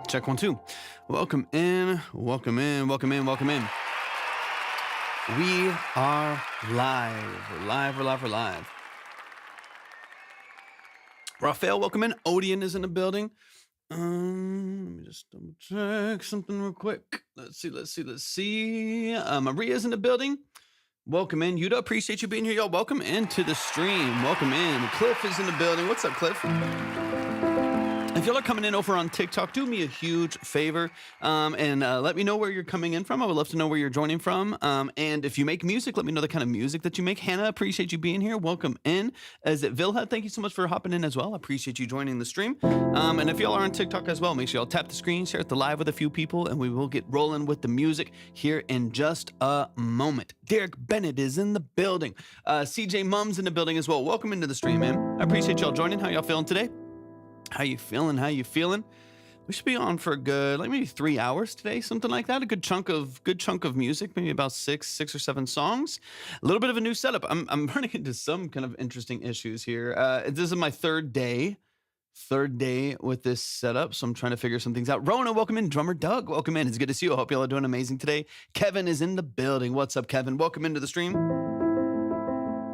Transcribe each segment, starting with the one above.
Check 1, 2. Welcome in, welcome in, welcome in, welcome in. We are live. We're live. Raphael, welcome in. Odeon is in the building. Let me just double check something real quick. Let's see. Maria's in the building. Welcome in. Yuda, appreciate you being here. Yo, welcome into the stream. Welcome in. Cliff is in the building. What's up, Cliff? If y'all are coming in over on TikTok, do me a huge favor and let me know where you're coming in from. I would love to know where you're joining from. And if you make music, let me know the kind of music that you make. Hannah, appreciate you being here. Welcome in. Is it Vilha? Thank you so much for hopping in as well. I appreciate you joining the stream. And if y'all are on TikTok as well, make sure y'all tap the screen, share it live with a few people, and we will get rolling with the music here in just a moment. Derek Bennett is in the building. CJ Mum's in the building as well. Welcome into the stream, man. I appreciate y'all joining. How y'all feeling today? How you feeling? We should be on for a good, maybe 3 hours today, something like that. A good chunk of music, maybe about six or seven songs. A little bit of a new setup. I'm running into some kind of interesting issues here. This is my third day with this setup, so I'm trying to figure some things out. Rona, welcome in. Drummer Doug, welcome in. It's good to see you. I hope y'all are doing amazing today. Kevin is in the building. What's up, Kevin? Welcome into the stream.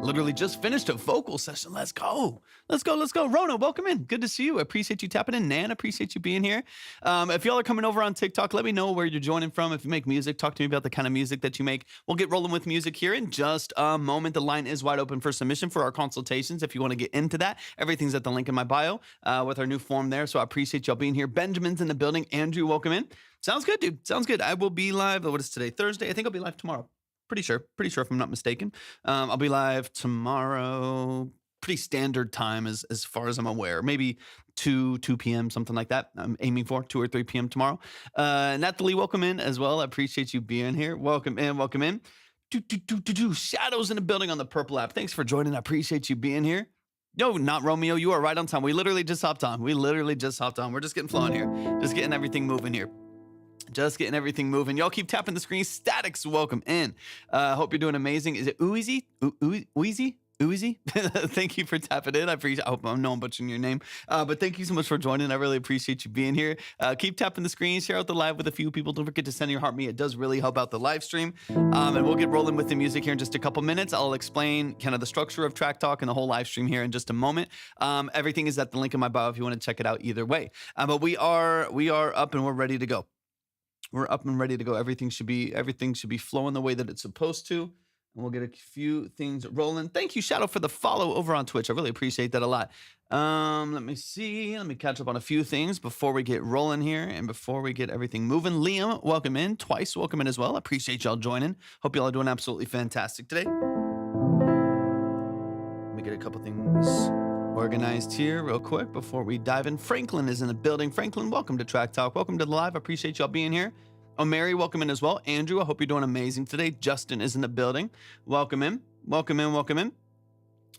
Literally just finished a vocal session. Let's go. Rona, welcome in. Good to see you. I appreciate you tapping in. Nan, appreciate you being here. If y'all are coming over on TikTok, let me know where you're joining from. If you make music, talk to me about the kind of music that you make. We'll get rolling with music here in just a moment. The line is wide open for submission for our consultations. If you want to get into that, everything's at the link in my bio with our new form there. So I appreciate y'all being here. Benjamin's in the building. Andrew, welcome in. Sounds good, dude. Sounds good. I will be live. What is today? Thursday. I think I'll be live tomorrow. Pretty sure if I'm not mistaken. I'll be live tomorrow, pretty standard time as far as I'm aware. Maybe 2 p.m., something like that. I'm aiming for 2 or 3 p.m. tomorrow. Natalie, welcome in as well. I appreciate you being here. Welcome in. Shadows in the building on the purple app. Thanks for joining. I appreciate you being here. No, not Romeo. You are right on time. We literally just hopped on. We're just getting flowing here. Just getting everything moving here. Y'all keep tapping the screen. Statics, welcome in. Hope you're doing amazing. Is it Oozy? Oozy? Thank you for tapping in. I hope I know I'm butchering your name. But thank you so much for joining. I really appreciate you being here. Keep tapping the screen. Share out the live with a few people. Don't forget to send your heart me. It does really help out the live stream. And we'll get rolling with the music here in just a couple minutes. I'll explain kind of the structure of Track Talk and the whole live stream here in just a moment. Everything is at the link in my bio if you want to check it out either way. But we are up and we're ready to go. Everything should be flowing the way that it's supposed to. And we'll get a few things rolling. Thank you, Shadow, for the follow over on Twitch. I really appreciate that a lot. Let me see. Let me catch up on a few things before we get rolling here and before we get everything moving. Liam, welcome in. Twice, welcome in as well. I appreciate y'all joining. Hope y'all are doing absolutely fantastic today. Let me get a couple things organized here real quick before we dive in. Franklin is in the building. Franklin, welcome to Track Talk. Welcome to the live. I appreciate y'all being here. Oh, Mary, welcome in as well. Andrew, I hope you're doing amazing today. Justin is in the building. Welcome in. All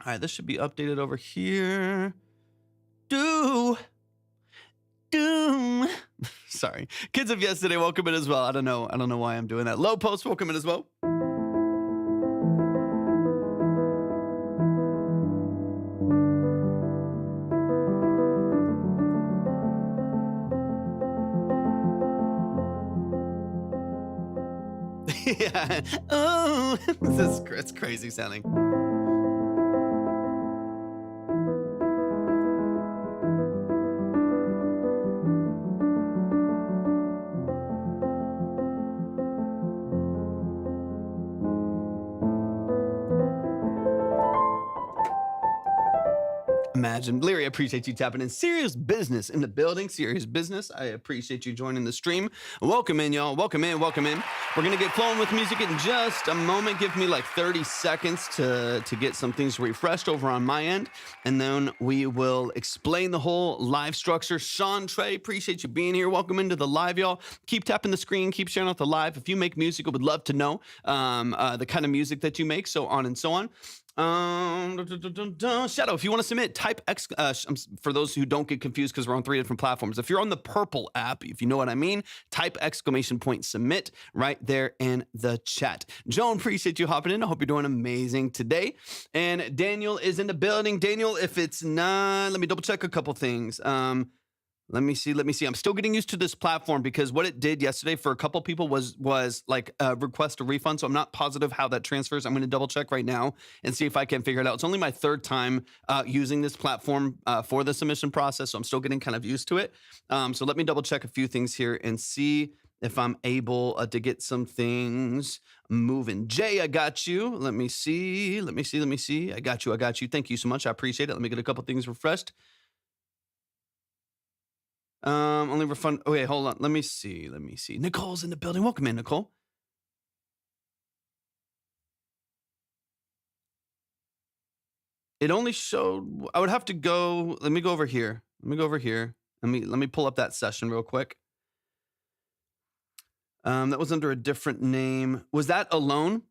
right, this should be updated over here. Sorry. Kids of Yesterday, welcome in as well. I don't know why I'm doing that. Low Post, welcome in as well. Yeah. Oh, it's crazy sounding. Imagine. Leary, I appreciate you tapping in. Serious Business in the building. Serious Business. I appreciate you joining the stream. Welcome in, y'all. Welcome in. We're going to get flowing with music in just a moment. Give me like 30 seconds to get some things refreshed over on my end. And then we will explain the whole live structure. Sean Trey, appreciate you being here. Welcome into the live, y'all. Keep tapping the screen. Keep sharing out the live. If you make music, I would love to know the kind of music that you make, so on and so on. Shadow, if you want to submit, type X, for those who don't get confused because we're on 3 different platforms. If you're on the purple app, if you know what I mean, type !submit right there in the chat. Joan, appreciate you hopping in. I hope you're doing amazing today. And Daniel is in the building. Daniel, if it's not, let me double check a couple things. Let me see. Let me see. I'm still getting used to this platform because what it did yesterday for a couple people was like request a refund. So I'm not positive how that transfers. I'm going to double check right now and see if I can figure it out. It's only my third time using this platform for the submission process, so I'm still getting kind of used to it. So let me double check a few things here and see if I'm able to get some things moving. Jay, I got you. Let me see. Let me see. Let me see. I got you. I got you. Thank you so much. I appreciate it. Let me get a couple things refreshed. Only refund. Okay, hold on. Let me see. Let me see. Nicole's in the building. Welcome in, Nicole. It only showed. I would have to go. Let me go over here. Let me go over here. Let me pull up that session real quick. That was under a different name. Was that alone?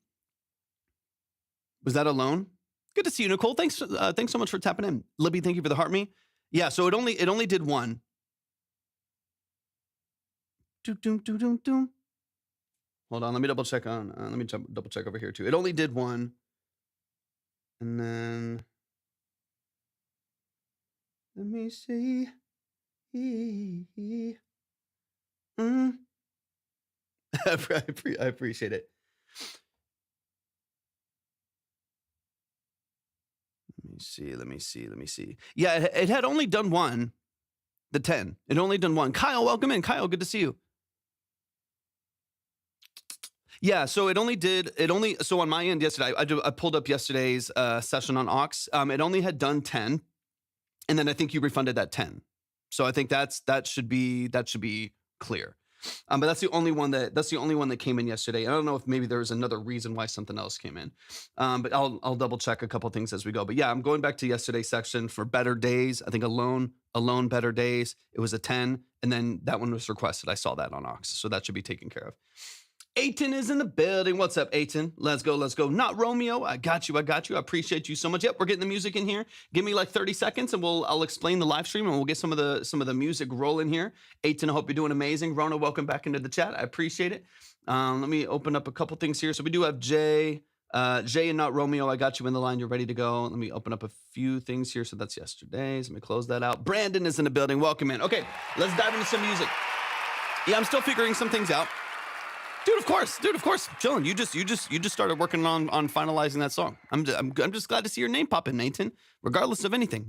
Was that alone? Good to see you, Nicole. Thanks. Thanks so much for tapping in. Libby, thank you for the heart me. Yeah. So it only did one. Hold on, let me double check on. Let me double check over here too. It only did one, and then let me see. I appreciate it. Let me see. Let me see. Let me see. Yeah, it had only done one. The 10. It only done one. Kyle, welcome in. Kyle, good to see you. Yeah, so it only so on my end yesterday, I pulled up yesterday's session on Aux. It only had done 10, and then I think you refunded that 10. So I think that should be clear. But that's the only one that came in yesterday. I don't know if maybe there was another reason why something else came in. But I'll double check a couple things as we go. But yeah, I'm going back to yesterday's section for Better Days. I think alone Better Days. It was a 10, and then that one was requested. I saw that on Aux, so that should be taken care of. Aiton is in the building. What's up, Aiton? Let's go, let's go. Not Romeo. I got you. I appreciate you so much. Yep, we're getting the music in here. Give me like 30 seconds and I'll explain the live stream and we'll get some of the music rolling here. Aiton, I hope you're doing amazing. Rona, welcome back into the chat. I appreciate it. Let me open up a couple things here. So we do have Jay and Not Romeo. I got you in the line. You're ready to go. Let me open up a few things here. So that's yesterday's. Let me close that out. Brandon is in the building. Welcome in. Okay, let's dive into some music. Yeah, I'm still figuring some things out. Dude, of course, chilling. You just started working on finalizing that song. I'm just glad to see your name pop in, Nathan. Regardless of anything,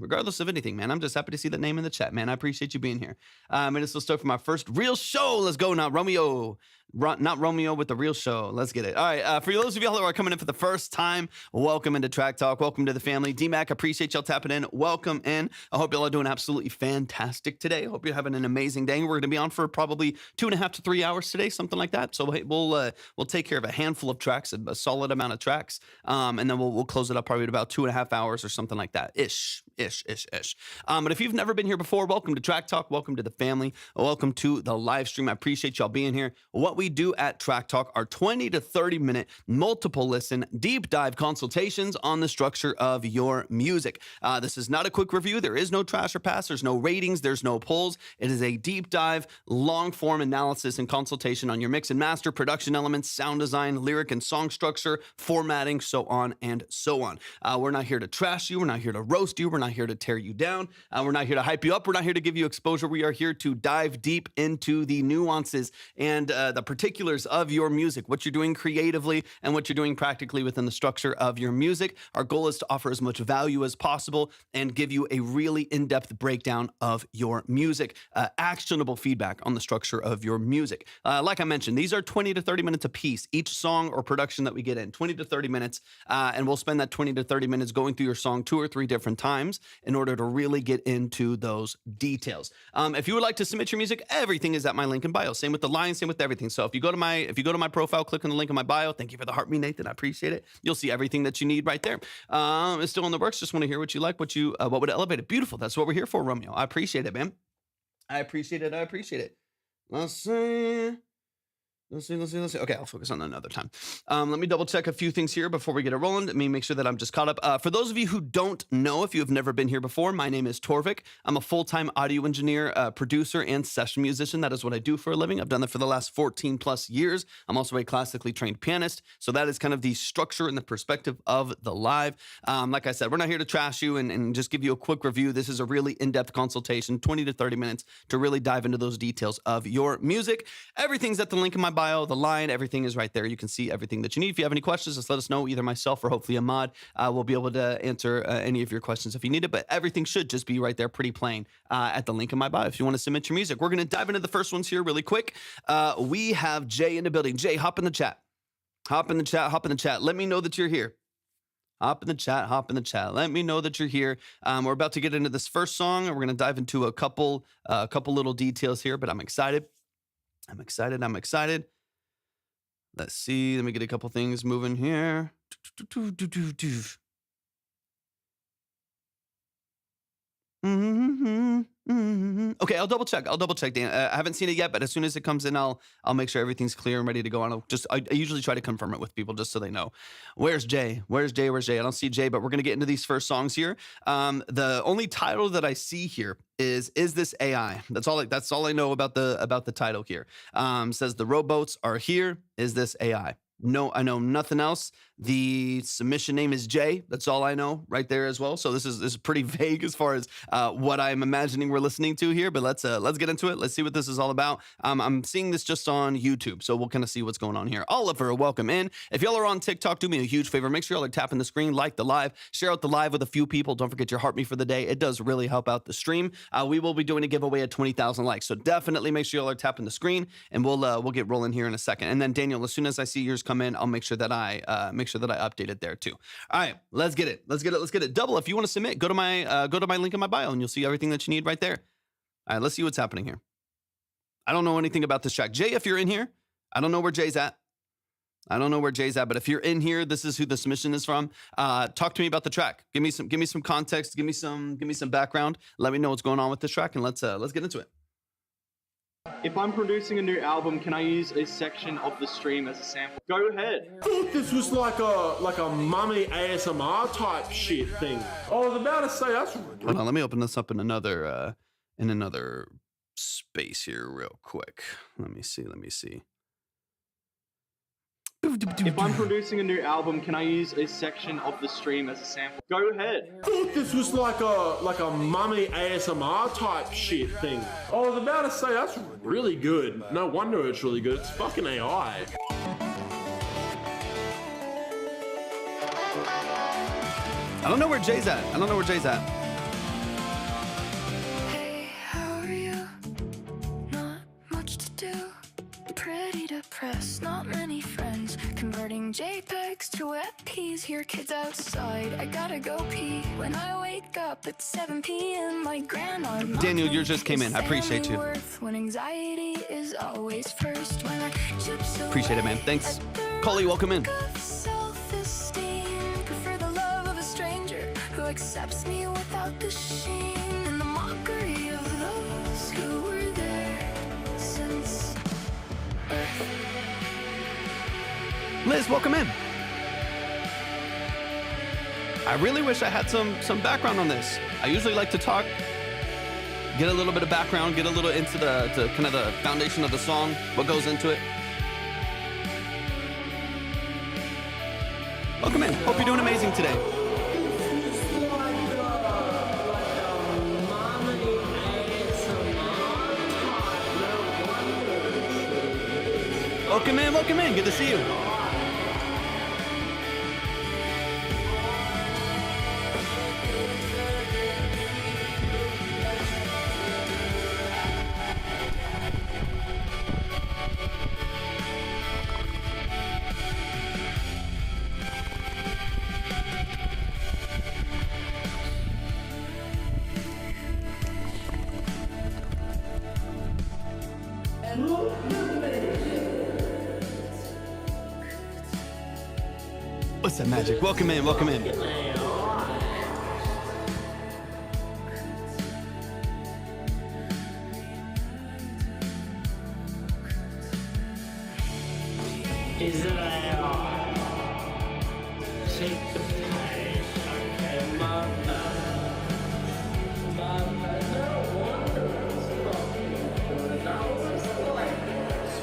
man. I'm just happy to see that name in the chat, man. I appreciate you being here. And it's start for my first real show. Let's go now, Romeo. Not Romeo with the real show. Let's get it. All right. For those of y'all who are coming in for the first time, welcome into Track Talk. Welcome to the family. D-Mac, appreciate y'all tapping in. Welcome in. I hope y'all are doing absolutely fantastic today. I hope you're having an amazing day. We're going to be on for probably 2.5 to 3 hours today, something like that. So we'll take care of a handful of tracks, a solid amount of tracks, and then we'll close it up probably at about 2.5 hours or something like that. Ish. But if you've never been here before, welcome to Track Talk. Welcome to the family. Welcome to the live stream. I appreciate y'all being here. What we do at Track Talk are 20 to 30 minute multiple listen deep dive consultations on the structure of your music. This is not a quick review. There is no trash or pass. There's no ratings. There's no polls. It is a deep dive, long form analysis and consultation on your mix and master, production elements, sound design, lyric and song structure, formatting, so on and so on. We're not here to trash you. We're not here to roast you. We're not here to tear you down. We're not here to hype you up. We're not here to give you exposure. We are here to dive deep into the nuances and the particulars of your music, what you're doing creatively and what you're doing practically within the structure of your music. Our goal is to offer as much value as possible and give you a really in-depth breakdown of your music, actionable feedback on the structure of your music. Like I mentioned, these are 20 to 30 minutes a piece, each song or production that we get in, 20 to 30 minutes, and we'll spend that 20 to 30 minutes going through your song 2 or 3 different times in order to really get into those details. If you would like to submit your music, everything is at my link in bio. Same with the line, same with everything. So if you go to my profile, click on the link in my bio. Thank you for the heart me, Nathan. I appreciate it. You'll see everything that you need right there. It's still in the works. Just want to hear what you like, what would elevate it. Beautiful. That's what we're here for, Romeo. I appreciate it, man. I appreciate it. Let's see. Let's see. Okay, I'll focus on that another time. Let me double check a few things here before we get it rolling. Let me make sure that I'm just caught up. For those of you who don't know, if you have never been here before, my name is Torvik. I'm a full-time audio engineer, producer, and session musician. That is what I do for a living. I've done that for the last 14 plus years. I'm also a classically trained pianist. So that is kind of the structure and the perspective of the live. Like I said, we're not here to trash you and just give you a quick review. This is a really in-depth consultation, 20 to 30 minutes to really dive into those details of your music. Everything's at the link in my bio, the line, everything is right there. You can see everything that you need. If you have any questions, just let us know. Either myself or hopefully Ahmad will be able to answer any of your questions if you need it. But everything should just be right there, pretty plain, at the link in my bio if you want to submit your music. We're going to dive into the first ones here really quick. We have Jay in the building. Jay, hop in the chat. Hop in the chat. Let me know that you're here. Hop in the chat. Let me know that you're here. We're about to get into this first song, and we're going to dive into a couple little details here, but I'm excited. Let's see. Let me get a couple things moving here. Okay, I'll double check, Dan. I haven't seen it yet, but as soon as it comes in, I'll make sure everything's clear and ready to go on. I usually try to confirm it with people just so they know. Where's Jay? I don't see Jay, but we're gonna get into these first songs here. The only title that I see here is this AI? That's all I know about the title here. Says the rowboats are here. Is this AI? No, I know nothing else. The submission name is Jay. That's all I know right there as well. So this is pretty vague as far as what I'm imagining we're listening to here. But let's get into it. Let's see what this is all about. I'm seeing this just on YouTube, so we'll kind of see what's going on here. Oliver, welcome in. If y'all are on TikTok, do me a huge favor. Make sure y'all are tapping the screen, like the live, share out the live with a few people. Don't forget your heart me for the day. It does really help out the stream. We will be doing a giveaway at 20,000 likes. So definitely make sure y'all are tapping the screen, and we'll get rolling here in a second. And then Daniel, as soon as I see yours come in, I'll make sure that I update it there too. All right, let's get it. Double, if you want to submit, go to my link in my bio and you'll see everything that you need right there. All right, let's see what's happening here. I don't know anything about this track. Jay, if you're in here, I don't know where Jay's at. But if you're in here, this is who the submission is from. Talk to me about the track. Give me some context. Give me some background. Let me know what's going on with this track, and let's get into it. If I'm producing a new album, can I use a section of the stream as a sample? Go ahead. I thought this was like a mummy ASMR type shit thing. I was about to say that's. Hold on, let me open this up in another space here real quick. Let me see. If I'm producing a new album, can I use a section of the stream as a sample? Go ahead. I thought this was like a mummy ASMR type shit thing. I was about to say that's really good. No wonder it's really good. It's fucking AI. I don't know where Jay's at. Hey, how are you? Not much to do. Pretty depressed, not many friends. Converting JPEGs to WebPs. Hear kids outside. I gotta go pee. When I wake up at 7 p.m. my grandma. Daniel, yours just came in. I appreciate you. When anxiety is always first. When I appreciate it, man. Thanks. Coley, welcome in. Self-esteem. Prefer the love of a stranger who accepts me without the shame and the mockery of those who were there since birth. Liz, welcome in. I really wish I had some background on this. I usually like to talk, get a little bit of background, get a little into the kind of the foundation of the song, what goes into it. Welcome in. Hope you're doing amazing today. Welcome in. Good to see you. What's that magic? Welcome in. Is it AI? Take the pain, okay, mother. Mother, no wonder it's fucking good. I was like,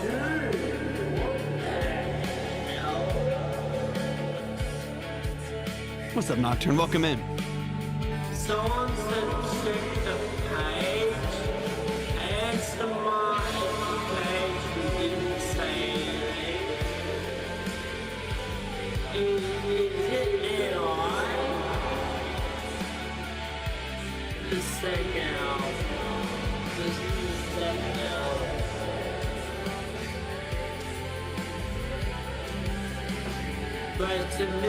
dude, what the hell? What's up, Nocturne? Welcome in. Someone said check the page. Answer my page. You didn't say anything. Is it AI? The second album. This is the second album.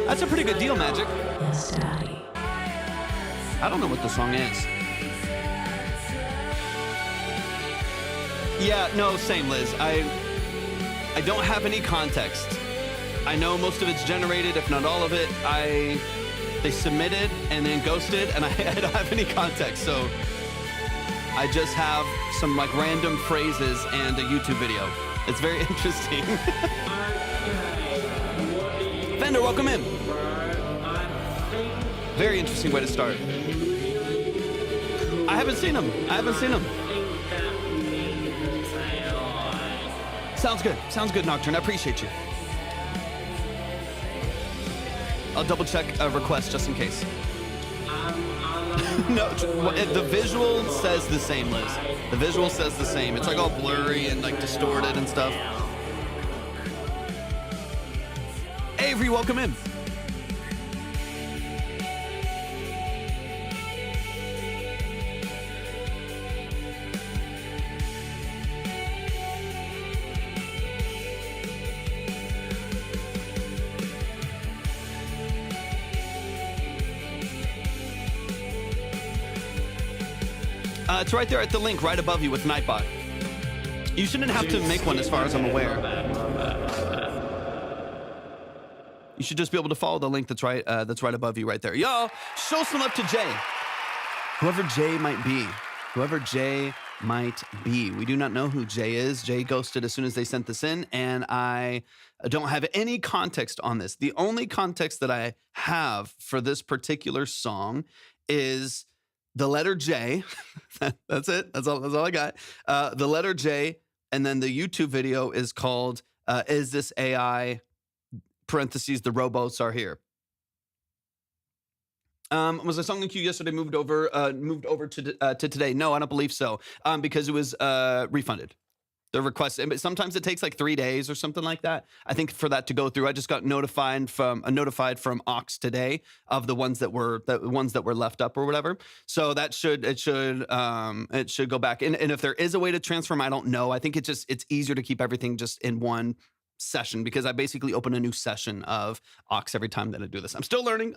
That's a pretty good deal, Magic. I don't know what the song is. Yeah, no, same, Liz. I don't have any context. I know most of it's generated, if not all of it. They submitted and then ghosted, and I don't have any context. So I just have some like random phrases and a YouTube video. It's very interesting. Fender, welcome in. Very interesting way to start. I haven't seen him. Sounds good. Sounds good, Nocturne. I appreciate you. I'll double check a request just in case. No, the visual says the same, Liz. The visual says the same. It's like all blurry and like distorted and stuff. Avery, welcome in. It's right there at the link right above you with Nightbot. You shouldn't have to make one as far as I'm aware. You should just be able to follow the link that's right above you right there. Y'all, show some love to Jay. Whoever Jay might be. We do not know who Jay is. Jay ghosted as soon as they sent this in, and I don't have any context on this. The only context that I have for this particular song is the letter J. That's it. That's all I got. The letter J, and then the YouTube video is called Is This AI? Parentheses, the robots are here. Was the song in queue yesterday moved over to today? No, I don't believe so. Because it was refunded. The request, but sometimes it takes like 3 days or something like that. I think for that to go through, I just got notified from Ox today of the ones that were left up or whatever. So that it should go back. And if there is a way to transfer them, I don't know. I think it's easier to keep everything just in one session, because I basically open a new session of Ox every time that I do this. I'm still learning.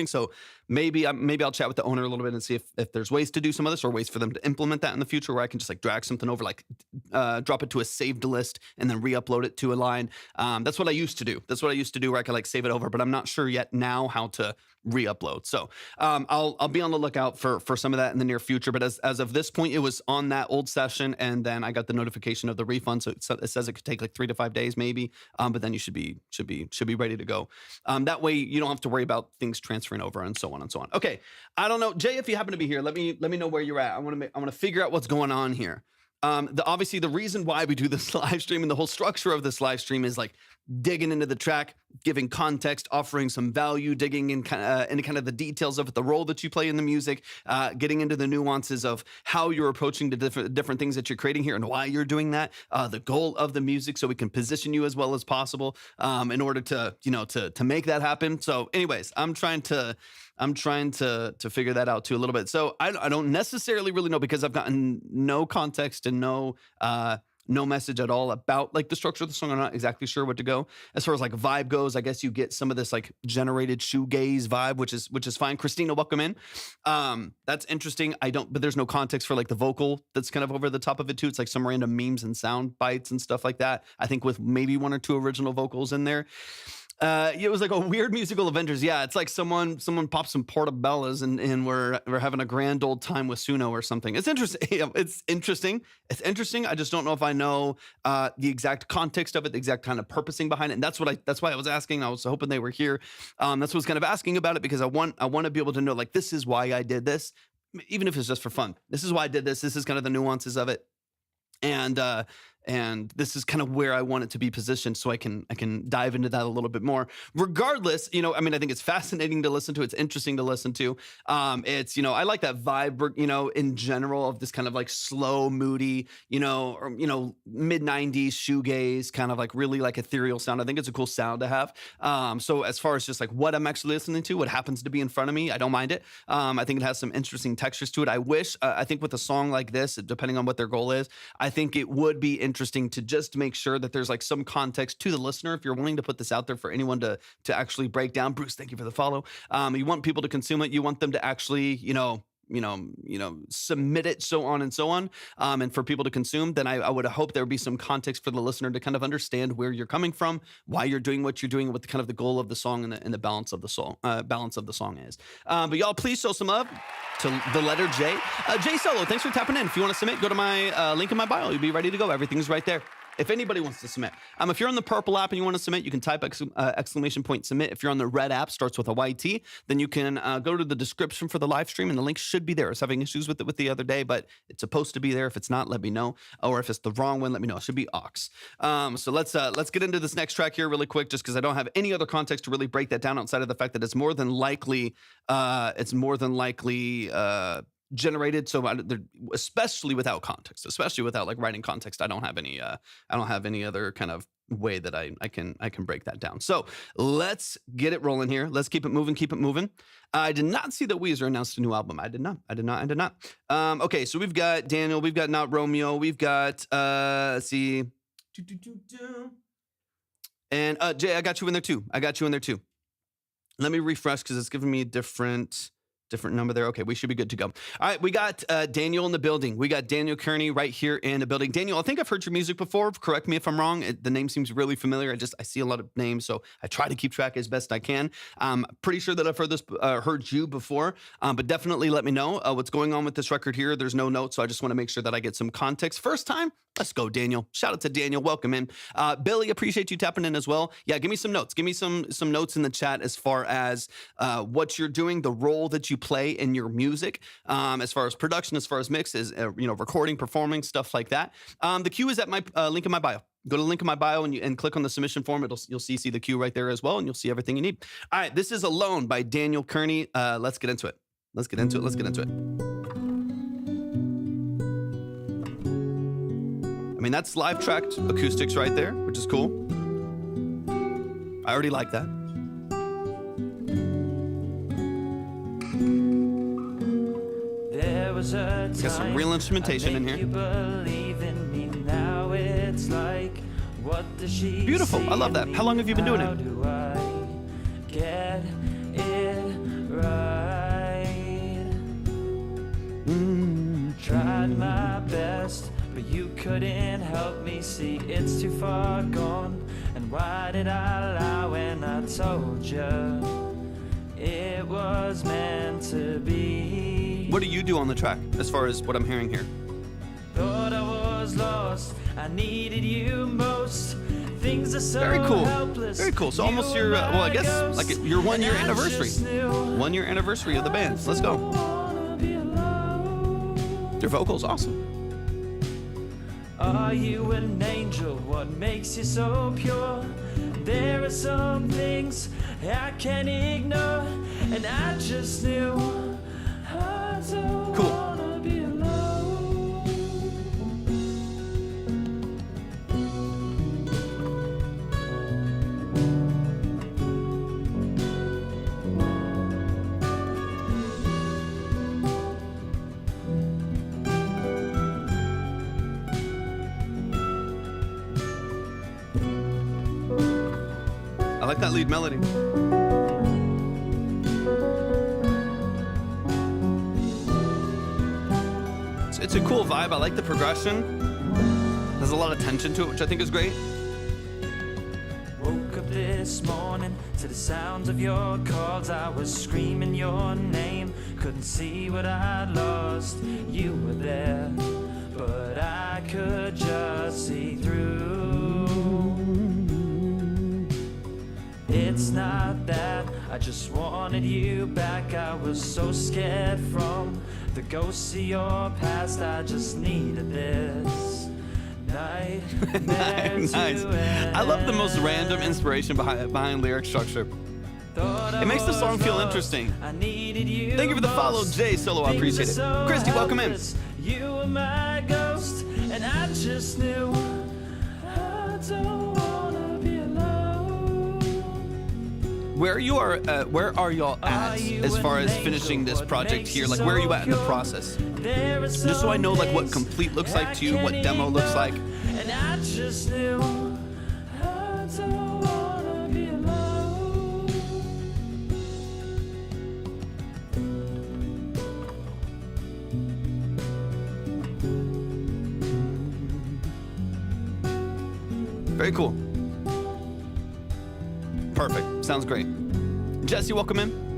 So maybe I'll chat with the owner a little bit and see if there's ways to do some of this, or ways for them to implement that in the future, where I can just like drag something over, like drop it to a saved list and then re-upload it to a line. That's what I used to do. Where I could like save it over, but I'm not sure yet now how to re-upload. So I'll be on the lookout for some of that in the near future. But as of this point, it was on that old session, and then I got the notification of the refund. So it says it could take like 3 to 5 days maybe, but then you should be ready to go. That way you don't have to worry about things transferring over and so on and so on. Okay, I don't know, Jay, if you happen to be here, let me know where you're at. I want to figure out what's going on here. Obviously the reason why we do this live stream and the whole structure of this live stream is like digging into the track, giving context, offering some value, digging in into kind of the details of it, the role that you play in the music, getting into the nuances of how you're approaching the different things that you're creating here and why you're doing that, the goal of the music, so we can position you as well as possible in order to make that happen. So anyways, I'm trying to figure that out too a little bit. So I don't necessarily really know, because I've gotten no context and no message at all about like the structure of the song. I'm not exactly sure what to go. As far as like vibe goes, I guess you get some of this like generated shoegaze vibe, which is fine. Christina, welcome in. That's interesting. But there's no context for like the vocal that's kind of over the top of it too. It's like some random memes and sound bites and stuff like that, I think, with maybe 1 or 2 original vocals in there. It was like a weird musical Avengers. Yeah, it's like someone popped some portabellas and we're having a grand old time with Suno or something. It's interesting. It's interesting. It's interesting. I just don't know if I know the exact context of it, the exact kind of purposing behind it. And that's why I was asking. I was hoping they were here. That's what I was kind of asking about it, because I want to be able to know, like, this is why I did this, even if it's just for fun. This is why I did this. This is kind of the nuances of it. And this is kind of where I want it to be positioned, so I can dive into that a little bit more. Regardless, I mean, I think it's fascinating to listen to. It's interesting to listen to. It's, I like that vibe, in general, of this kind of like slow, moody, or mid 90s shoegaze, kind of like really like ethereal sound. I think it's a cool sound to have. So as far as just like what I'm actually listening to, what happens to be in front of me, I don't mind it. I think it has some interesting textures to it. I think with a song like this, depending on what their goal is, I think it would be interesting to just make sure that there's like some context to the listener. If you're willing to put this out there for anyone to actually break down, Bruce, thank you for the follow. You want people to consume it. You want them to actually, submit it, so on and so on. And for people to consume, then I would hope there would be some context for the listener to kind of understand where you're coming from, why you're doing what you're doing, what the kind of the goal of the song and the balance of the song is. But y'all, please show some love to the letter J. J Solo, thanks for tapping in. If you want to submit, go to my link in my bio. You'll be ready to go. Everything's right there. If anybody wants to submit, if you're on the purple app and you want to submit, you can type exclamation point submit. If you're on the red app, starts with a YT, then you can go to the description for the live stream, and the link should be there. I was having issues with it the other day, but it's supposed to be there. If it's not, let me know. Or if it's the wrong one, let me know. It should be Ox. So let's get into this next track here really quick, just because I don't have any other context to really break that down outside of the fact that it's more than likely generated, so especially without context, especially without like writing context, I don't have any other kind of way that I can break that down. So let's get it rolling here. Let's keep it moving. I did not see that Weezer announced a new album. I did not. Okay, so we've got Daniel, we've got Not Romeo, we've got let's see, and Jay, I got you in there too. Let me refresh because it's giving me a different number there. Okay, we should be good to go. All right, we got Daniel in the building. We got Daniel Kearney right here in the building. Daniel, I think I've heard your music before. Correct me if I'm wrong. The name seems really familiar. I see a lot of names, so I try to keep track as best I can. Pretty sure that I've heard you before, but definitely let me know what's going on with this record here. There's no notes, so I just want to make sure that I get some context. First time, let's go, Daniel. Shout out to Daniel. Welcome in. Billy, appreciate you tapping in as well. Yeah, give me some notes. Give me some notes in the chat as far as what you're doing, the role that you play in your music, as far as production, as far as mix, as recording, performing, stuff like that. The queue is at my link in my bio. Go to the link in my bio and click on the submission form. You'll see the queue right there as well, and you'll see everything you need. All right, this is Alone by Daniel Kearney. Let's get into it. Let's get into it. I mean, that's live tracked acoustics right there, which is cool. I already like that. Got some real instrumentation in here. Beautiful. I love that. How long have you been doing it? Tried my best, but you couldn't help me see it's too far gone. And why did I lie when I told you it was meant to be? What do you do on the track, as far as what I'm hearing here? Thought I was lost, I needed you most. Things are so very cool. helpless. Very cool. So almost your, well, I guess like your 1 year anniversary. 1 year anniversary of the band. Let's go. Your vocals, awesome. Are you an angel? What makes you so pure? There are some things I can't ignore, and I just knew I don't wanna be alone. I like that lead melody. It's a cool vibe. I like the progression. There's a lot of tension to it, which I think is great. Woke up this this morning to the sounds of your calls. I was screaming your name, couldn't see what I'd lost. You were there, but I could just see through. It's not that I just wanted you back. I was so scared from the ghosts of your past. I just needed this night. Nice. I love the most random inspiration behind lyric structure. It makes the song feel interesting. Thank you for the follow, Jay Solo. I appreciate it. Christy, welcome in. You were my ghost, and I just knew I don't wanna be alone. Where are y'all at as far as finishing this project here? Like, where are you at in the process? Just so I know, like, what complete looks like to you, what demo looks like. And I just knew I don't wanna be alone. Very cool. Perfect. Sounds great. Jesse, welcome in.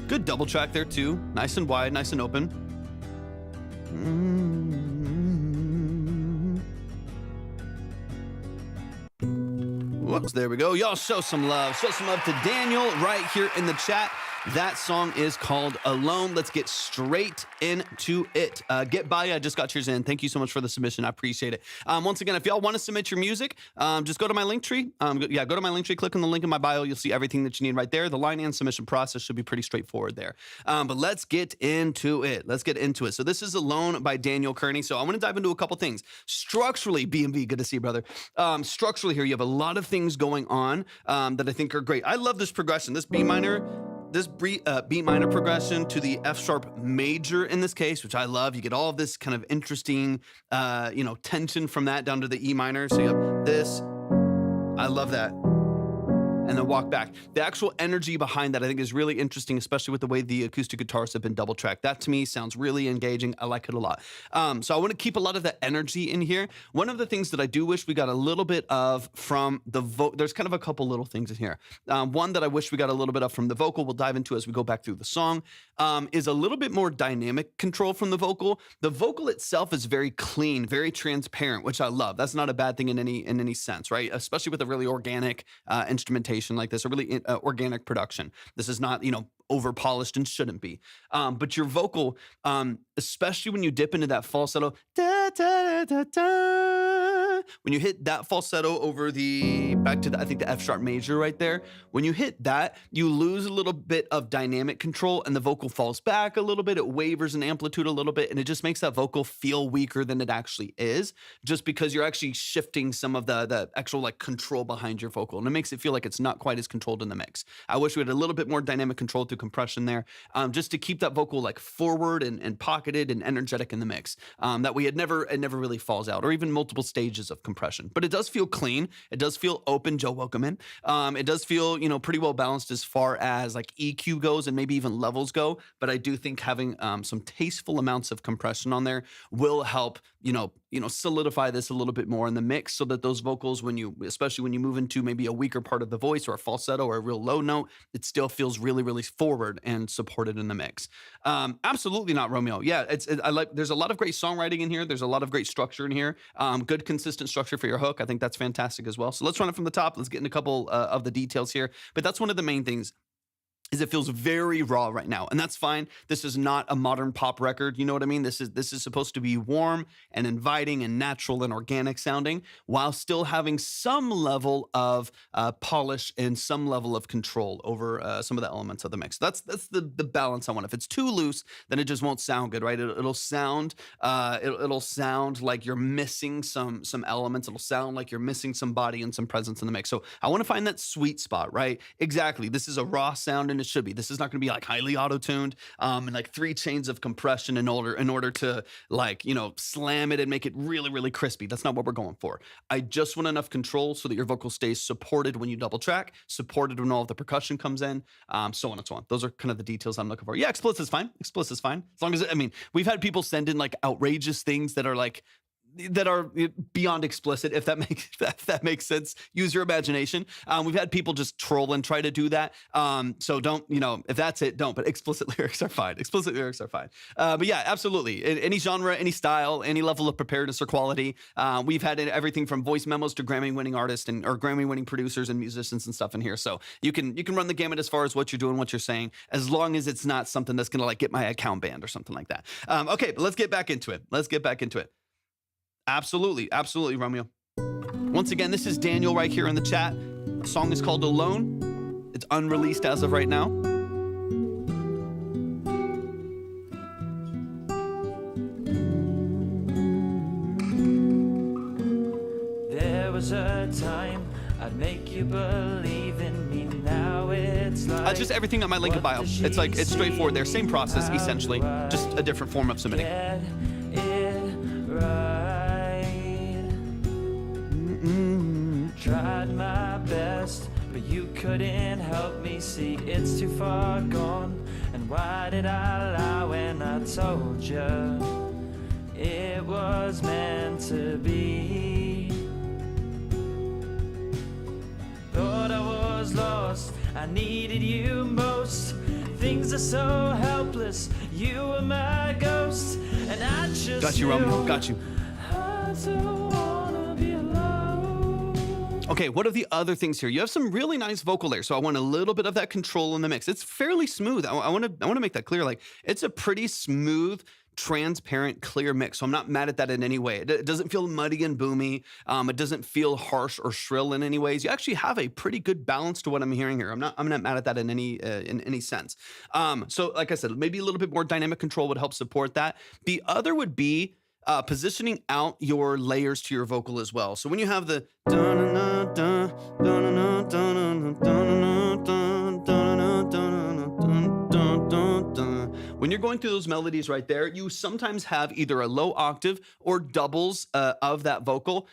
Good double track there too. Nice and wide, nice and open. Whoops, there we go. Y'all show some love. Show some love to Daniel right here in the chat. That song is called Alone. Let's get straight into it. Get by. I just got yours in. Thank you so much for the submission. I appreciate it. Once again, if y'all want to submit your music, just go to my link tree. Go to my link tree. Click on the link in my bio. You'll see everything that you need right there. The line and submission process should be pretty straightforward there. But let's get into it. So this is Alone by Daniel Kearney. So I want to dive into a couple things. Structurally, B&B, good to see you, brother. Structurally here, you have a lot of things going on that I think are great. I love this progression. This B minor progression to the F sharp major in this case, which I love. You get all of this kind of interesting, tension from that down to the E minor. So you have this. I love that. And then walk back. The actual energy behind that I think is really interesting, especially with the way the acoustic guitars have been double tracked. That to me sounds really engaging. I like it a lot. So I want to keep a lot of that energy in here. One of the things that I do wish we got a little bit of from the vocal, there's kind of a couple little things in here. One that I wish we got a little bit of from the vocal, we'll dive into as we go back through the song, is a little bit more dynamic control from the vocal. The vocal itself is very clean, very transparent, which I love. That's not a bad thing in any sense, right? Especially with a really organic instrumentation like this, a really organic production. This is not, over polished and shouldn't be. But your vocal, especially when you dip into that falsetto, da, da, da, da, when you hit that falsetto over back to I think the F sharp major right there, when you hit that, you lose a little bit of dynamic control and the vocal falls back a little bit. It wavers in amplitude a little bit, and it just makes that vocal feel weaker than it actually is, just because you're actually shifting some of the actual like control behind your vocal, and it makes it feel like it's not quite as controlled in the mix. I wish we had a little bit more dynamic control through compression there, just to keep that vocal like forward and pocketed and energetic in the mix. That way it never really falls out, or even multiple stages of compression. But it does feel clean. It does feel open. Joe, welcome in. It does feel, pretty well balanced as far as like EQ goes and maybe even levels go. But I do think having some tasteful amounts of compression on there will help, solidify this a little bit more in the mix, so that those vocals, especially when you move into maybe a weaker part of the voice or a falsetto or a real low note, it still feels really, really forward and supported in the mix. Absolutely not, Romeo. Yeah, there's a lot of great songwriting in here. There's a lot of great structure in here. Good consistent structure for your hook. I think that's fantastic as well. So let's run it from the top. Let's get into a couple of the details here. But that's one of the main things. Is it feels very raw right now, and that's fine. This is not a modern pop record, you know what I mean? This is supposed to be warm and inviting and natural and organic sounding, while still having some level of polish and some level of control over some of the elements of the mix. That's the balance I want. If it's too loose, then it just won't sound good, right? It'll sound like you're missing some elements. It'll sound like you're missing some body and some presence in the mix. So I want to find that sweet spot, right? Exactly. This is a raw sound in a it should be. This is not going to be like highly auto-tuned and like 3 chains of compression in order to like, you know, slam it and make it really, really crispy. That's not what we're going for. I just want enough control so that your vocal stays supported when you double track, supported when all of the percussion comes in, so on and so on. Those are kind of the details I'm looking for. Yeah, explicit is fine. Explicit is fine. As long as, I mean, we've had people send in like outrageous things that are like, that are beyond explicit, if that makes sense. Use your imagination. We've had people just troll and try to do that. So don't, you know, if that's it, don't. But explicit lyrics are fine. Explicit lyrics are fine. But yeah, absolutely. Any genre, any style, any level of preparedness or quality. We've had everything from voice memos to Grammy-winning artists or Grammy-winning producers and musicians and stuff in here. So you can run the gamut as far as what you're doing, what you're saying, as long as it's not something that's gonna like get my account banned or something like that. Okay, but let's get back into it. Absolutely, absolutely, Romeo. Once again, this is Daniel right here in the chat. The song is called Alone. It's unreleased as of right now. There was a time I'd make you believe in me. Now it's like Just everything on my link in bio. It's like, it's straightforward there. Same process, essentially. Just a different form of submitting. get it right. Tried my best, but you couldn't help me see it's too far gone. And why did I lie when I told you it was meant to be? Thought I was lost, I needed you most. Things are so helpless, you were my ghost, and I just Got you, Romeo, got you. I don't wanna be alone. Okay, what are the other things here? You have some really nice vocal layers, so I want a little bit of that control in the mix. It's fairly smooth. I want to make that clear. Like, it's a pretty smooth, transparent, clear mix. So I'm not mad at that in any way. It doesn't feel muddy and boomy. It doesn't feel harsh or shrill in any ways. You actually have a pretty good balance to what I'm hearing here. I'm not mad at that in any sense. So like I said, maybe a little bit more dynamic control would help support that. The other would be positioning out your layers to your vocal as well. So when you have the when you're going through those melodies right there, you sometimes have either a low octave or doubles of that vocal,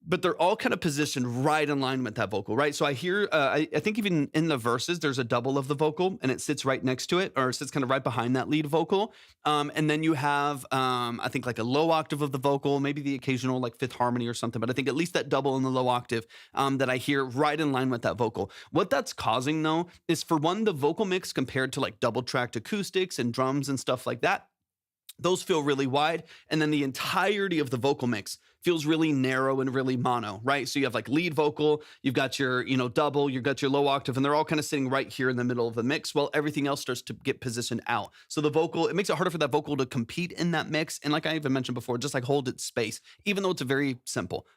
but they're all kind of positioned right in line with that vocal, right? So I hear, I think even in the verses, there's a double of the vocal and it sits right next to it, or it sits kind of right behind that lead vocal. And then you have, I think like a low octave of the vocal, maybe the occasional like fifth harmony or something, but I think at least that double in the low octave that I hear right in line with that vocal. What that's causing though, is for one, the vocal mix compared to like double tracked acoustics and drums and stuff like that, those feel really wide. And then the entirety of the vocal mix feels really narrow and really mono, right? So you have like lead vocal, you've got your, you know, double, you've got your low octave, and they're all kind of sitting right here in the middle of the mix while everything else starts to get positioned out. So the vocal, it makes it harder for that vocal to compete in that mix. And like I even mentioned before, just like hold its space, even though it's a very simple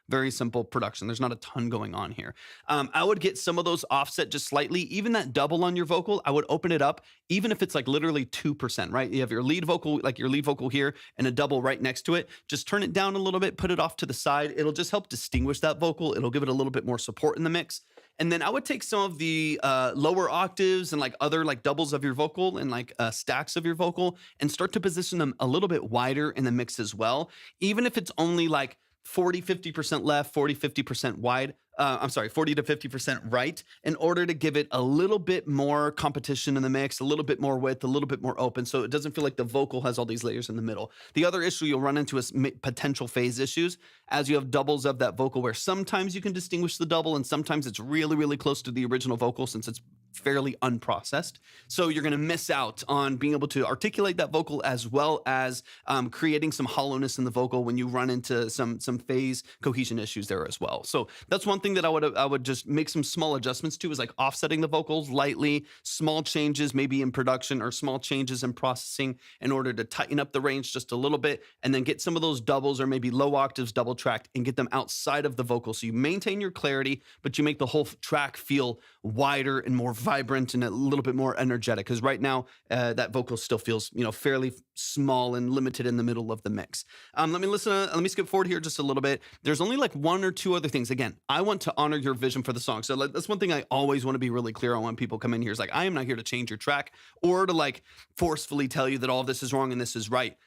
production. There's not a ton going on here. I would get some of those offset just slightly. Even that double on your vocal, I would open it up, even if it's like literally 2%, right? You have your lead vocal, like your lead vocal here, and a double right next to it. Just turn it down a little bit, put it off to the side. It'll just help distinguish that vocal. It'll give it a little bit more support in the mix. And then I would take some of the lower octaves and like other like doubles of your vocal and like stacks of your vocal and start to position them a little bit wider in the mix as well. Even if it's only like 40, 50% left, 40, 50% wide. 40 to 50% right, in order to give it a little bit more competition in the mix, a little bit more width, a little bit more open, so it doesn't feel like the vocal has all these layers in the middle. The other issue you'll run into is potential phase issues as you have doubles of that vocal, where sometimes you can distinguish the double and sometimes it's really, really close to the original vocal since it's fairly unprocessed. So you're going to miss out on being able to articulate that vocal as well as creating some hollowness in the vocal when you run into some phase cohesion issues there as well. So that's one thing that I would just make some small adjustments to, is like offsetting the vocals lightly, small changes maybe in production or small changes in processing in order to tighten up the range just a little bit, and then get some of those doubles or maybe low octaves double tracked and get them outside of the vocal. So you maintain your clarity, but you make the whole track feel wider and more vibrant and a little bit more energetic, because right now that vocal still feels, fairly small and limited in the middle of the mix. Let me skip forward here just a little bit. There's only like one or two other things. Again, I want to honor your vision for the song. So that's one thing I always want to be really clear on when people come in here is like, I am not here to change your track or to like forcefully tell you that all of this is wrong and this is right.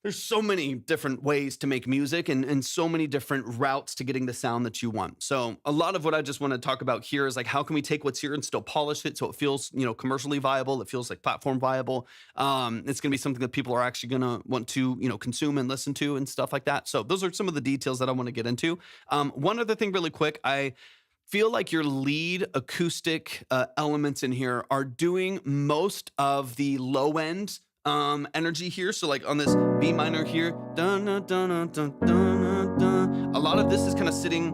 There's so many different ways to make music and so many different routes to getting the sound that you want. So a lot of what I just want to talk about here is like, how can we take what's here and still polish it so it feels, commercially viable, it feels like platform viable. It's going to be something that people are actually going to want to, consume and listen to and stuff like that. So those are some of the details that I want to get into. One other thing really quick, I feel like your lead acoustic elements in here are doing most of the low end energy here. So like on this B minor here, dun, dun, dun, dun, dun, dun, a lot of this is kind of sitting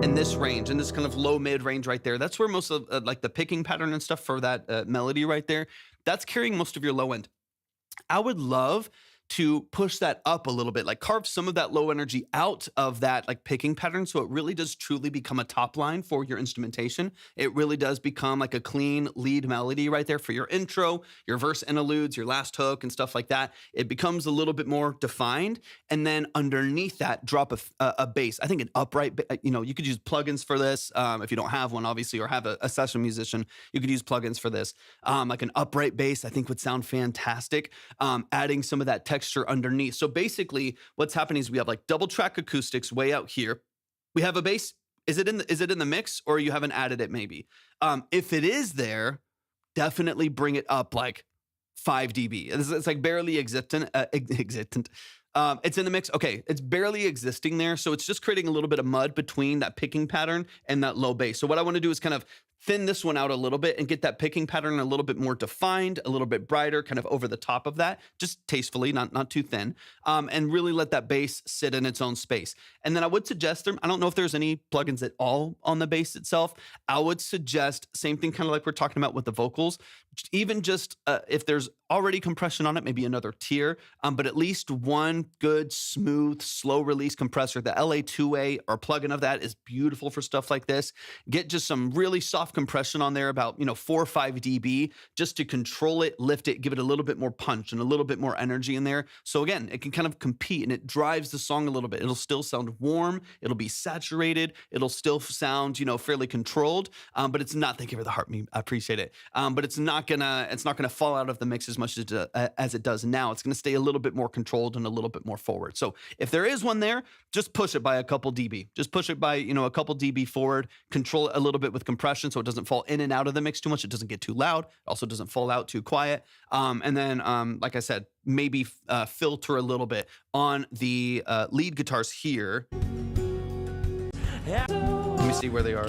in this range, in this kind of low mid range right there. That's where most of like the picking pattern and stuff for that melody right there, that's carrying most of your low end. I would love to push that up a little bit, like carve some of that low energy out of that like picking pattern so it really does truly become a top line for your instrumentation. It really does become like a clean lead melody right there for your intro, your verse interludes, your last hook and stuff like that. It becomes a little bit more defined, and then underneath that drop a bass. I think an upright, you could use plugins for this if you don't have one obviously, or have a session musician, you could use plugins for this. Like an upright bass I think would sound fantastic. Adding some of that texture underneath. So basically what's happening is we have like double track acoustics way out here. We have a bass. Is it in the mix, or you haven't added it maybe? If it is there, definitely bring it up like 5 dB. It's like barely existent. It's in the mix. Okay, it's barely existing there. So it's just creating a little bit of mud between that picking pattern and that low bass. So what I want to do is kind of thin this one out a little bit and get that picking pattern a little bit more defined, a little bit brighter, kind of over the top of that, just tastefully, not too thin, and really let that bass sit in its own space. And then I would suggest, I don't know if there's any plugins at all on the bass itself. I would suggest same thing, kind of like we're talking about with the vocals, even just if there's already compression on it, maybe another tier, but at least one good, smooth, slow release compressor. The LA2A or plugin of that is beautiful for stuff like this. Get just some really soft compression on there, about 4 or 5 dB, just to control it, lift it, give it a little bit more punch and a little bit more energy in there. So again, it can kind of compete and it drives the song a little bit. It'll still sound warm, it'll be saturated, it'll still sound fairly controlled, but it's not, thank you for the heart, I appreciate it, but it's not gonna fall out of the mix as much as it does now. It's gonna stay a little bit more controlled and a little bit more forward. So if there is one there, just push it by a couple dB. Just push it by a couple dB forward, control it a little bit with compression so it doesn't fall in and out of the mix too much. It doesn't get too loud. It also doesn't fall out too quiet. And then, like I said, maybe filter a little bit on the lead guitars here. Let me see where they are.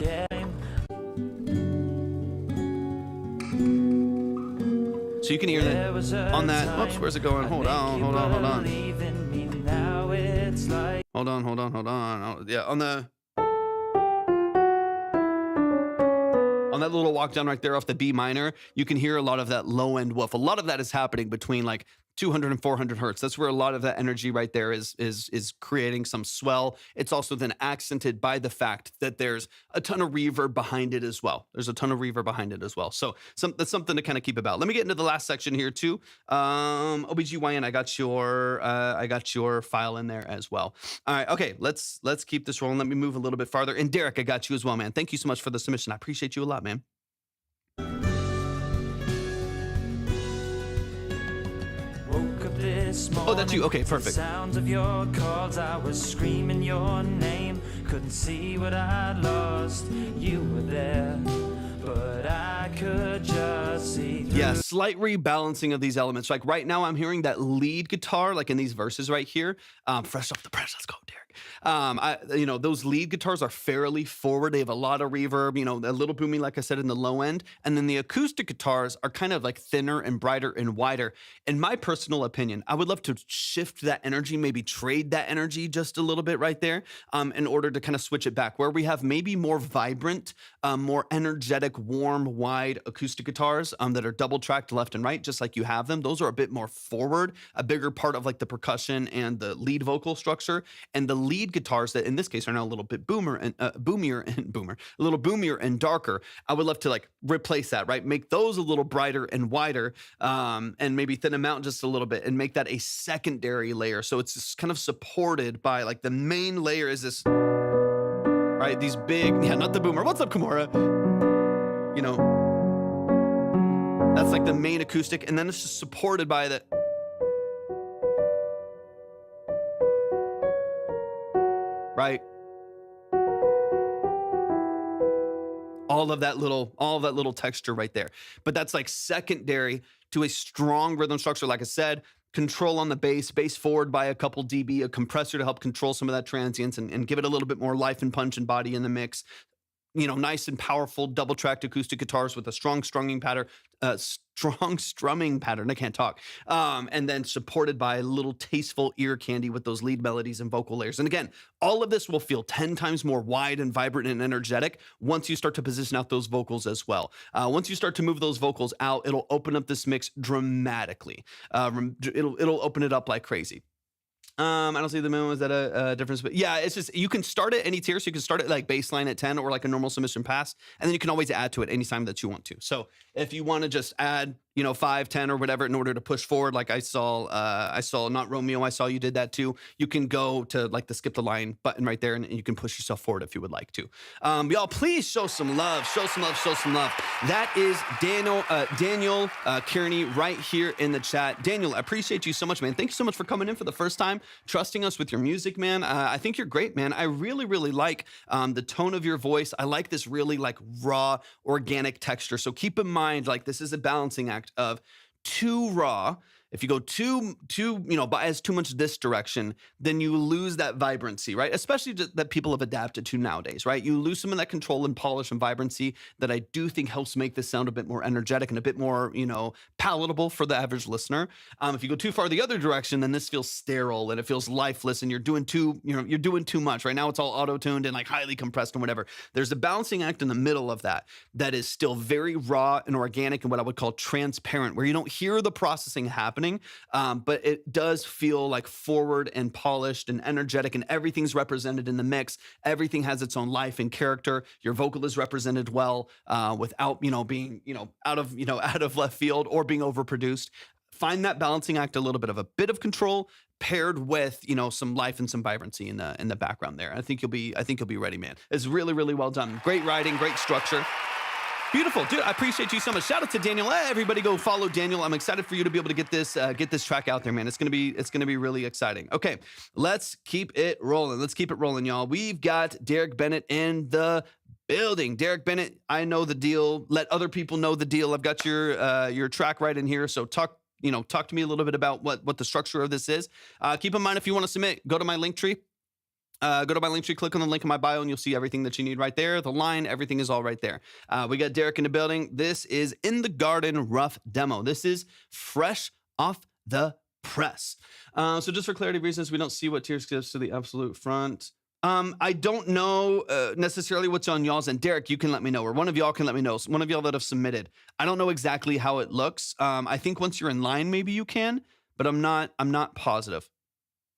So you can hear that on that. Whoops, where's it going? Hold on. Hold on. Oh, yeah, on that little walk down right there off the B minor, you can hear a lot of that low end woof. A lot of that is happening between like 200 and 400 hertz. That's where a lot of that energy right there is creating some swell. It's also then accented by the fact that there's a ton of reverb behind it as well. So that's something to kind of keep about. Let me get into the last section here too. OBGYN, I got your file in there as well. All right, okay, let's keep this rolling. Let me move a little bit farther. And Derek, I got you as well, man. Thank you so much for the submission. I appreciate you a lot, man. Oh, that's you. Okay, perfect. Sounds of your calls, I was screaming your name. Couldn't see what I'd lost. You were there, but I could just see through. Yeah, slight rebalancing of these elements. Like right now, I'm hearing that lead guitar, like in these verses right here. Fresh off the press. Let's go, Derek. Those lead guitars are fairly forward. They have a lot of reverb, a little boomy, like I said, in the low end. And then the acoustic guitars are kind of like thinner and brighter and wider. In my personal opinion, I would love to shift that energy, maybe trade that energy just a little bit right there, in order to kind of switch it back where we have maybe more vibrant, more energetic organic, warm, wide acoustic guitars that are double tracked left and right, just like you have them. Those are a bit more forward, a bigger part of like the percussion and the lead vocal structure. And the lead guitars that in this case are now a little bit boomier and darker. I would love to like replace that, right? Make those a little brighter and wider, and maybe thin them out just a little bit and make that a secondary layer. So it's just kind of supported by like the main layer is this, right? These big, yeah, not the boomer. What's up, Kimura? You know, that's like the main acoustic. And then it's just supported by the, right? All of that little texture right there. But that's like secondary to a strong rhythm structure. Like I said, control on the bass forward by a couple dB, a compressor to help control some of that transients and give it a little bit more life and punch and body in the mix. You know, nice and powerful double tracked acoustic guitars with a strong strumming pattern. I can't talk. And then supported by a little tasteful ear candy with those lead melodies and vocal layers. And again, all of this will feel 10 times more wide and vibrant and energetic once you start to position out those vocals as well. Once you start to move those vocals out, it'll open up this mix dramatically. It'll open it up like crazy. I don't see the minimum. Is that a difference? But yeah, it's just, you can start at any tier. So you can start at like baseline at 10 or like a normal submission pass. And then you can always add to it anytime that you want to. So if you want to just add, 5, 10 or whatever in order to push forward, like I saw Not Romeo, I saw you did that too. You can go to like the skip the line button right there and you can push yourself forward if you would like to. Y'all, please show some love. That is Daniel Kearney right here in the chat. Daniel, I appreciate you so much, man. Thank you so much for coming in for the first time, trusting us with your music, man. I think you're great, man. I really, really like the tone of your voice. I like this really like raw, organic texture. So keep in mind, like this is a balancing act of too raw. If you go too, bias too much this direction, then you lose that vibrancy, right? Especially that people have adapted to nowadays, right? You lose some of that control and polish and vibrancy that I do think helps make this sound a bit more energetic and a bit more, palatable for the average listener. If you go too far the other direction, then this feels sterile and it feels lifeless and you're doing too much. Right now it's all auto-tuned and like highly compressed and whatever. There's a balancing act in the middle of that is still very raw and organic and what I would call transparent, where you don't hear the processing happening. But it does feel like forward and polished and energetic and everything's represented in the mix. Everything has its own life and character. Your vocal is represented well, without, being, out of left field or being overproduced. Find that balancing act, a bit of control paired with, some life and some vibrancy in the background there. I think you'll be ready, man. It's really, really well done. Great writing, great structure. Beautiful, dude. I appreciate you so much. Shout out to Daniel. Hey, everybody, go follow Daniel. I'm excited for you to be able to get this track out there, man. It's gonna be really exciting. Okay, let's keep it rolling, y'all. We've got Derek Bennett in the building. Derek Bennett, I know the deal. Let other people know the deal. I've got your track right in here. So talk to me a little bit about what the structure of this is. Keep in mind, if you want to submit, go to my link tree. Click on the link in my bio, and you'll see everything that you need right there. The line, everything is all right there. We got Derek in the building. This is In the Garden rough demo. This is fresh off the press. So just for clarity reasons, we don't see what tier skips to the absolute front. I don't know necessarily what's on y'all's, and Derek, you can let me know, or one of y'all can let me know. One of y'all that have submitted. I don't know exactly how it looks. I think once you're in line, maybe you can, but I'm not positive.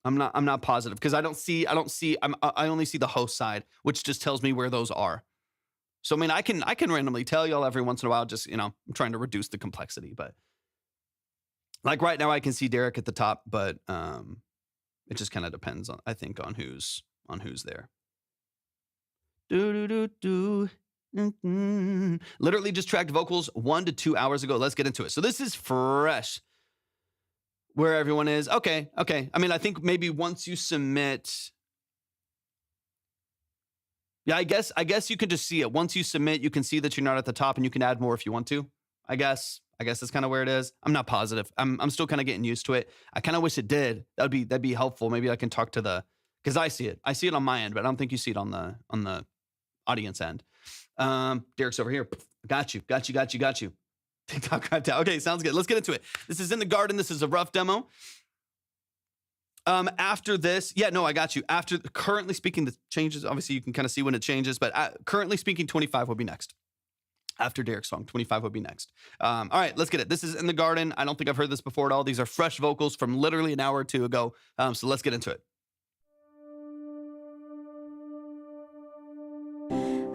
I'm not positive because I only see the host side, which just tells me where those are. So, I mean, I can randomly tell y'all every once in a while, just, I'm trying to reduce the complexity, but like right now I can see Derek at the top, but it just kind of depends on, I think, on who's there. Literally just tracked vocals 1 to 2 hours ago. Let's get into it. So this is fresh. Where everyone is. Okay. I mean, I think maybe once you submit, yeah, I guess you can just see it. Once you submit, you can see that you're not at the top and you can add more if you want to. I guess that's kind of where it is. I'm not positive. I'm still kind of getting used to it. I kind of wish it did. That'd be helpful. Maybe I can talk to because I see it on my end, but I don't think you see it on the audience end. Derek's over here. Got you. TikTok. Okay, sounds good. Let's get into it. This is In the Garden. This is a rough demo. After this, I got you. After currently speaking, the changes, obviously you can kind of see when it changes, but currently speaking, 25 will be next. after Derek's song. 25 would be next. All right, let's get it. This is In the Garden. I don't think I've heard this before at all. These are fresh vocals from literally an hour or two ago. So let's get into it.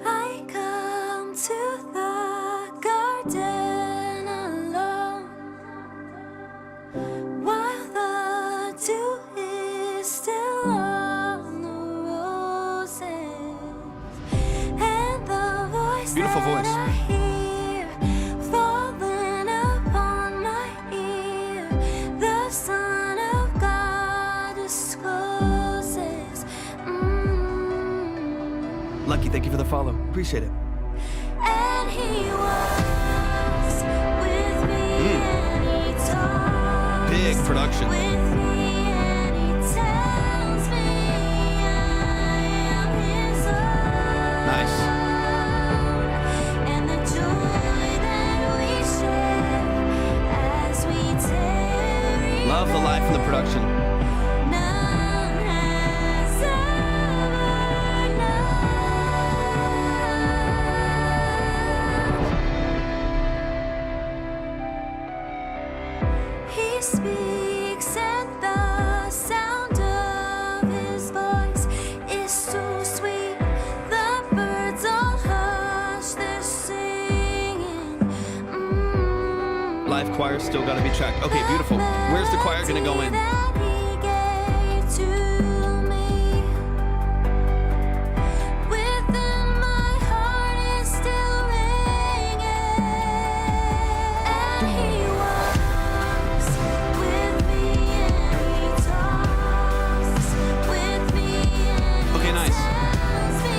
I come to the garden alone while the dew is still on the roses, and the voice Beautiful that voice. I hear falling upon my ear, the Son of God discloses. Lucky, thank you for the follow. Appreciate it. And he walks with me and he talks Big production. with me and he tells me I am his own. Nice. And the joy that we share as we tarry Love the life and the production. none has ever known. He speaks and the sound of his voice is so sweet. The birds all hush their singing. Live choir still got to be checked. Okay, beautiful. Where's the choir going to go in? That he gave to me. Within my heart is still ringing. And he walks with me and he talks with me and he Okay, nice. tells me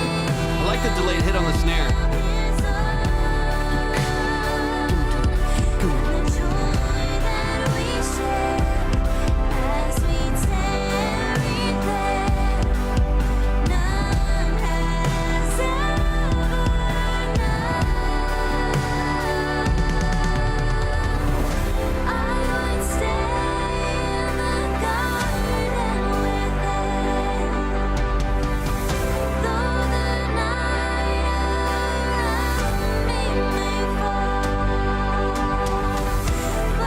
I like the delayed hit on the snare.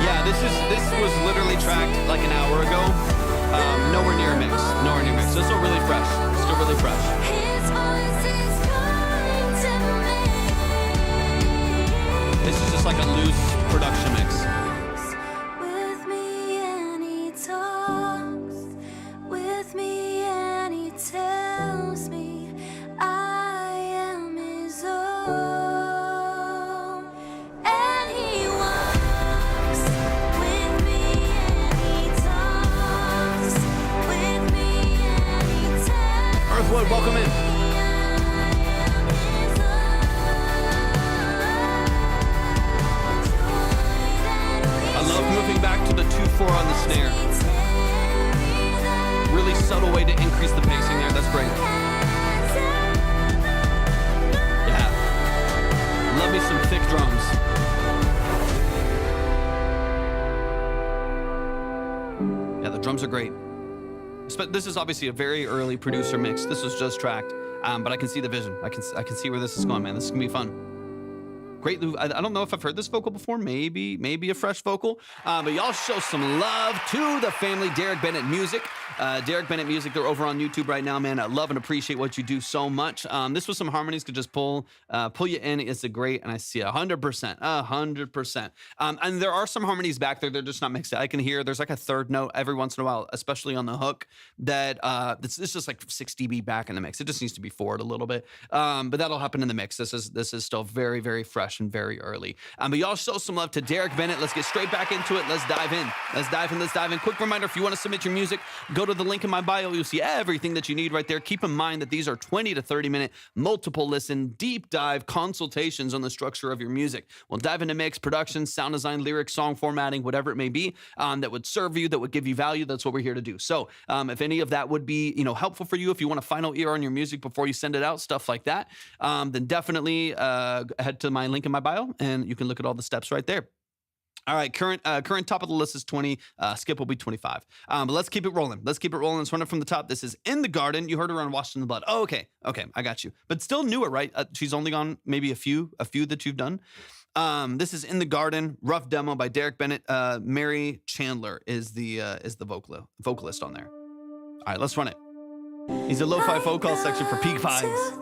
Yeah, this was literally tracked like an hour ago. Nowhere near a mix. Nowhere near a mix. So it's still really fresh. Still really fresh. His voice is calling to me. This is just like a loose production mix. With me and he talks with me and he tells me I am his own. And he walks with me and he talks with me and he tells Earthwood, welcome in. I love moving back to the 2/4 on the snare. Really subtle way to increase the pacing there. That's great. Yeah. Love me some thick drums. Yeah, the drums are great. But this is obviously a very early producer mix. This was just tracked, but I can see the vision. I can see where this is going, man. This is gonna be fun. Great. I don't know if I've heard this vocal before. Maybe a fresh vocal. But y'all show some love to the family, Derek Bennett Music. Derek Bennett Music, they're over on YouTube right now, man. I love and appreciate what you do so much. This was some harmonies could just pull you in. It's a great, and I see 100%, 100%. And there are some harmonies back there. They're just not mixed. I can hear there's like a third note every once in a while, especially on the hook. That it's just like 6 dB back in the mix. It just needs to be forward a little bit. But that'll happen in the mix. This is still very, very fresh and very early. But y'all show some love to Derek Bennett. Let's get straight back into it. Let's dive in. Let's dive in. Quick reminder, if you want to submit your music, go to the link in my bio. You'll see everything that you need right there. Keep in mind that these are 20 to 30 minute multiple listen, deep dive consultations on the structure of your music. We'll dive into mix, production, sound design, lyrics, song formatting, whatever it may be, that would serve you, that would give you value. That's what we're here to do. So if any of that would be helpful for you, if you want a final ear on your music before you send it out, stuff like that, then definitely head to my link in my bio and you can look at all the steps right there. All right, current top of the list is 20. Skip will be 25. But let's keep it rolling. Let's run it from the top. This is In the Garden. You heard her on Washed in the Blood. Oh, okay, I got you. But still newer, right? She's only gone maybe a few that you've done. This is In the Garden, rough demo by Derek Bennett. Mary Chandler is the vocalist on there. All right, let's run it. He's a lo-fi folk call section for peak vibes.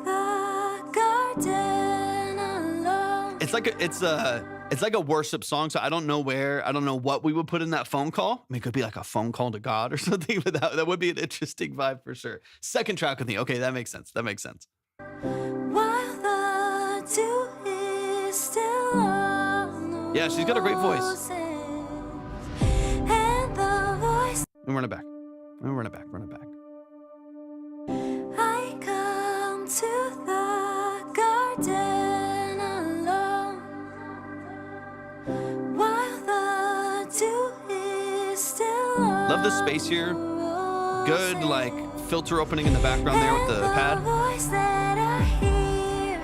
It's like a worship song, so I don't know what we would put in that phone call. I mean, it could be like a phone call to God or something, but that would be an interesting vibe for sure. Second track with me. Okay, that makes sense. While the dew is still on the Yeah, she's got a great voice. roses, and the voice And run it back. Run it back. I come to the garden alone while the dew is still on Love the space here. Good, like, filter opening in the background there with the pad. voice that I hear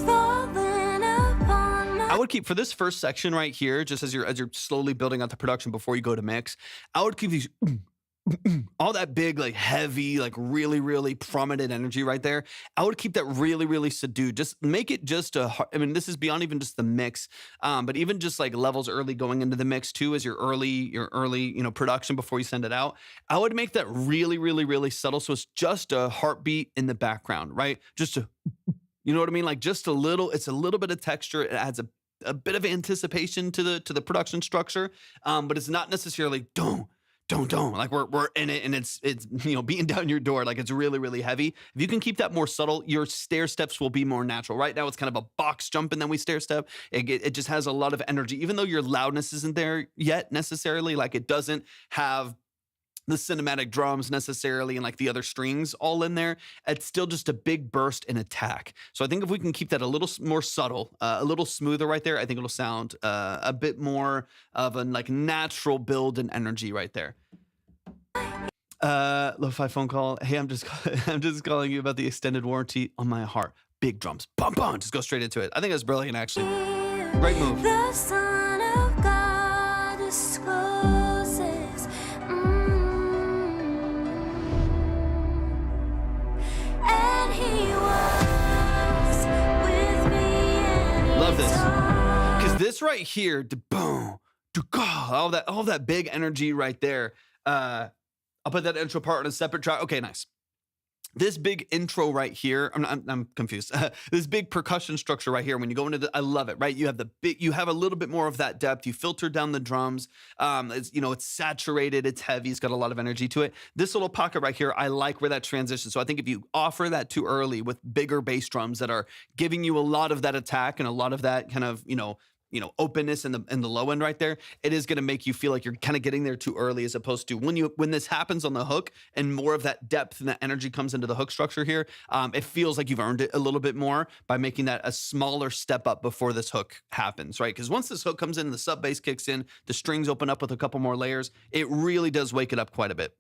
falling upon my I would keep, for this first section right here, just as you're slowly building out the production before you go to mix, I would keep these all that big, like heavy, like really, really prominent energy right there. I would keep that really, really subdued. Just make it just I mean, this is beyond even just the mix, but even just like levels early going into the mix too, as your early, production before you send it out. I would make that really, really, really subtle. So it's just a heartbeat in the background, right? Just a, you know what I mean? Like just a little, it's a little bit of texture. It adds a bit of anticipation to the production structure, but it's not necessarily don't like we're in it and it's beating down your door, like it's really, really heavy. If you can keep that more subtle, your stair steps will be more natural. Right now it's kind of a box jump and then we stair step. It just has a lot of energy, even though your loudness isn't there yet necessarily. Like it doesn't have the cinematic drums necessarily and like the other strings all in there. It's still just a big burst and attack. So I think if we can keep that a little more subtle, a little smoother right there, I think it'll sound a bit more of a like natural build and energy right there. Lo-fi phone call. Hey, I'm just calling you about the extended warranty on my heart. Big drums. Bum bum. Just go straight into it. I think that's brilliant actually. Great move. The Son of God discloses, and He walks with me. And Love He this. talks. Because this right here, boom, all that big energy right there. I'll put that intro part on a separate track. Okay, nice. This big intro right here, I'm confused. This big percussion structure right here, when you go into I love it, right? You have a little bit more of that depth. You filter down the drums. It's saturated, it's heavy, it's got a lot of energy to it. This little pocket right here, I like where that transition. So I think if you offer that too early with bigger bass drums that are giving you a lot of that attack and a lot of that kind of, openness in the low end right there, it is going to make you feel like you're kind of getting there too early, as opposed to when this happens on the hook and more of that depth and that energy comes into the hook structure here. It feels like you've earned it a little bit more by making that a smaller step up before this hook happens, right? Because once this hook comes in, the sub bass kicks in, the strings open up with a couple more layers, it really does wake it up quite a bit.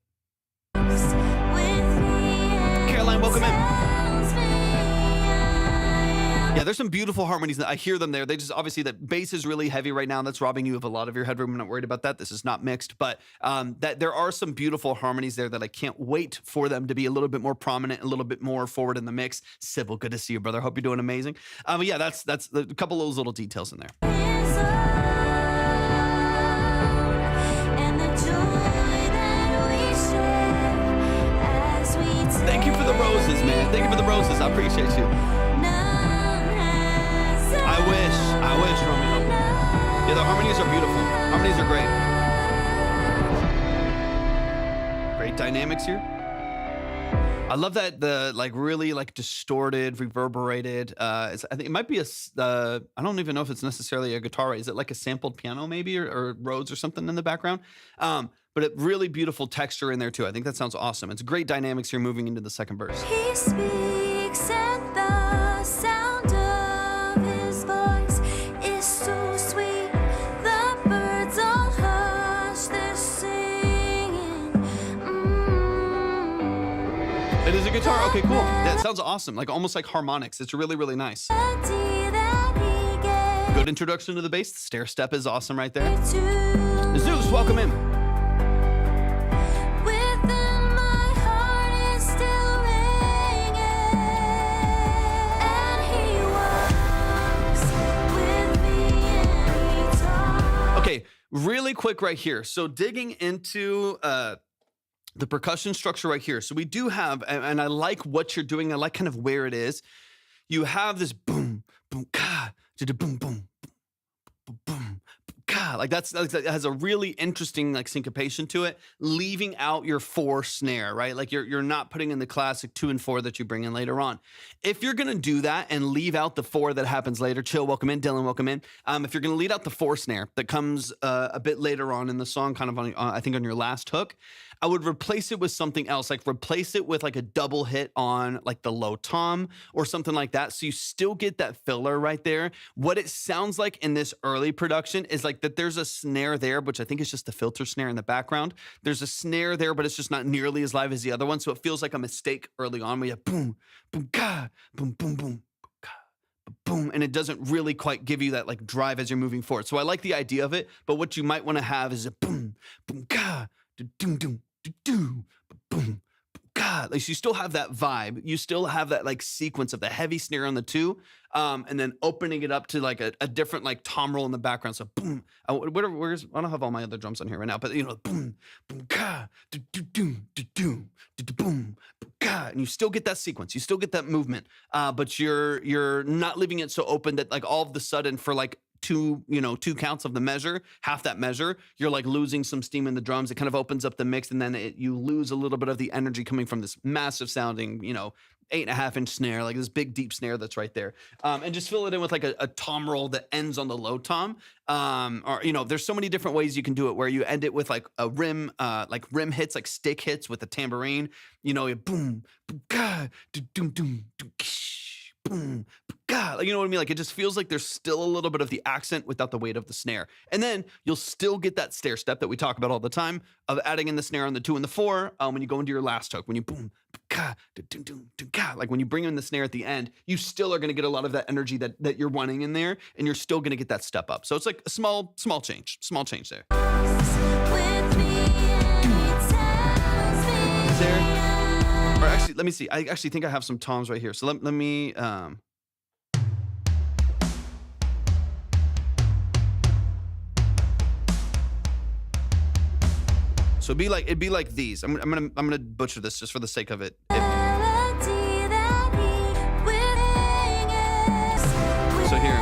Caroline, welcome in. Yeah, there's some beautiful harmonies. I hear them there. They just, obviously, that bass is really heavy right now. That's robbing you of a lot of your headroom. I'm not worried about that. This is not mixed, but that there are some beautiful harmonies there that I can't wait for them to be a little bit more prominent, a little bit more forward in the mix. Sybil, good to see you, brother. Hope you're doing amazing. But yeah, that's a couple of those little details in there. Thank you for the roses, man. Thank you for the roses. I appreciate you. I wish, Romeo. Yeah, the harmonies are beautiful. Harmonies are great. Great dynamics here. I love that the really distorted, reverberated. I think it might be I don't even know if it's necessarily a guitar. Is it like a sampled piano maybe or Rhodes or something in the background? But a really beautiful texture in there too. I think that sounds awesome. It's great dynamics here moving into the second verse. He speaks and the sound of his voice is so sweet. The birds all hush their singing. It is a guitar. Okay, cool. That sounds awesome. Like almost like harmonics. It's really, really nice. Melody that he gave Good introduction to the bass. The stair step is awesome right there. Zeus, welcome in. Okay, really quick right here. So digging into the percussion structure right here. So we do have, and I like what you're doing. I like kind of where it is. You have this boom, boom, ka, boom, boom, boom, boom, ka. Like that has a really interesting like syncopation to it, leaving out your 4 snare, right? Like you're not putting in the classic 2 and 4 that you bring in later on. If you're gonna do that and leave out the 4 that happens later, Chill, welcome in. Dylan, welcome in. If you're gonna lead out the 4 snare that comes a bit later on in the song, kind of on I think on your last hook, I would replace it with something else, like replace it with like a double hit on like the low tom or something like that. So you still get that filler right there. What it sounds like in this early production is like that there's a snare there, which I think is just the filter snare in the background. There's a snare there, but it's just not nearly as live as the other one. So it feels like a mistake early on. We have boom, boom, ka, boom, boom, boom. Boom, and it doesn't really quite give you that like drive as you're moving forward. So I like the idea of it, but what you might want to have is a boom, boom, ka, doom, doom, boom, boom, God, like you still have that vibe. You still have that like sequence of the heavy snare on the 2, and then opening it up to like a different like tom roll in the background. So boom, I don't have all my other drums on here right now, but you know, boom, boom, ka, boom, boom, ka, and you still get that sequence. You still get that movement, but you're not leaving it so open that like all of the sudden for like 2 counts of the measure, half that measure, you're like losing some steam in the drums. It kind of opens up the mix, and then you lose a little bit of the energy coming from this massive sounding, 8.5-inch snare, like this big deep snare that's right there. And just fill it in with like a tom roll that ends on the low tom. Or there's so many different ways you can do it where you end it with like a rim, like rim hits, like stick hits with a tambourine. Boom, boom, ga, doom, doom, doom, boom, God, like, you know what I mean? Like it just feels like there's still a little bit of the accent without the weight of the snare. And then you'll still get that stair step that we talk about all the time of adding in the snare on the 2 and the 4 when you go into your last hook, when you boom, God, like when you bring in the snare at the end, you still are going to get a lot of that energy that you're wanting in there, and you're still going to get that step up. So it's like a small change there. Is there? Or actually, let me see. I actually think I have some toms right here. So let me. So it'd be like these. I'm gonna butcher this just for the sake of it. So here.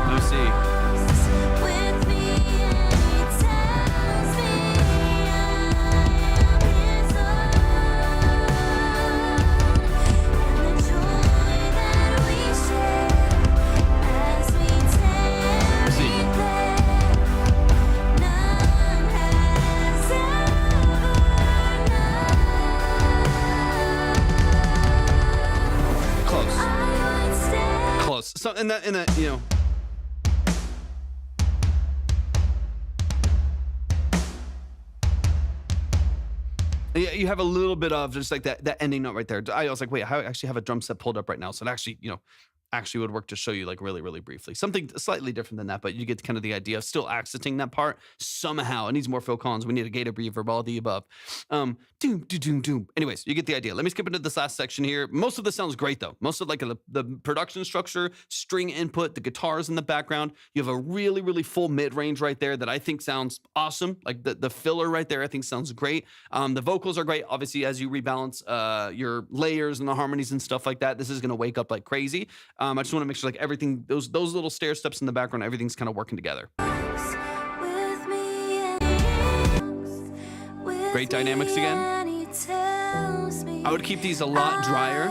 Let me see. So in that yeah, you have a little bit of just like that ending note right there. I was like, wait, I actually have a drum set pulled up right now, so it actually would work to show you like really, really briefly. Something slightly different than that, but you get kind of the idea of still accenting that part somehow. It needs more Phil Collins. We need a gated reverb, all the above. Doom. Anyways, you get the idea. Let me skip into this last section here. Most of this sounds great though. Most of like the production structure, string input, the guitars in the background. You have a really, really full mid-range right there that I think sounds awesome. Like the filler right there, I think sounds great. The vocals are great. Obviously, as you rebalance your layers and the harmonies and stuff like that, this is going to wake up like crazy. I just want to make sure like everything, those little stair steps in the background, everything's kind of working together. Great dynamics again. I would keep these a lot drier,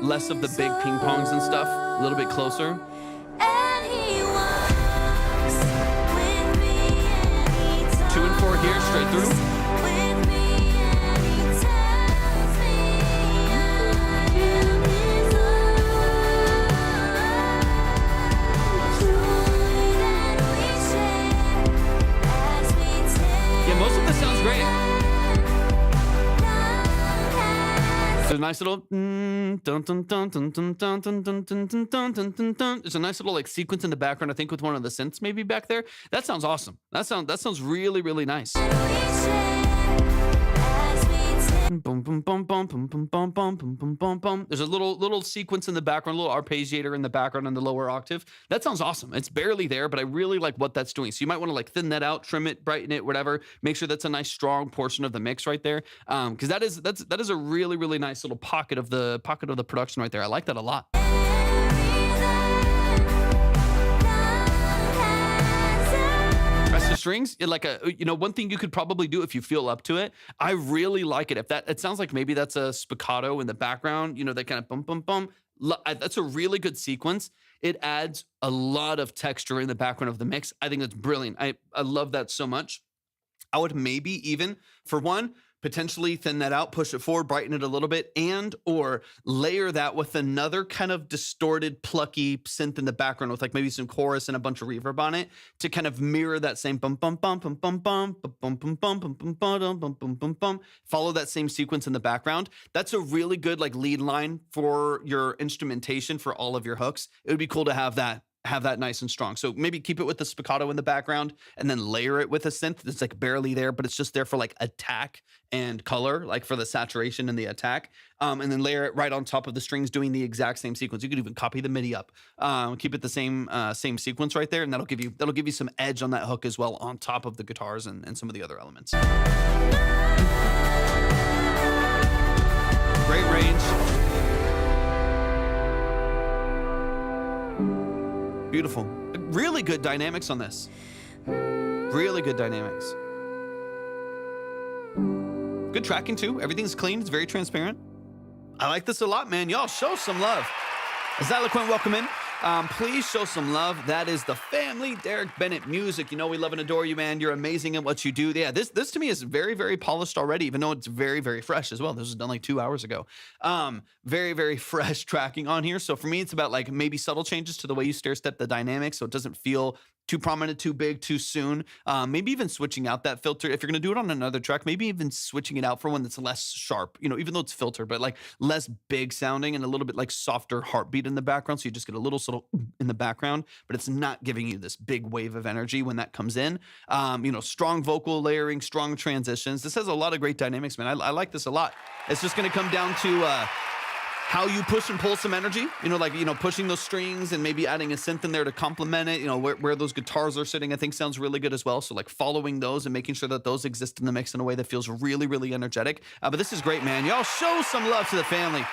less of the big ping pongs and stuff, a little bit closer. 2 and 4 here, straight through. Most of this sounds great. There's a nice little dun, dun, dun, dun, dun, dun, dun, dun, dun, dun, dun, dun, dun, dun, dun. There's a nice little like sequence in the background, I think, with one of the synths maybe back there. That sounds awesome. That sounds really, really nice. Boom, boom, boom, boom, boom, boom, boom, boom, boom, boom, boom, boom. There's a little sequence in the background, a little arpeggiator in the background in the lower octave. That sounds awesome. It's barely there, but I really like what that's doing. So you might want to like thin that out, trim it, brighten it, whatever. Make sure that's a nice strong portion of the mix right there. Because that is a really, really nice little pocket of the production right there. I like that a lot. The strings, like one thing you could probably do if you feel up to it. I really like it. It sounds like maybe that's a spiccato in the background, that kind of bum, bum, bum. That's a really good sequence. It adds a lot of texture in the background of the mix. I think that's brilliant. I love that so much. I would maybe even, for one, potentially thin that out, push it forward, brighten it a little bit, and or layer that with another kind of distorted, plucky synth in the background with like maybe some chorus and a bunch of reverb on it to kind of mirror that same bum bum bum bum bum bum bum bum bum bum bum bum bum bum bum bum bum. Follow that same sequence in the background. That's a really good like lead line for your instrumentation for all of your hooks. It would be cool to have that nice and strong. So maybe keep it with the spiccato in the background and then layer it with a synth that's like barely there, but it's just there for like attack and color, like for the saturation and the attack. And then layer it right on top of the strings doing the exact same sequence. You could even copy the MIDI up, keep it the same sequence right there. And that'll give you some edge on that hook as well on top of the guitars and some of the other elements. Great range. Beautiful. Really good dynamics on this. Really good dynamics. Good tracking too. Everything's clean. It's very transparent. I like this a lot, man. Y'all show some love. Eloquent, welcome in. Please show some love. That is the family, Derek Bennett Music. We love and adore you, man. You're amazing at what you do. Yeah, this to me is very, very polished already, even though it's very, very fresh as well. This was done like 2 hours ago. Very, very fresh tracking on here. So for me, it's about like maybe subtle changes to the way you stair step the dynamics so it doesn't feel too prominent, too big, too soon. Maybe even switching out that filter. If you're going to do it on another track, maybe even switching it out for one that's less sharp, even though it's filtered, but like less big sounding and a little bit like softer heartbeat in the background. So you just get a little sort of in the background, but it's not giving you this big wave of energy when that comes in. Strong vocal layering, strong transitions. This has a lot of great dynamics, man. I like this a lot. It's just going to come down to how you push and pull some energy, pushing those strings and maybe adding a synth in there to complement it, where those guitars are sitting, I think sounds really good as well. So like following those and making sure that those exist in the mix in a way that feels really, really energetic. But this is great, man. Y'all show some love to the family.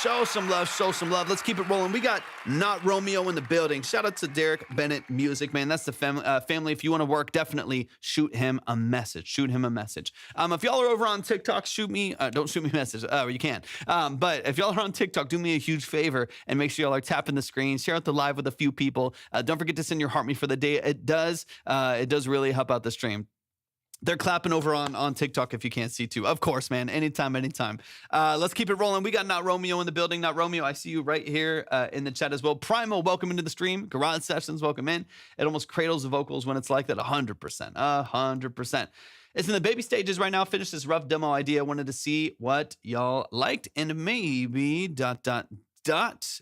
Show some love, show some love. Let's keep it rolling. We got Not Romeo in the building. Shout out to Derek Bennett Music, man. That's the family. If you want to work, definitely shoot him a message. Shoot him a message. If y'all are over on TikTok, shoot me. Don't shoot me a message. You can. But if y'all are on TikTok, do me a huge favor and make sure y'all are tapping the screen. Share out the live with a few people. Don't forget to send your heart me for the day. It does really help out the stream. They're clapping over on TikTok if you can't see too. Of course, man. Anytime. Let's keep it rolling. We got Not Romeo in the building. Not Romeo, I see you right here in the chat as well. Primal, welcome into the stream. Garage Sessions, welcome in. It almost cradles the vocals when it's like that. 100%. 100%. It's in the baby stages right now. Finished this rough demo idea. Wanted to see what y'all liked and maybe ...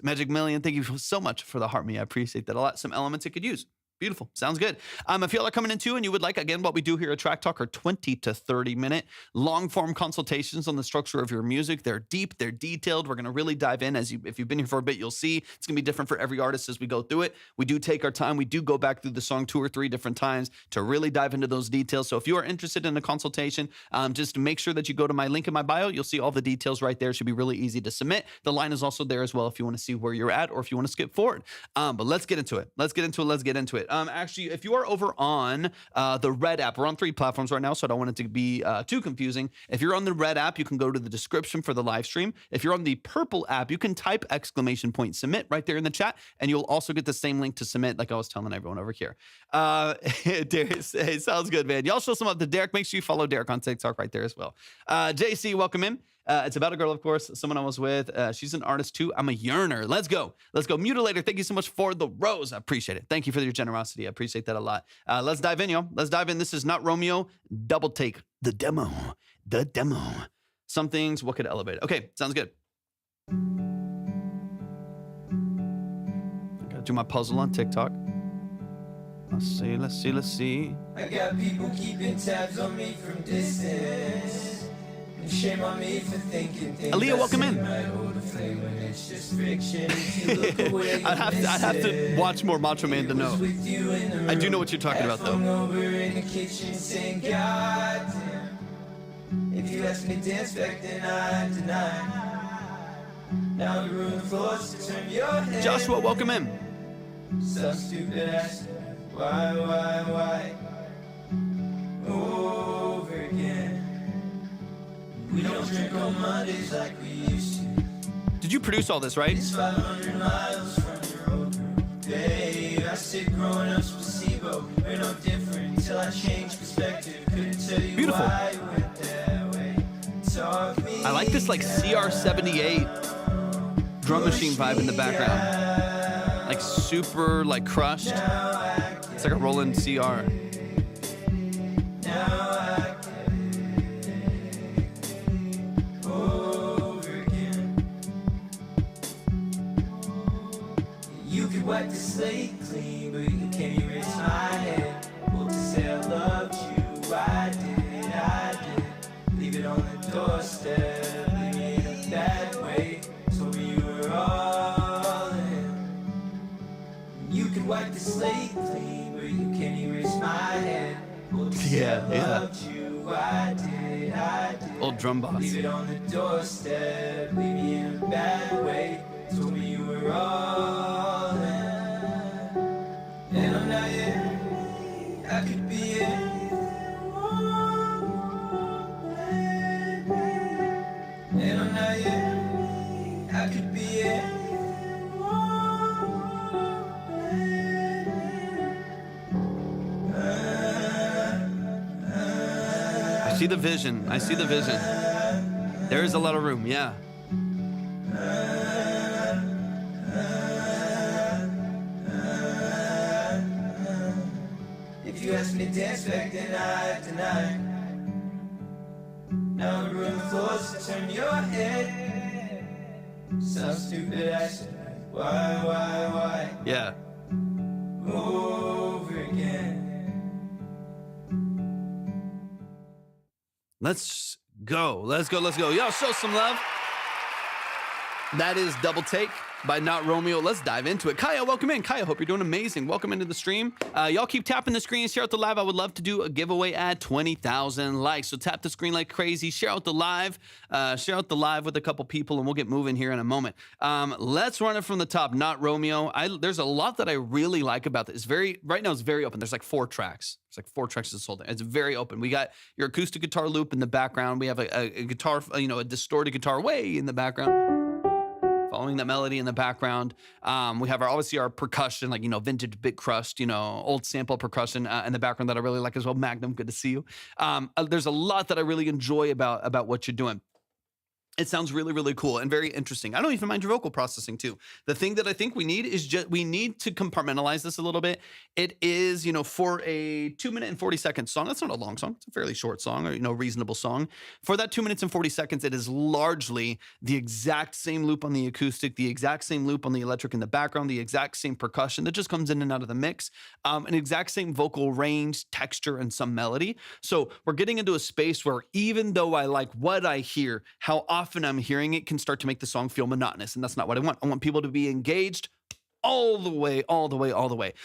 Magic Million, thank you so much for the heart me. I appreciate that a lot. Some elements it could use. Beautiful. Sounds good. If y'all are coming in too and you would like, again, what we do here at Track Talk are 20 to 30 minute long form consultations on the structure of your music. They're deep, they're detailed. We're going to really dive in if you've been here for a bit, you'll see it's going to be different for every artist as we go through it. We do take our time. We do go back through the song 2 or 3 different times to really dive into those details. So if you are interested in a consultation, just make sure that you go to my link in my bio. You'll see all the details right there. It should be really easy to submit. The line is also there as well if you want to see where you're at or if you want to skip forward. But let's get into it. Actually, if you are over on the Red app, we're on 3 platforms right now, so I don't want it to be too confusing. If you're on the Red app, you can go to the description for the live stream. If you're on the Purple app, you can type !submit right there in the chat, and you'll also get the same link to submit, like I was telling everyone over here. Darius, hey, sounds good, man. Y'all show some up to Derek. Make sure you follow Derek on TikTok right there as well. JC, welcome in. It's about a girl, of course, someone I was with. She's an artist too. I'm a yearner. Let's go. Mutilator, thank you so much for the rose. I appreciate it. Thank you for your generosity. I appreciate that a lot. Let's dive in, y'all. Let's dive in. This is Not Romeo. Double take. The demo. Some things, what could elevate it? Okay, sounds good. Gotta do my puzzle on TikTok. Let's see. I got people keeping tabs on me from distance. And shame on me for thinking things. Aaliyah, welcome in. It's just fiction. If you look away, I'd have to watch more Macho Man to know. I do know what you're talking about, though. Over in the kitchen saying, God damn. If you ask me to dance back, then I deny. Now the room floors to turn your head. Joshua, welcome in. Some stupid ass. Why? Over again. We don't drink on Mondays like we used to. Did you produce all this, right? It's 500 miles from your old room. Babe, I said growing up's placebo. We're no different until I change perspective. Couldn't tell you Beautiful. why it went that way. Talk me. I like this like CR78 drum machine vibe in the background. Like super like crushed. It's like a Roland CR. You could wipe the slate clean, but you can't erase my head. Well, to say I loved you, I did. Leave it on the doorstep, leave me in a bad way. Told me you were all in. You could wipe the slate clean, but you can't erase my head. Well, to say I loved you, I did. Old drum boss. Leave it on the doorstep, leave me in a bad way. Told me you were all in. And I'm not yet, I could be it. And I'm not yet, I could be it. I see the vision. There is a lot of room, yeah. If you ask me to dance back, then I deny. Now the room floors to turn your head. Some stupid action. Why? Yeah. Over again. Let's go. Y'all show some love. That is Double Take by Not Romeo. Let's dive into it. Kaya, welcome in. Kaya, hope you're doing amazing. Welcome into the stream. Y'all keep tapping the screen. Share out the live. I would love to do a giveaway at 20,000 likes. So tap the screen like crazy. Share out the live. Share out the live with a couple people, and we'll get moving here in a moment. Let's run it from the top. Not Romeo. There's a lot that I really like about this. Right now it's very open. There's like 4 tracks. It's like 4 tracks this whole thing. It's very open. We got your acoustic guitar loop in the background. We have a guitar, a distorted guitar way in the background, following that melody in the background. We have obviously our percussion, like, vintage bit crust, old sample percussion in the background that I really like as well. Magnum, good to see you. There's a lot that I really enjoy about what you're doing. It sounds really, really cool and very interesting. I don't even mind your vocal processing too. The thing that I think we need is we need to compartmentalize this a little bit. It is, for a 2 minute and 40 second song. That's not a long song. It's a fairly short song, or, reasonable song. For that 2 minutes and 40 seconds, it is largely the exact same loop on the acoustic, the exact same loop on the electric in the background, the exact same percussion that just comes in and out of the mix, an exact same vocal range, texture, and some melody. So we're getting into a space where even though I like what I hear, how often I'm hearing it can start to make the song feel monotonous, and that's not what I want. I want people to be engaged all the way.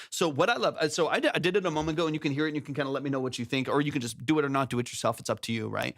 So what I love, so I did it a moment ago, and you can hear it and you can kind of let me know what you think, or you can just do it or not do it yourself. It's up to you, right?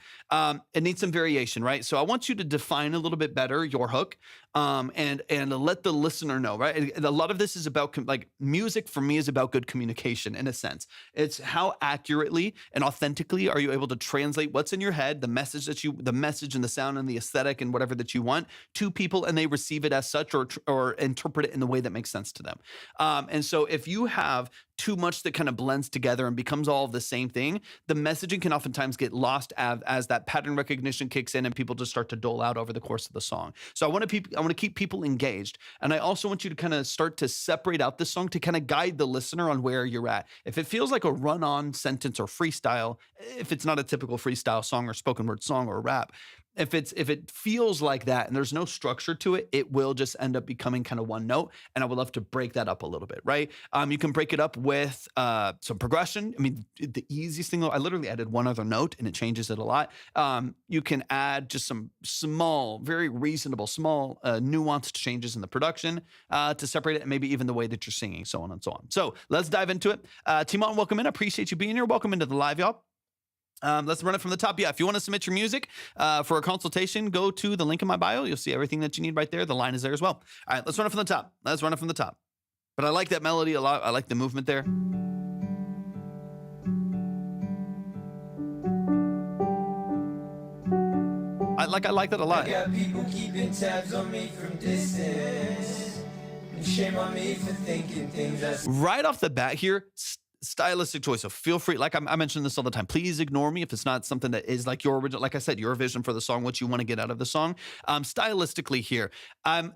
It needs some variation, right? So I want you to define a little bit better your hook, and let the listener know, right? And a lot of this is about music for me is about good communication in a sense. It's how accurately and authentically are you able to translate what's in your head, the message and the sound and the aesthetic and whatever that you want to people, and they receive it as such or interpret it in the way that makes sense to them. And so if you have too much that kind of blends together and becomes all of the same thing, the messaging can oftentimes get lost as that pattern recognition kicks in and people just start to dole out over the course of the song. So I want to keep people engaged. And I also want you to kind of start to separate out this song to kind of guide the listener on where you're at. If it feels like a run-on sentence or freestyle, if it's not a typical freestyle song or spoken word song or rap, if it feels like that and there's no structure to it, it will just end up becoming kind of one note. And I would love to break that up a little bit, right? You can break it up with some progression. I mean, the easiest thing, though, I literally added one other note and it changes it a lot. You can add just some small, very reasonable, small, nuanced changes in the production to separate it, and maybe even the way that you're singing, so on and so on. So let's dive into it. Timon, welcome in. I appreciate you being here. Welcome into the live, y'all. Let's run it from the top. Yeah, if you want to submit your music for a consultation, go to the link in my bio. You'll see everything that you need right there. The line is there as well. All right, let's run it from the top. Let's run it from the top. But I like that melody a lot. I like the movement there. I like that a lot. I got people keeping tabs on me from distance. And shame on me for thinking things Right off the bat here, stylistic choice. So feel free, like I mention this all the time, please ignore me if it's not something that is like your original, like I said, your vision for the song, what you want to get out of the song. Stylistically here,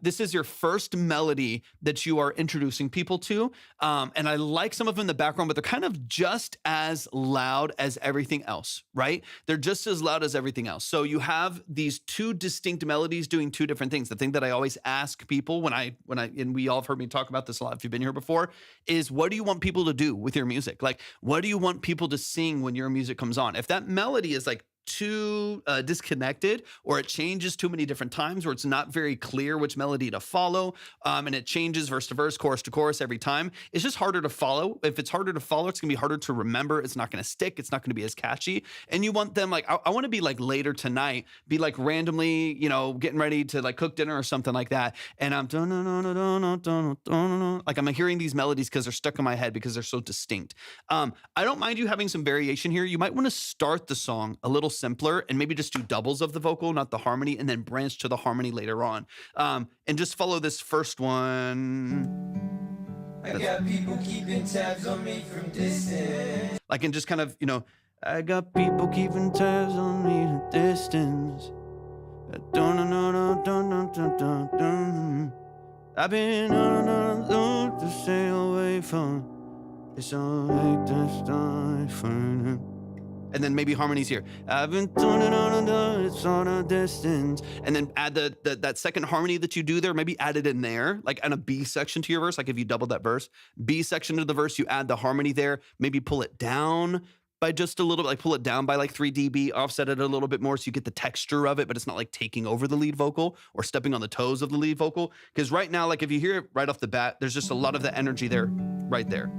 this is your first melody that you are introducing people to. And I like some of them in the background, but they're kind of just as loud as everything else, right? They're just as loud as everything else. So you have these two distinct melodies doing two different things. The thing that I always ask people and we all have heard me talk about this a lot if you've been here before, is what do you want people to do with your music? Like, what do you want people to sing when your music comes on? If that melody is like too disconnected, or it changes too many different times, or it's not very clear which melody to follow, and it changes verse to verse, chorus to chorus every time, it's just harder to follow. If it's harder to follow, it's gonna be harder to remember. It's not gonna stick. It's not gonna be as catchy. And you want them like, I want to be like later tonight, be like randomly, getting ready to like cook dinner or something like that, and I'm like I'm hearing these melodies because they're stuck in my head because they're so distinct. I don't mind you having some variation here. You might want to start the song a little simpler and maybe just do doubles of the vocal, not the harmony, and then branch to the harmony later on. And just follow this first one. I got people keeping tabs on me from distance. Like, and just kind of, I got people keeping tabs on me from distance. I've been to stay away from. It's alright to start from. And then maybe harmonies here. I've been turning on it's on a distance. And then add that second harmony that you do there, maybe add it in there, like on a B section to your verse. Like if you doubled that verse, B section to the verse, you add the harmony there, maybe pull it down by just a little bit, like pull it down by like 3 dB, offset it a little bit more so you get the texture of it, but it's not like taking over the lead vocal or stepping on the toes of the lead vocal. Because right now, like if you hear it right off the bat, there's just a lot of the energy there, right there.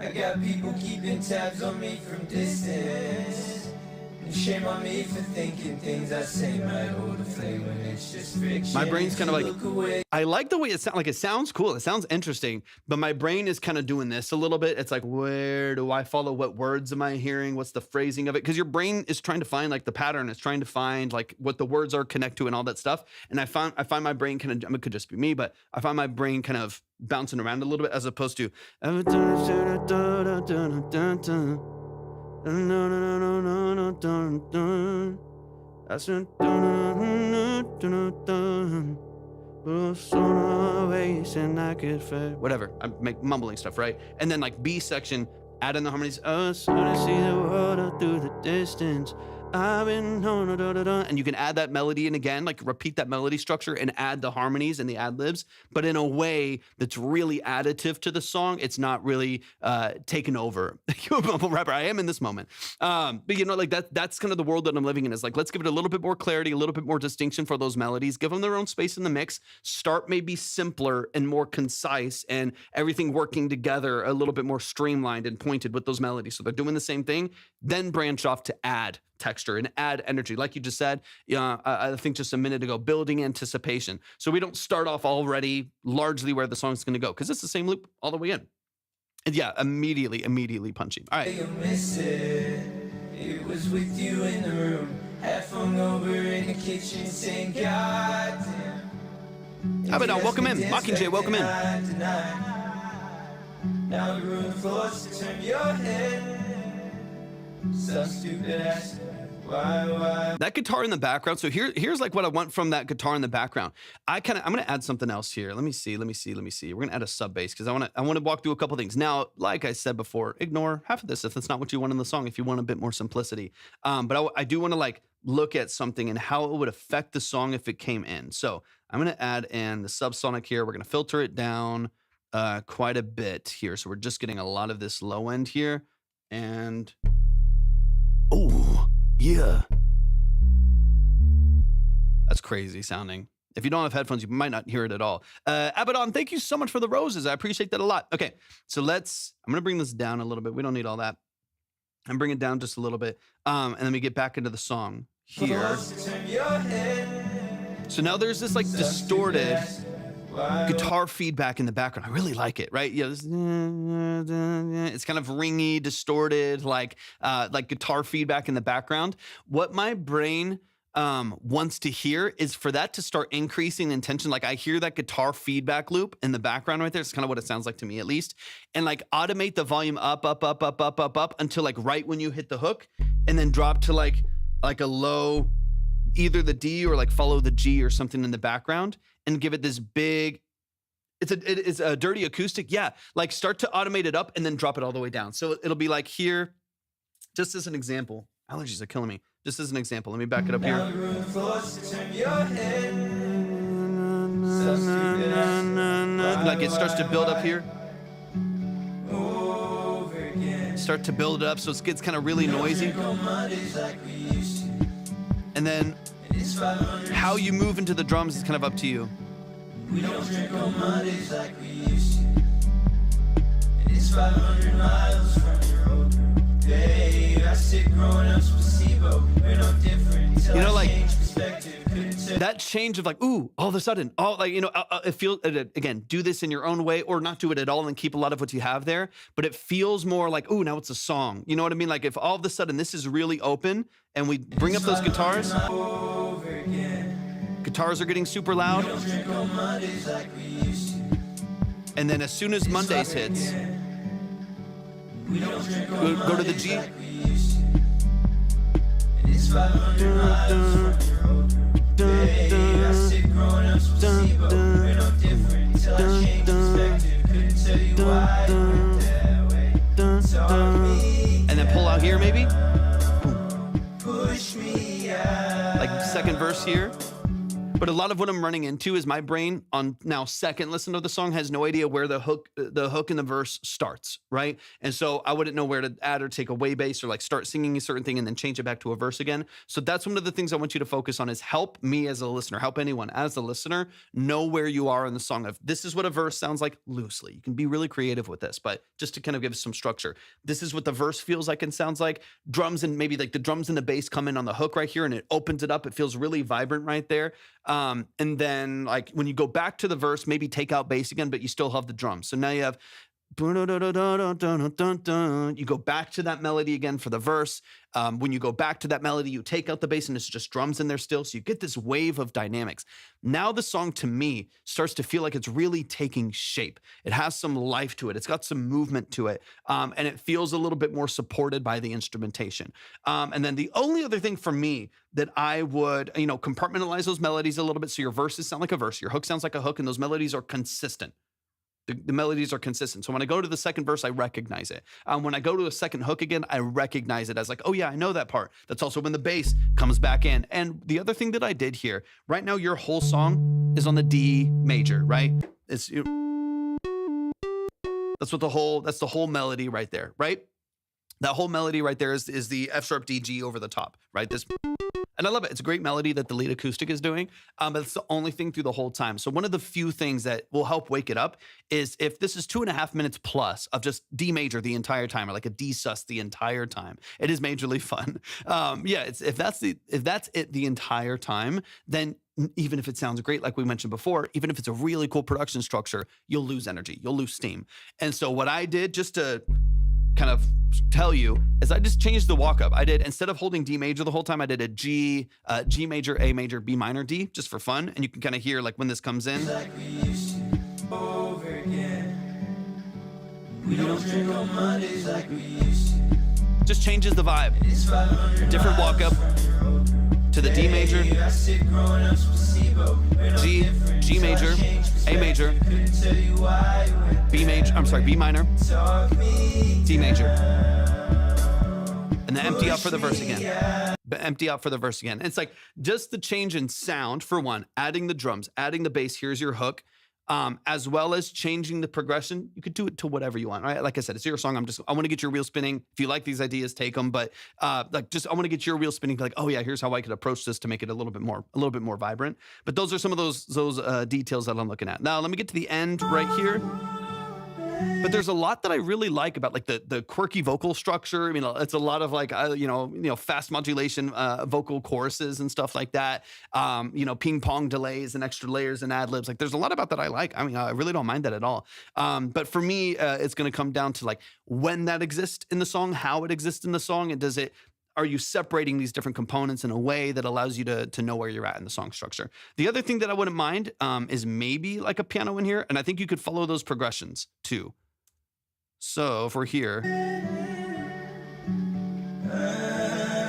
I got people keeping tabs on me from distance. And shame on me for thinking things I say might hold a flavor when it's just friction. My brain's kind of like, I like the way it sounds. Like it sounds cool. It sounds interesting, but my brain is kind of doing this a little bit. It's like, where do I follow? What words am I hearing? What's the phrasing of it? Because your brain is trying to find like the pattern. It's trying to find like what the words are connect to and all that stuff. And I find my brain kind of, I mean, it could just be me, but I find my brain kind of bouncing around a little bit as opposed to whatever. I'm mumbling stuff, right? And then like B section, add in the harmonies. Oh, so to see the world through the distance. I've been and you can add that melody in again, like repeat that melody structure and add the harmonies and the ad libs, but in a way that's really additive to the song. It's not really taken over. You're a mumble rapper. I am in this moment. But like that's kind of the world that I'm living in, is like, let's give it a little bit more clarity, a little bit more distinction for those melodies, give them their own space in the mix, start maybe simpler and more concise and everything working together a little bit more streamlined and pointed with those melodies. So they're doing the same thing, then branch off to add texture and add energy. Like you just said, I think just a minute ago, building anticipation. So we don't start off already largely where the song's going to go, because it's the same loop all the way in. And yeah, immediately punching. All right. You miss it. It was with you in the room, half hung over in the kitchen saying, God damn. How about now? Welcome in. Mockingjay, welcome in. Now the room forced to turn your head. Some stupid ass That guitar in the background. So here's like what I want from that guitar in the background. I'm gonna add something else here. Let me see. We're gonna add a sub bass because I want to walk through a couple things. Now, like I said before, ignore half of this if that's not what you want in the song. If you want a bit more simplicity, but I do want to like look at something and how it would affect the song if it came in. So I'm gonna add in the subsonic here. We're gonna filter it down quite a bit here. So we're just getting a lot of this low end here, and oh yeah. That's crazy sounding. If you don't have headphones, you might not hear it at all. Abaddon, thank you so much for the roses. I appreciate that a lot. Okay, so I'm going to bring this down a little bit. We don't need all that. And bring it down just a little bit. And then we get back into the song here. So now there's this like distorted guitar feedback in the background. I really like it, right? Yeah, it's kind of ringy, distorted, like guitar feedback in the background. What my brain wants to hear is for that to start increasing in tension. Like I hear that guitar feedback loop in the background right there. It's kind of what it sounds like to me, at least. And like automate the volume up until like right when you hit the hook, and then drop to like a low, either the D or like follow the G or something in the background, and give it this big. It's a dirty acoustic. Yeah, like start to automate it up and then drop it all the way down. So it'll be like here, just as an example. Allergies are killing me. Just as an example, let me back it up here. Like it starts to build up here. Start to build it up so it gets kind of really noisy. And then how you move into the drums is kind of up to you. We don't drink on Mondays like we used to. And it's 500 miles from your old room. Babe, I sit growing up placebo. We're no different. You know, like that change of like, ooh, all of a sudden, it feels, again, do this in your own way or not do it at all and keep a lot of what you have there. But it feels more like, ooh, now it's a song. You know what I mean? Like if all of a sudden this is really open and we bring up those guitars. Guitars are getting super loud. And then as soon as Mondays hits, go to the G. And then pull out here maybe. Like second verse here. But a lot of what I'm running into is my brain on now second listen to the song has no idea where the hook and the verse starts, right? And so I wouldn't know where to add or take away bass or like start singing a certain thing and then change it back to a verse again. So that's one of the things I want you to focus on is help me as a listener, help anyone as a listener know where you are in the song of this is what a verse sounds like loosely. You can be really creative with this, but just to kind of give us some structure. This is what the verse feels like and sounds like. Drums and maybe like the drums and the bass come in on the hook right here and it opens it up. It feels really vibrant right there. And then like when you go back to the verse, maybe take out bass again, but you still have the drums. So now you have, you go back to that melody again for the verse. When you go back to that melody, you take out the bass and it's just drums in there still. So you get this wave of dynamics. Now the song to me starts to feel like it's really taking shape. It has some life to it. It's got some movement to it. And it feels a little bit more supported by the instrumentation. And then the only other thing for me that I would, compartmentalize those melodies a little bit. So your verses sound like a verse, your hook sounds like a hook, and those melodies are consistent. The melodies are consistent. So when I go to the second verse, I recognize it. When I go to a second hook again, I recognize it as like, oh yeah, I know that part. That's also when the bass comes back in. And the other thing that I did here, right now your whole song is on the D major, right? That's the whole melody right there, right? That whole melody right there is the F sharp D G over the top, right? And I love it. It's a great melody that the lead acoustic is doing, but it's the only thing through the whole time. So one of the few things that will help wake it up is if this is 2.5 minutes plus of just D major the entire time, or like a D sus the entire time, it is majorly fun. If that's it the entire time, then even if it sounds great, like we mentioned before, even if it's a really cool production structure, you'll lose energy, you'll lose steam. And so what I did, just to kind of tell you, is I just changed the walk up. I did, instead of holding D major the whole time, I did a G major, A major, B minor, D, just for fun. And you can kind of hear like when this comes in. Like we used to, over again. We don't drink on Mondays like we used to. Just changes the vibe. Different walk up to the D major, G major, A major, B minor, D major. And then empty out for the verse again. But empty out for the verse again. It's like just the change in sound, for one, adding the drums, adding the bass, here's your hook, as well as changing the progression. You could do it to whatever you want, right? Like I said, it's your song. I want to get your wheel spinning. If you like these ideas, take them. But I want to get your wheel spinning. Like, oh yeah, here's how I could approach this to make it a little bit more vibrant. But those are some of those details that I'm looking at. Now let me get to the end right here. But there's a lot that I really like about like the quirky vocal structure. I mean, it's a lot of like, fast modulation, vocal choruses and stuff like that. Ping pong delays and extra layers and ad libs. Like there's a lot about that I like. I mean, I really don't mind that at all. But for me, it's going to come down to like when that exists in the song, how it exists in the song, and are you separating these different components in a way that allows you to know where you're at in the song structure? The other thing that I wouldn't mind is maybe like a piano in here, and I think you could follow those progressions too. So if we're here.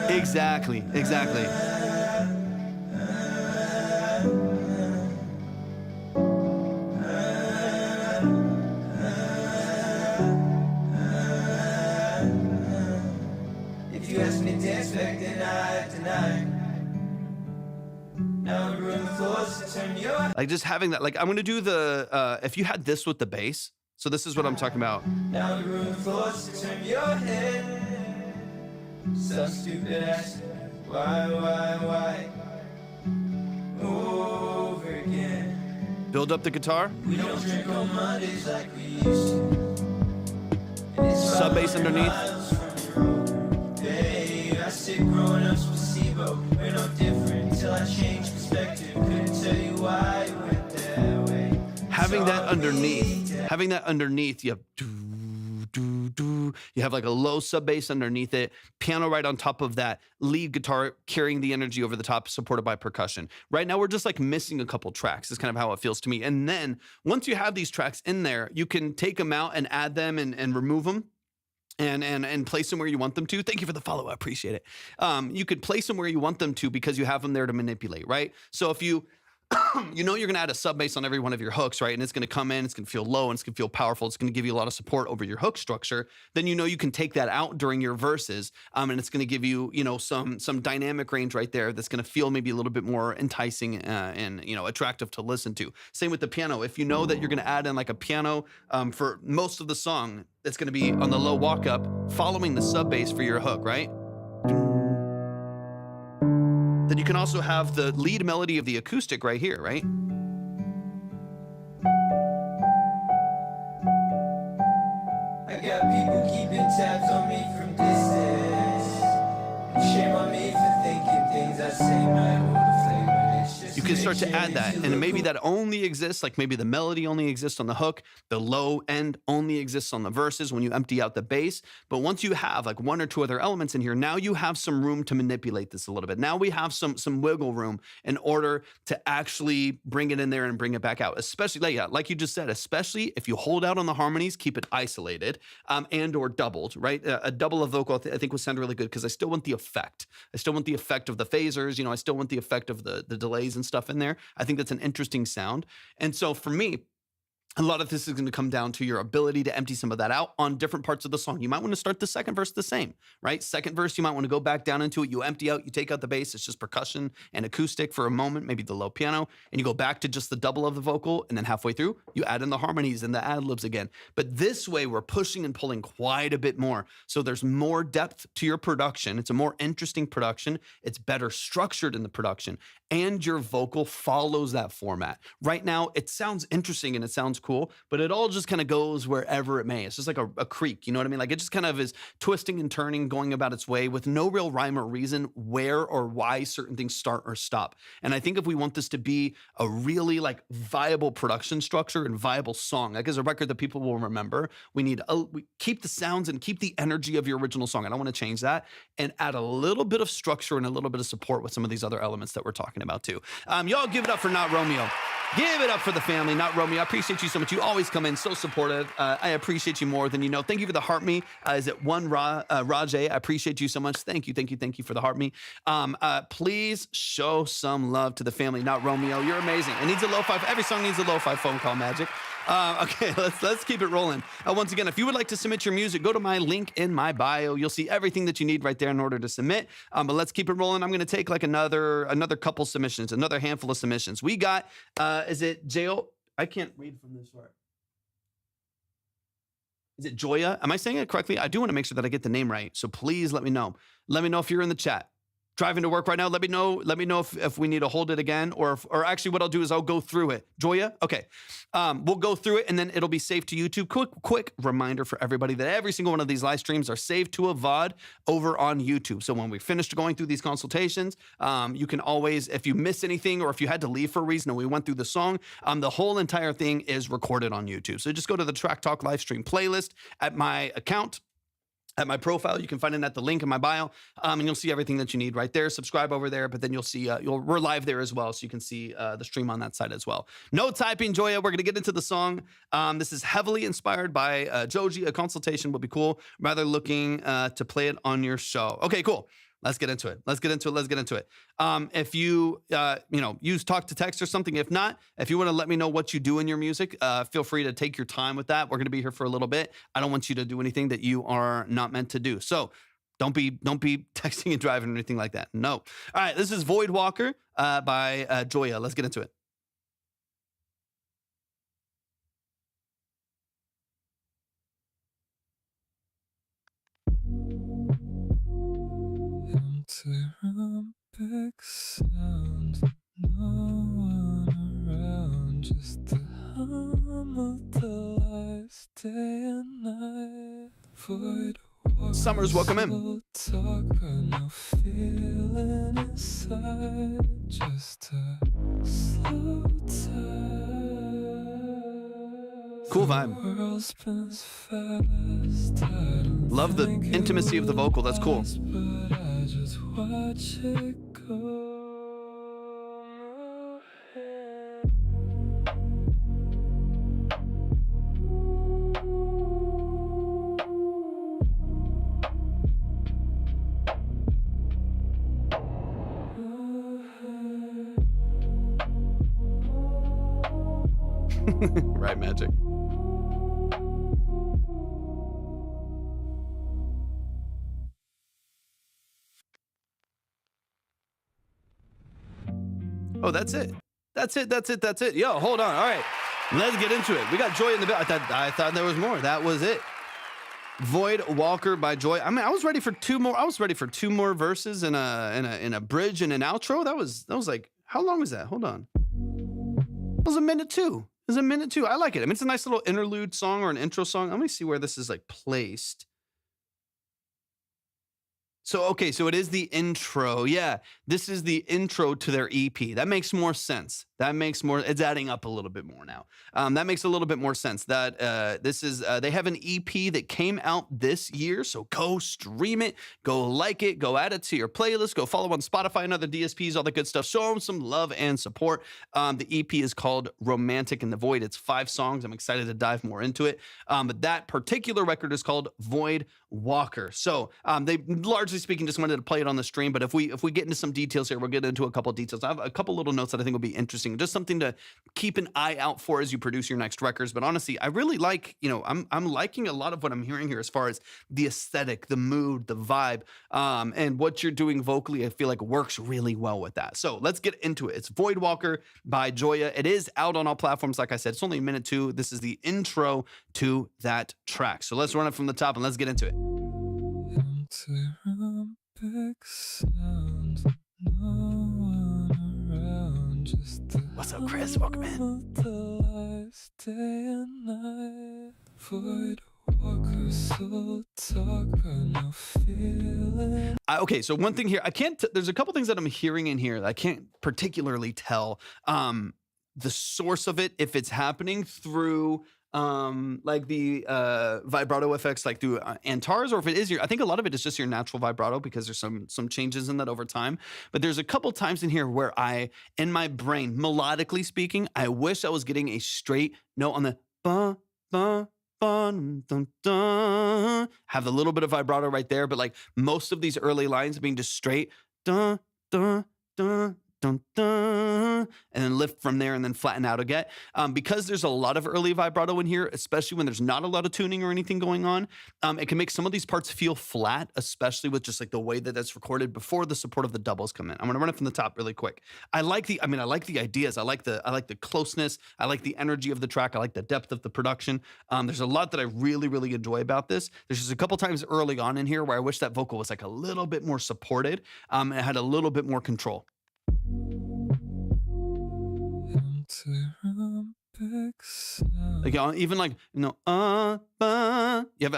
Exactly. You asked me to dance back then, I denied. Now we're on the floors to turn your like just having that, like I'm gonna do the if you had this with the bass, so this is what I'm talking about. Now we're on the floors to turn your head. Some stupid ass. Why? Over again. Build up the guitar. We don't drink on Mondays like we used to. Sub bass underneath. Growing up placebo, we're no different until I change perspective. Couldn't tell you why it went that way. Having that underneath, you have you have like a low sub bass underneath it, piano right on top of that, lead guitar carrying the energy over the top, supported by percussion. Right now, we're just like missing a couple tracks. Is kind of how it feels to me. And then once you have these tracks in there, you can take them out and add them and remove them. And place them where you want them to. Thank you for the follow. I appreciate it. You could place them where you want them to because you have them there to manipulate, right? So if you you're going to add a sub bass on every one of your hooks, right? And it's going to come in, it's going to feel low, and it's going to feel powerful. It's going to give you a lot of support over your hook structure. Then you can take that out during your verses, and it's going to give you some dynamic range right there that's going to feel maybe a little bit more enticing and attractive to listen to. Same with the piano. If you know that you're going to add in like a piano for most of the song, that's going to be on the low walk up, following the sub bass for your hook, right? Then you can also have the lead melody of the acoustic right here, right? I got people keeping tabs on me from distance. Shame on me for thinking things I say might hold a flavor. You can start to add that, and maybe that only exists, like maybe the melody only exists on the hook, the low end only exists on the verses when you empty out the bass. But once you have like one or two other elements in here, now you have some room to manipulate this a little bit. Now we have some wiggle room in order to actually bring it in there and bring it back out. Especially, like you just said, especially if you hold out on the harmonies, keep it isolated and or doubled, right? A double of vocal I think would sound really good because I still want the effect. I still want the effect of the phasers. I still want the effect of the delays and stuff in there. I think that's an interesting sound. And so for me, a lot of this is going to come down to your ability to empty some of that out on different parts of the song. You might want to start the second verse the same, right? Second verse, you might want to go back down into it. You empty out, you take out the bass. It's just percussion and acoustic for a moment, maybe the low piano, and you go back to just the double of the vocal. And then halfway through, you add in the harmonies and the ad libs again. But this way, we're pushing and pulling quite a bit more. So there's more depth to your production. It's a more interesting production. It's better structured in the production. And your vocal follows that format. Right now, it sounds interesting and it sounds cool, but it all just kind of goes wherever it may. It's just like a creek, you know what I mean? Like it just kind of is twisting and turning, going about its way with no real rhyme or reason where or why certain things start or stop. And I think if we want this to be a really like viable production structure and viable song, like as a record that people will remember, we keep the sounds and keep the energy of your original song. I don't want to change that, and add a little bit of structure and a little bit of support with some of these other elements that we're talking about too. Y'all give it up for Not Romeo. Give it up for the family, Not Romeo. I appreciate you so so much. You always come in so supportive. I appreciate you more than you know. Thank you for the heart me. Is it one Rajay? I appreciate you so much. Thank you for the heart me. Please show some love to the family, not Romeo. You're amazing. It needs a lo-fi. Every song needs a lo-fi phone call, Magic. Okay, let's keep it rolling. Once again, if you would like to submit your music, go to my link in my bio. You'll see everything that you need right there in order to submit. But let's keep it rolling. I'm going to take like another couple submissions, another handful of submissions. We got, is it Jail? I can't read from this far. Is it Joya? Am I saying it correctly? I do want to make sure that I get the name right. So please let me know. Let me know if you're in the chat. Driving to work right now. Let me know if we need to hold it again, or actually what I'll do is I'll go through it. Joya? Okay. We'll go through it and then it'll be saved to YouTube. Quick reminder for everybody that every single one of these live streams are saved to a VOD over on YouTube. So when we finished going through these consultations, you can always, if you miss anything or if you had to leave for a reason and we went through the song, the whole entire thing is recorded on YouTube. So just go to the Track Talk live stream playlist at my account. At my profile, you can find it at the link in my bio, and you'll see everything that you need right there. Subscribe over there, but then you'll see we're live there as well, so you can see the stream on that side as well. No typing, Joya. We're gonna get into the song. This is heavily inspired by Joji. A consultation would be cool. Rather looking to play it on your show. Okay, cool. Let's get into it. If you, use talk to text or something. If not, if you want to let me know what you do in your music, feel free to take your time with that. We're going to be here for a little bit. I don't want you to do anything that you are not meant to do. So don't be texting and driving or anything like that. No. All right. This is Void Walker by Joya. Let's get into it. Big sound, no one around, just the hum of the lights day and night. Void Summers, welcome in. Talk, but no feeling inside, just a slow tide. Cool vibe. The world spins fast. I don't Love the think intimacy of the vocal. That's cool. but I just watch it go. Right, Magic. Oh, that's it. Yo, hold on. All right, let's get into it. We got Joy in the bill. I thought there was more. That was it. Void Walker by Joy. I mean, I was ready for two more. I was ready for two more verses and a bridge and an outro. That was like, how long was that? Hold on. It was a minute two. I like it. I mean, it's a nice little interlude song or an intro song. Let me see where this is like placed. So, okay, so it is the intro. Yeah, this is the intro to their EP. That makes more sense. It's adding up a little bit more now. That makes a little bit more sense. That this is, they have an EP that came out this year. So go stream it, go like it, go add it to your playlist, go follow on Spotify and other DSPs, all the good stuff. Show them some love and support. The EP is called Romantic in the Void. It's 5 songs. I'm excited to dive more into it. But that particular record is called Void Walker. So they largely speaking just wanted to play it on the stream. But if we get into some details here, we'll get into a couple of details. I have a couple little notes that I think will be interesting. Just something to keep an eye out for as you produce your next records. But honestly, I really like, I'm liking a lot of what I'm hearing here as far as the aesthetic, the mood, the vibe, and what you're doing vocally. I feel like works really well with that. So let's get into it. It's Void Walker by Joya. It is out on all platforms. Like I said, it's only a minute 2. This is the intro to that track. So let's run it from the top and let's get into it. Big sound, no one around, just the What's up, Chris? Welcome in. hum of the lights day and night. Void Walker, so talk, but no feeling. Okay, so one thing here, there's a couple things that I'm hearing in here that I can't particularly tell the source of it, if it's happening through like the vibrato effects, like through Antars, or if it is I think a lot of it is just your natural vibrato, because there's some changes in that over time. But there's a couple times in here where in my brain, melodically speaking, I wish I was getting a straight note on the ba, ba, ba, dun, dun. Have a little bit of vibrato right there, but like most of these early lines being just straight, dun, dun, dun, dun, dun, and then lift from there and then flatten out again. Because there's a lot of early vibrato in here, especially when there's not a lot of tuning or anything going on, it can make some of these parts feel flat, especially with just like the way that that's recorded before the support of the doubles come in. I'm gonna run it from the top really quick. I like the ideas. I like the closeness. I like the energy of the track. I like the depth of the production. There's a lot that I really, really enjoy about this. There's just a couple times early on in here where I wish that vocal was like a little bit more supported, and it had a little bit more control. Like, even like, you have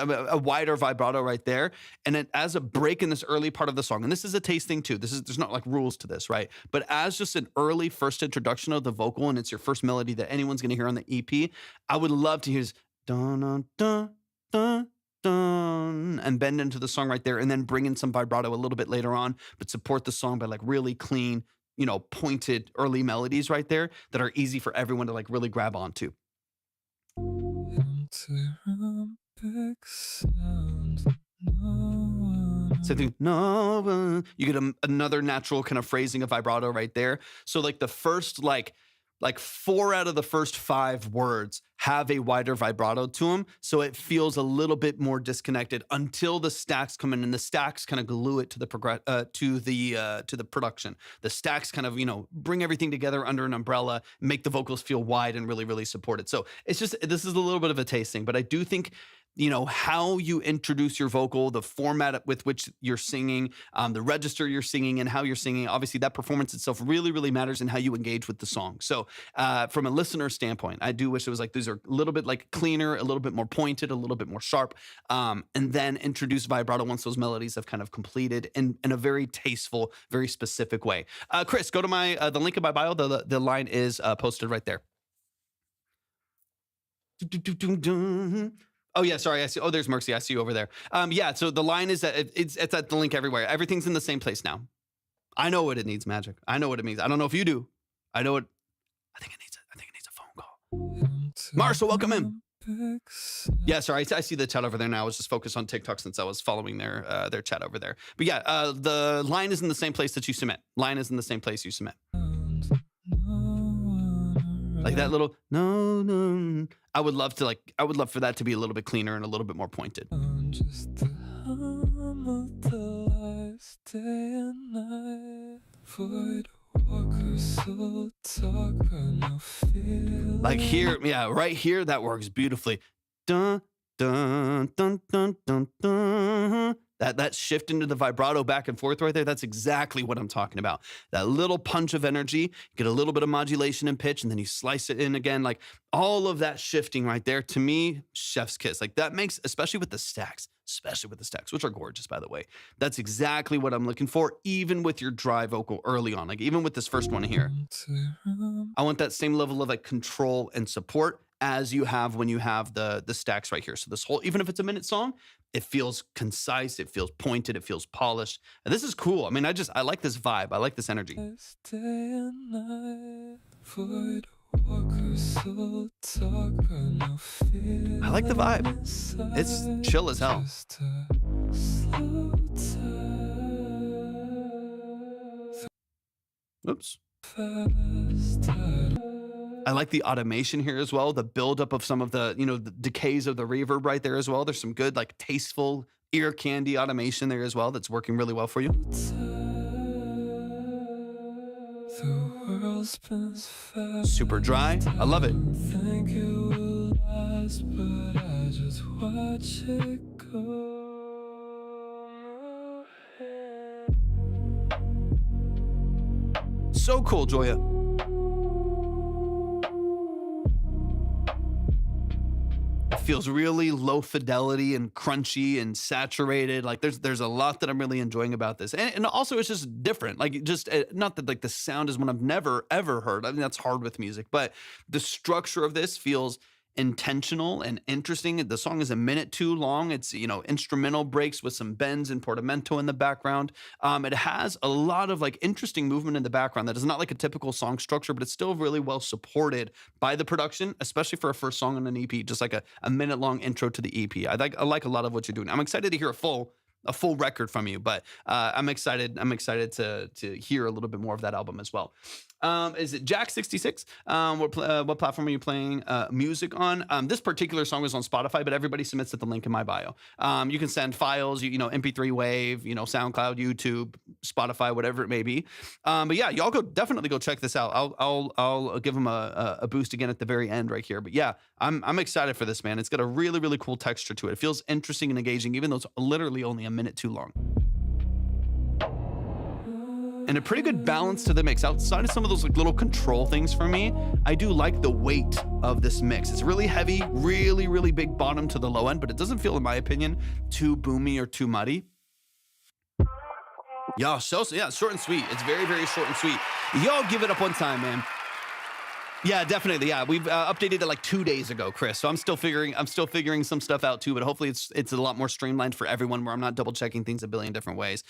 a wider vibrato right there. And it as a break in this early part of the song, and this is a taste thing too. There's not like rules to this, right? But as just an early first introduction of the vocal, and it's your first melody that anyone's going to hear on the EP, I would love to hear this dun, dun, dun, dun, dun, and bend into the song right there, and then bring in some vibrato a little bit later on, but support the song by like really clean, pointed early melodies right there that are easy for everyone to like really grab onto. Same thing. No, you get another natural kind of phrasing of vibrato right there. So like the first like 4 out of the first 5 words have a wider vibrato to them, so it feels a little bit more disconnected until the stacks come in, and the stacks kind of glue it to the production. The stacks kind of bring everything together under an umbrella, make the vocals feel wide and really, really supported. So it's just, this is a little bit of a tasting, but I do think how you introduce your vocal, the format with which you're singing, the register you're singing, and how you're singing. Obviously, that performance itself really, really matters in how you engage with the song. So from a listener standpoint, I do wish it was like these are a little bit like cleaner, a little bit more pointed, a little bit more sharp, and then introduce vibrato once those melodies have kind of completed in a very tasteful, very specific way. Chris, go to the link in my bio. The line is posted right there. Oh yeah, sorry. I see. Oh, there's Merkzy. I see you over there. Yeah. So the line is that it's at the link everywhere. Everything's in the same place now. I know what it needs, Magic. I know what it means. I don't know if you do. I know what. I think it needs a phone call. Marshall, welcome in. Yeah, sorry. I see the chat over there now. I was just focused on TikTok since I was following their chat over there. But yeah, the line is in the same place that you submit. Line is in the same place you submit. Like that little no. I would love for that to be a little bit cleaner and a little bit more pointed. Just the hum of the lights day and night. Void walkers so talk but no feel. Like here, yeah, right here, that works beautifully. Dun dun dun dun dun dun. That shift into the vibrato back and forth right there, that's exactly what I'm talking about. That little punch of energy, you get a little bit of modulation and pitch, and then you slice it in again. Like all of that shifting right there, to me, chef's kiss. Like that makes, especially with the stacks, which are gorgeous, by the way. That's exactly what I'm looking for, even with your dry vocal early on. Like even with this first one here, I want that same level of like control and support as you have when you have the stacks right here. So this whole, even if it's a minute song, it feels concise, it feels pointed, it feels polished. And this is cool. I mean, I like this vibe. I like this energy. Day and night, void walkers so talk but no feel. I like the vibe. It's chill as hell. Just a slow time. Oops. Fast I like the automation here as well. The buildup of some of the, the decays of the reverb right there as well. There's some good, like tasteful ear candy automation there as well. That's working really well for you. the world spins fast. Super dry. I love it. Think it will last, but I just watch it go. So cool, Joya. It feels really low fidelity and crunchy and saturated. Like there's a lot that I'm really enjoying about this. And also it's just different. Like just not that like the sound is one I've never ever heard. I mean, that's hard with music, but the structure of this feels intentional and interesting. The song is a minute too long. It's, instrumental breaks with some bends and portamento in the background. It has a lot of like interesting movement in the background that is not like a typical song structure, but it's still really well supported by the production, especially for a first song on an EP, just like a minute long intro to the EP. I like a lot of what you're doing. I'm excited to hear a full record from you, but I'm excited to hear a little bit more of that album as well. Is it Jack66? What platform are you playing music on? This particular song is on Spotify, but everybody submits at the link in my bio. You can send files, MP3 Wave, SoundCloud, YouTube, Spotify, whatever it may be. But yeah, y'all definitely go check this out. I'll give them a boost again at the very end right here. But yeah, I'm excited for this, man. It's got a really, really cool texture to it. It feels interesting and engaging, even though it's literally only a minute too long. And a pretty good balance to the mix. Outside of some of those like little control things for me, I do like the weight of this mix. It's really heavy, really, really big bottom to the low end, but it doesn't feel, in my opinion, too boomy or too muddy. Yeah, short and sweet. It's very, very short and sweet. Y'all give it up one time, man. Yeah, definitely. Yeah, we've updated it like 2 days ago, Chris. So I'm still figuring some stuff out too. But hopefully it's a lot more streamlined for everyone, where I'm not double checking things a billion different ways.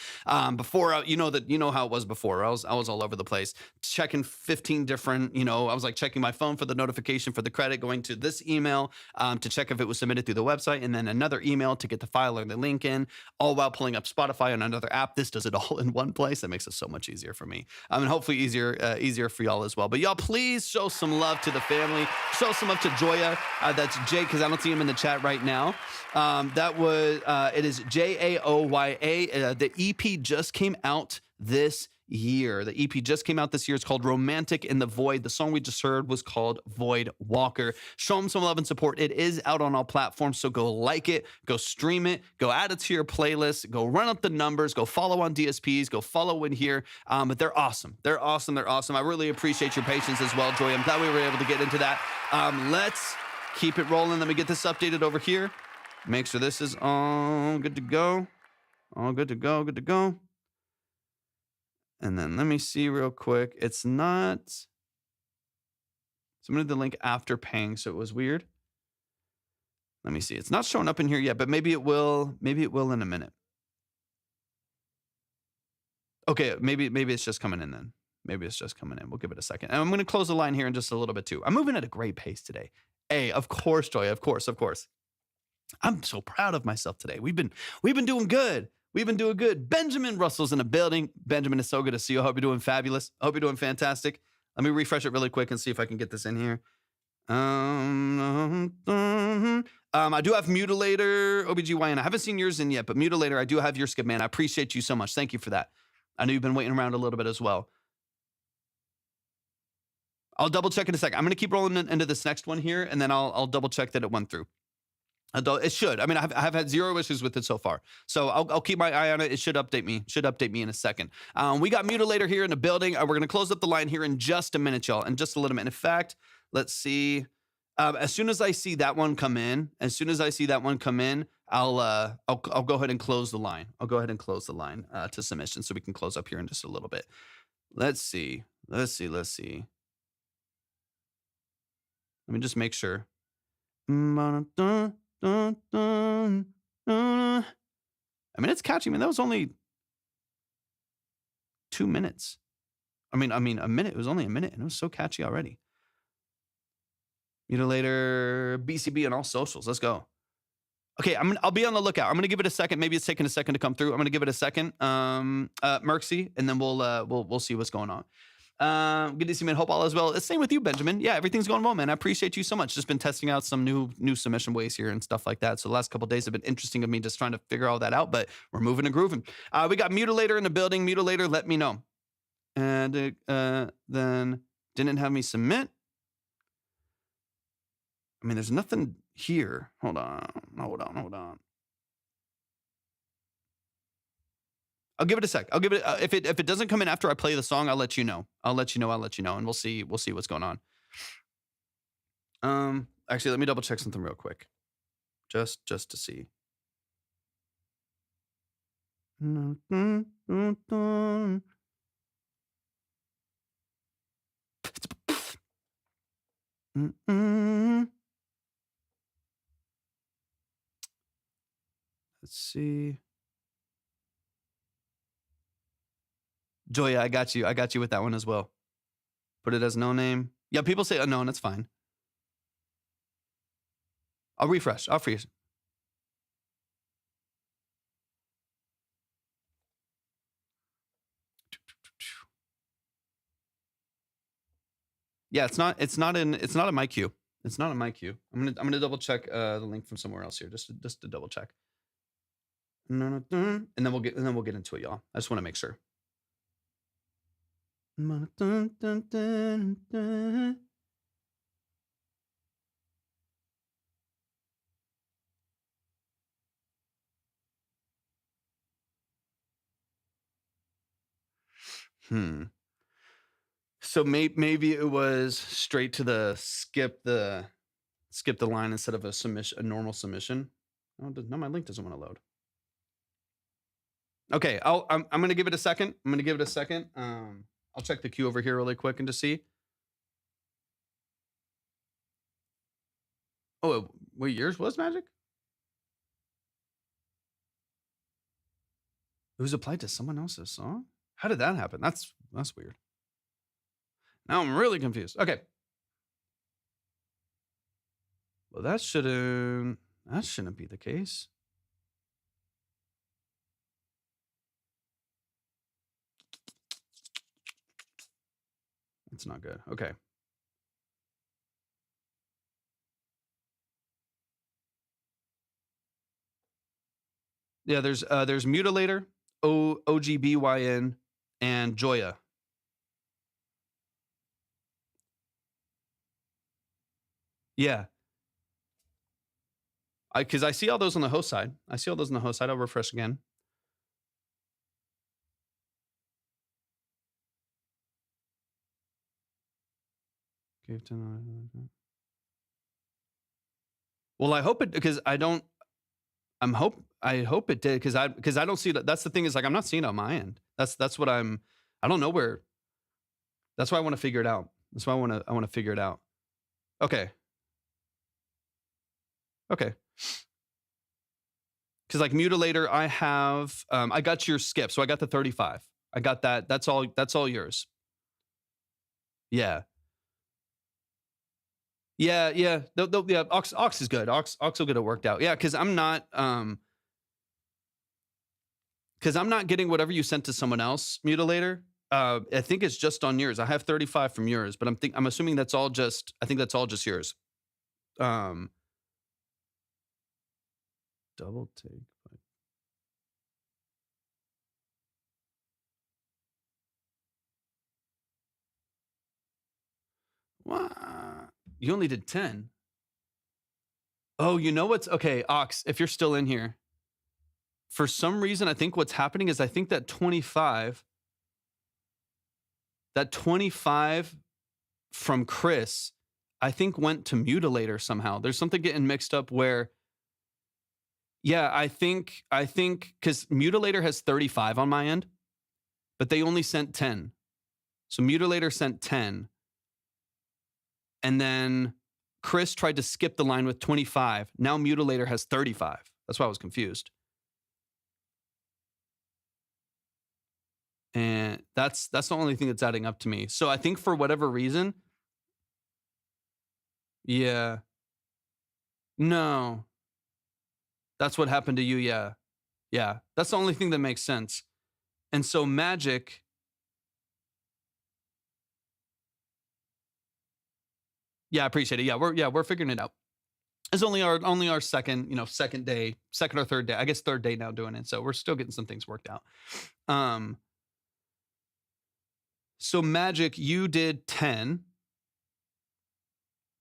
Before, you know how it was before. I was all over the place, checking 15 different. I was like checking my phone for the notification for the credit, going to this email to check if it was submitted through the website, and then another email to get the file or the link in, all while pulling up Spotify on another app. This does it all in one place. That makes it so much easier for me. And hopefully easier for y'all as well. But y'all, please show some love to the family. Show some love to Joya. That's Jay, because I don't see him in the chat right now. It is Jaoya. The EP just came out this year. The EP just came out this year. It's called Romantic in the Void. The song we just heard was called Void Walker. Show them some love and support. It is out on all platforms, so go like it, go stream it, go add it to your playlist, go run up the numbers, go follow on DSPs, go follow in here. But they're awesome. They're awesome. They're awesome. I really appreciate your patience as well, Joy. I'm glad we were able to get into that. Let's keep it rolling. Let me get this updated over here. Make sure this is all good to go. All good to go. Good to go. And then let me see real quick. It's not submitted the link after paying, so it was weird. Let me see. It's not showing up in here yet, but maybe it will. Maybe it will in a minute. Okay, maybe it's just coming in then. Maybe it's just coming in. We'll give it a second. And I'm going to close the line here in just a little bit too. I'm moving at a great pace today. Hey, of course, Joy. Of course. I'm so proud of myself today. We've been doing good. We've been doing good. Benjamin Russell's in the building. Benjamin, it's so good to see you. I hope you're doing fabulous. I hope you're doing fantastic. Let me refresh it really quick and see if I can get this in here. I do have Mutilator, OBGYN. I haven't seen yours in yet, but Mutilator, I do have your skip, man. I appreciate you so much. Thank you for that. I know you've been waiting around a little bit as well. I'll double check in a second. I'm going to keep rolling into this next one here, and then I'll double check that it went through. It should. I mean, I've had zero issues with it so far. So I'll keep my eye on it. It should update me. Should update me in a second. We got Mutilator here in the building. We're going to close up the line here in just a minute, y'all. In just a little minute. In fact, let's see. As soon as I see that one come in, I'll go ahead and close the line. I'll go ahead and close the line to submission, so we can close up here in just a little bit. Let's see. Let me just make sure. I mean, it's catchy. I mean, that was only 2 minutes. I mean, a minute. It was only a minute, and it was so catchy already. Mutilator, BCB on all socials. Let's go. Okay, I'll be on the lookout. I'm gonna give it a second. Maybe it's taking a second to come through. I'm gonna give it a second. Merkzy, and then we'll see what's going on. Good to see you, man. Hope all is well. It's same with you, Benjamin. Yeah, everything's going well, man. I appreciate you so much. Just been testing out some new submission ways here and stuff like that. So the last couple of days have been interesting of me just trying to figure all that out, but we're moving and grooving. We got Mutilator in the building. Mutilator, let me know. And then didn't have me submit. I mean, there's nothing here. Hold on. I'll give it a sec. I'll give it if it doesn't come in after I play the song, I'll let you know. And we'll see what's going on. Actually, let me double check something real quick. Just to see. Let's see. Joya, I got you. I got you with that one as well. Put it as no name. Yeah, people say unknown. That's fine. I'll refresh. I'll freeze. Yeah, it's not in my queue. It's not in my queue. I'm gonna double check the link from somewhere else here, just to double check. And then we'll get into it, y'all. I just want to make sure. So maybe it was straight to the skip the line instead of a normal submission. Oh, no, my link doesn't want to load. Okay, I'm gonna give it a second. I'll check the queue over here really quick and just see. Oh, wait, yours was Magic? It was applied to someone else's song? How did that happen? That's weird. Now I'm really confused. Okay. Well, that shouldn't be the case. It's not good. Okay. Yeah, there's Mutilator, OGBYN, and Joya. Yeah. Because I see all those on the host side. I'll refresh again. Well, I hope it, because I hope it did, because I don't see that. That's the thing, is like, I'm not seeing it on my end. That's what I don't know where. That's why I want to figure it out. I want to figure it out. Okay. Because like Mutilator, I have I got your skip, so I got the 35. I got that. That's all yours. Yeah. Yeah. Ox is good. Ox will get it worked out. Yeah, because I'm not getting whatever you sent to someone else, Mutilator. I think it's just on yours. I have 35 from yours, but I'm assuming that's all just. I think that's all just yours. Double take. What? You only did 10. Oh, you know what's okay, Ox, if you're still in here. For some reason, I think what's happening is I think that 25 from Chris, I think went to Mutilator somehow. There's something getting mixed up where, yeah, I think because Mutilator has 35 on my end, but they only sent 10. So Mutilator sent 10. And then Chris tried to skip the line with 25. Now Mutilator has 35. That's why I was confused. And that's the only thing that's adding up to me. So I think for whatever reason, yeah. No. That's what happened to you, yeah. Yeah. That's the only thing that makes sense. And so Magic, yeah, I appreciate it. Yeah, we're figuring it out. It's only our second or third day. I guess third day now doing it. So we're still getting some things worked out. So Magic, you did 10.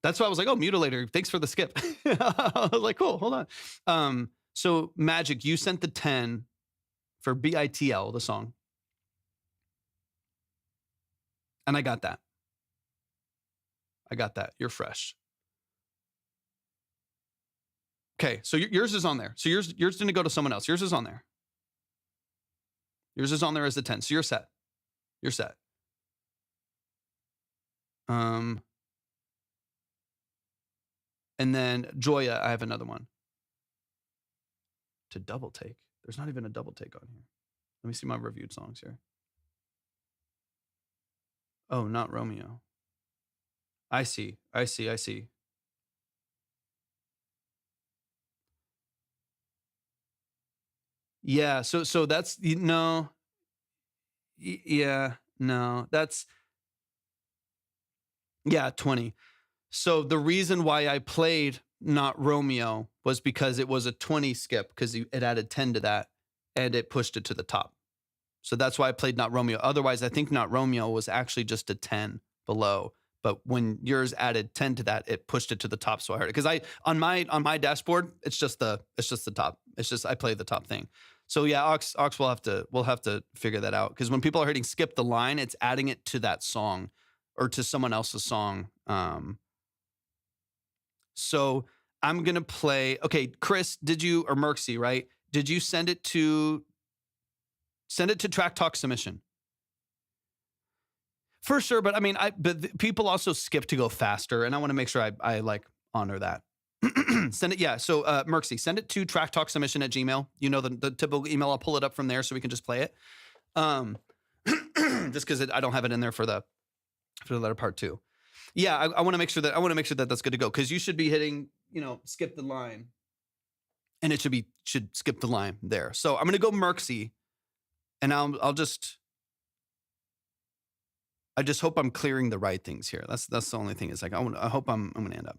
That's why I was like, oh, Mutilator, thanks for the skip. I was like, cool, hold on. So Magic, you sent the 10 for BITL, the song. And I got that. You're fresh. Okay, so yours is on there. So yours didn't go to someone else. Yours is on there. Yours is on there as the 10. So you're set. And then Joya, I have another one. to double take. There's not even a double take on here. Let me see my reviewed songs here. Oh, not Romeo. I see. Yeah, so that's no. Yeah, no. That's 20. So the reason why I played Not Romeo was because it was a 20 skip because it added 10 to that and it pushed it to the top. So that's why I played Not Romeo. Otherwise, I think Not Romeo was actually just a 10 below. But when yours added 10 to that, it pushed it to the top. So I heard it. Because on my dashboard, it's just the top. It's just I play the top thing. So yeah, Ox we'll have to figure that out. Because when people are hitting skip the line, it's adding it to that song or to someone else's song. So I'm gonna play. Okay, Chris, or Merkzy, right? Did you send it to Track Talk submission? For sure, but I mean, people also skip to go faster, and I want to make sure I like honor that. Send it, yeah. So Merkzy, send it to tracktalksubmission@gmail. You know the typical email. I'll pull it up from there so we can just play it. Just because I don't have it in there for the letter part 2. Yeah, I want to make sure that that's good to go because you should be hitting skip the line, and it should skip the line there. So I'm gonna go Merkzy, and I just hope I'm clearing the right things here. That's the only thing. Is like I hope I'm gonna end up.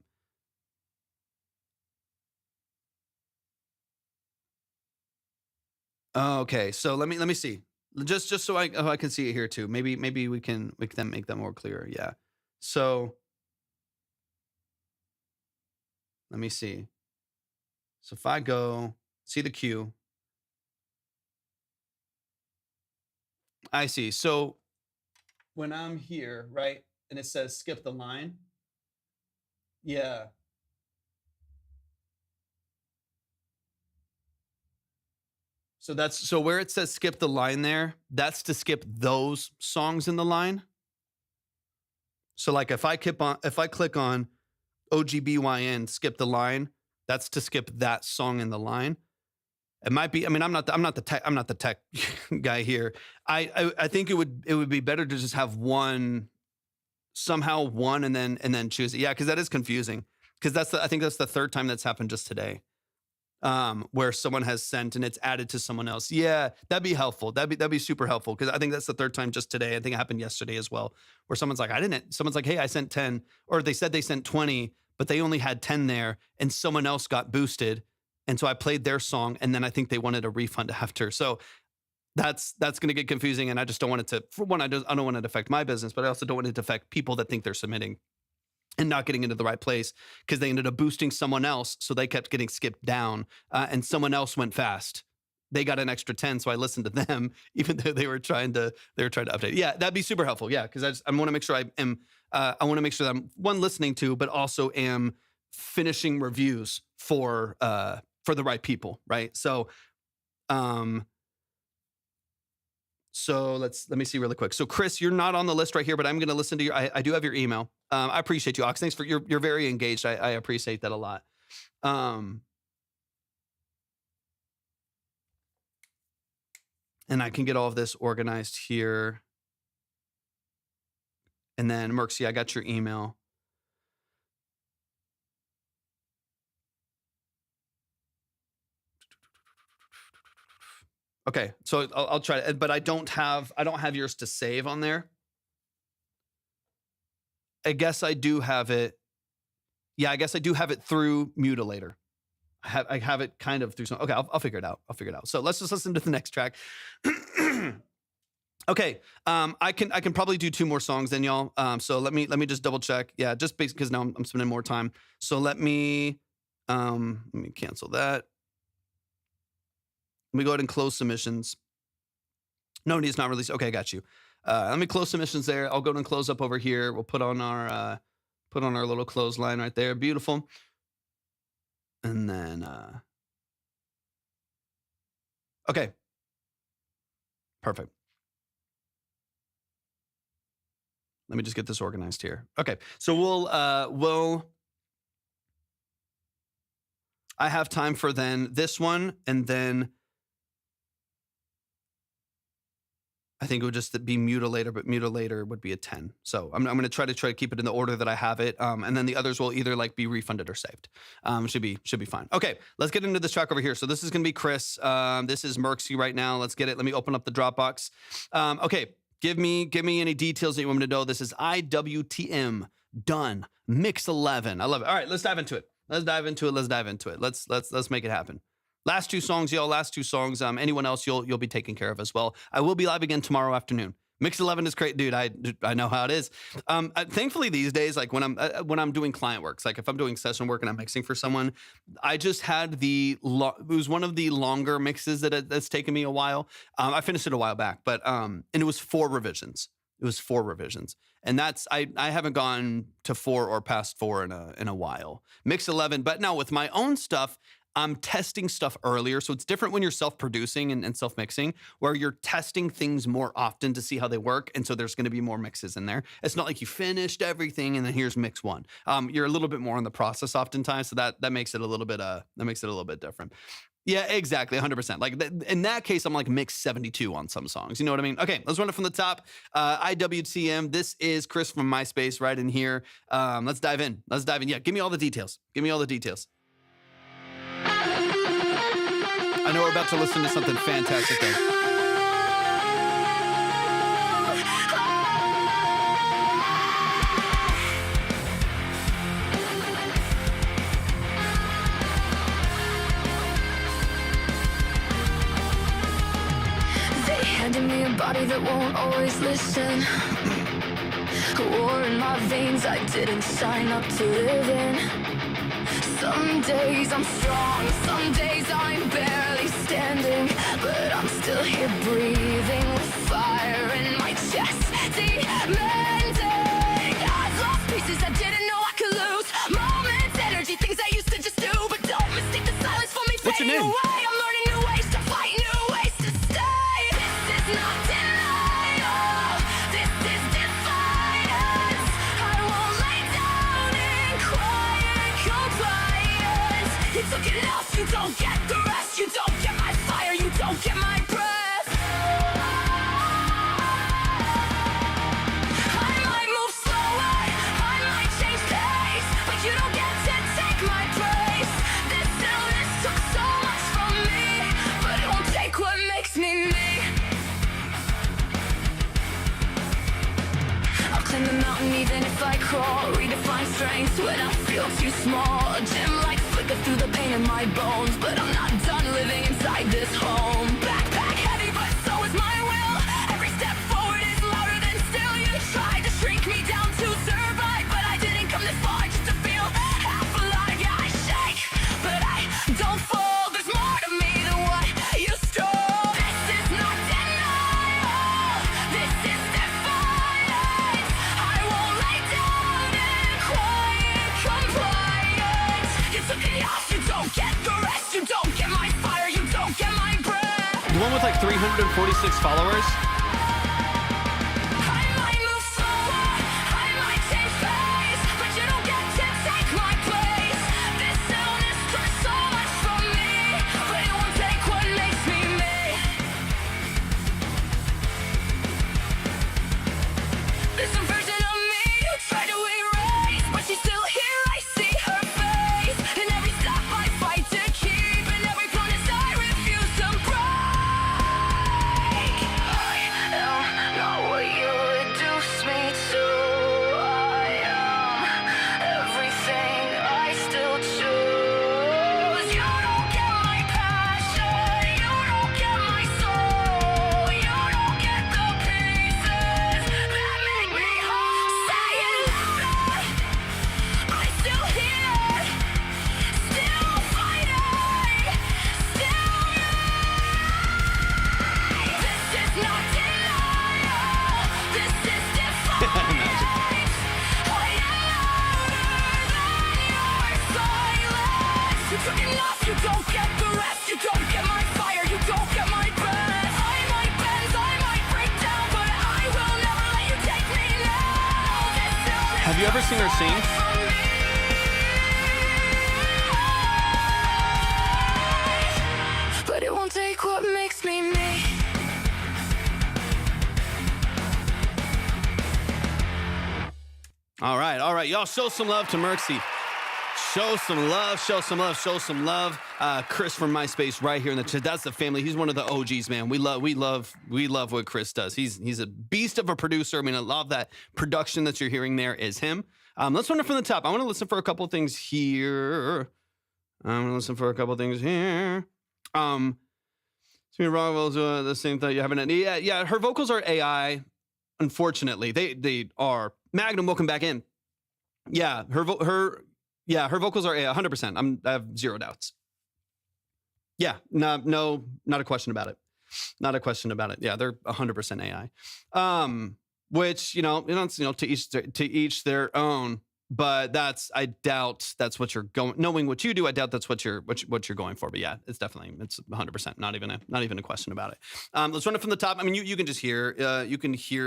Okay, so let me see. Just so I can see it here too. Maybe we can then make that more clear. Yeah. So let me see. So if I go see the cue, I see. So when I'm here, right, and it says skip the line. Yeah. So where it says skip the line there, that's to skip those songs in the line. So like if I click on OGBYN skip the line, that's to skip that song in the line. It might be. I mean, I'm not the tech guy here. I think it would be better to just have one, and then choose it. Yeah, because that is confusing. Because I think that's the third time that's happened just today. Where someone has sent and it's added to someone else. Yeah, that'd be helpful. That'd be super helpful because I think that's the third time just today. I think it happened yesterday as well, where someone's like, hey, I sent 10, or they said they sent 20, but they only had 10 there, and someone else got boosted, and so I played their song, and then I think they wanted a refund after. So that's going to get confusing, and I just don't want it to. For one, I don't want it to affect my business, but I also don't want it to affect people that think they're submitting and not getting into the right place because they ended up boosting someone else. So they kept getting skipped down and someone else went fast. They got an extra 10. So I listened to them, even though they were trying to update. Yeah, that'd be super helpful. Yeah. Cause I want to make sure I want to make sure that I'm listening to, but also am finishing reviews for the right people. Right. So let me see really quick. So Chris, you're not on the list right here, but I'm going to listen to your, I do have your email. I appreciate you, Ox. Thanks for you're very engaged. I appreciate that a lot. And I can get all of this organized here. And then Merkzy, I got your email. Okay, so I'll try it, but I don't have yours to save on there. I guess I do have it. Yeah, I guess I do have it through Mutilator. I have it kind of through some. Okay, I'll figure it out. So let's just listen to the next track. Okay, I can probably do 2 more songs then, y'all. So let me just double check. Yeah, just because now I'm spending more time. So let me cancel that. Let me go ahead and close submissions. No, it's not released. Okay, I got you. Let me close submissions there. I'll go ahead and close up over here. We'll put on our little clothesline right there. Beautiful. And then okay. Perfect. Let me just get this organized here. Okay. So we'll I have time for then this one, and then I think it would just be Mutilator, but Mutilator would be a 10. So I'm going to try to keep it in the order that I have it. And then the others will either like be refunded or saved. Should be fine. Okay, let's get into this track over here. So this is going to be Chris. This is Merkzy right now. Let's get it. Let me open up the Dropbox. Okay, give me any details that you want me to know. This is IWTM done. Mix 11. I love it. All right, let's dive into it. Let's dive into it. Let's make it happen. Last two songs, y'all. Last two songs. Anyone else, you'll be taken care of as well. I will be live again tomorrow afternoon. Mix 11 is great, dude. I know how it is. Thankfully these days, like when I'm doing client works, like if I'm doing session work and I'm mixing for someone, I just had it was one of the longer mixes that's taken me a while. I finished it a while back, but and it was 4 revisions. It was 4 revisions. And that's, I haven't gone to 4 or past 4 in a while. Mix 11, but now with my own stuff, I'm testing stuff earlier. So it's different when you're self-producing and self-mixing, where you're testing things more often to see how they work. And so there's going to be more mixes in there. It's not like you finished everything and then here's mix 1. You're a little bit more in the process oftentimes. So that makes it a little bit different. Yeah, exactly. 100%. Like in that case, I'm like mix 72 on some songs. You know what I mean? Okay, let's run it from the top. IWTM. This is Chris from MySpace right in here. Let's dive in. Yeah, give me all the details. I know we're about to listen to something fantastic though. They handed me a body that won't always listen. War in my veins I didn't sign up to live in. Some days I'm strong, some days I'm barely standing, but I'm still here breathing with fire in my chest, demanding. I've lost pieces I didn't know I could lose. Moments, energy, things I used to just do, but don't mistake the silence for me. What's your name? Away. I'm learning new ways to fight, new ways to stay. This is not denial, this is defiance. I won't lay down in quiet compliance. You took it else, you don't get the rest. You don't get my fire, you don't get my breath. I might move slower, I might change pace, but you don't get to take my place. This illness took so much from me, but it won't take what makes me me. I'll climb the mountain even if I crawl. Redefine strength when I feel too small. A dim light flicker through the pain in my bones, but I'm not done living inside this home. Backpack heavy, but so is my will. Every step forward is louder than still. You tried to shrink me down to survive, but I didn't come this far just to feel half alive. Yeah, I shake, but I don't fall. There's more to me than what you stole. This is not denial, this is defiance. I won't lay down in quiet compliance. You took it off, you don't get the rest. You don't get my fire, you don't get my breath. The one with like 346 followers. I might move slower, I might change pace, but you don't get to take my place. This illness took so much from me, but it won't take what makes me me. There's some version of me you tried to erase, but she's still here, I see her face. And every step I fight to keep, and every promise I refuse to break. I am not what you reduce me to. I am everything I still choose. You don't get my passion, you don't get my soul, you don't get the pieces that make me whole. Say it louder, I'm still here, still fighting, still me. This is not denial, this is defiance. I am louder than your silence. You took enough, you don't get the rest. You don't get my fire, you don't get my breath. I might bend, I might break down, but I will never let you take me now. This illness Have you ever seen her sing? from me. what makes me me. All right. Y'all show some love to Merkzy. Show some love. Chris from MySpace right here in the chat. That's the family. He's one of the OGs, man. We love what Chris does. He's a beast of a producer. I mean, a lot of that production that you're hearing there is him. Let's run it from the top. I want to listen for a couple things here. So raw vocals, the same thing you haven't. Yeah. Her vocals are AI. Unfortunately, they are. Magnum, welcome back in. Yeah, her vocals are AI, 100%. I have zero doubts. Yeah, no, not a question about it. Yeah, they're 100% AI. Which to each their own. But I doubt that's what you're going. Knowing what you do, I doubt that's what you're going for. But yeah, it's 100%. Not even a question about it. Let's run it from the top. I mean, you can just hear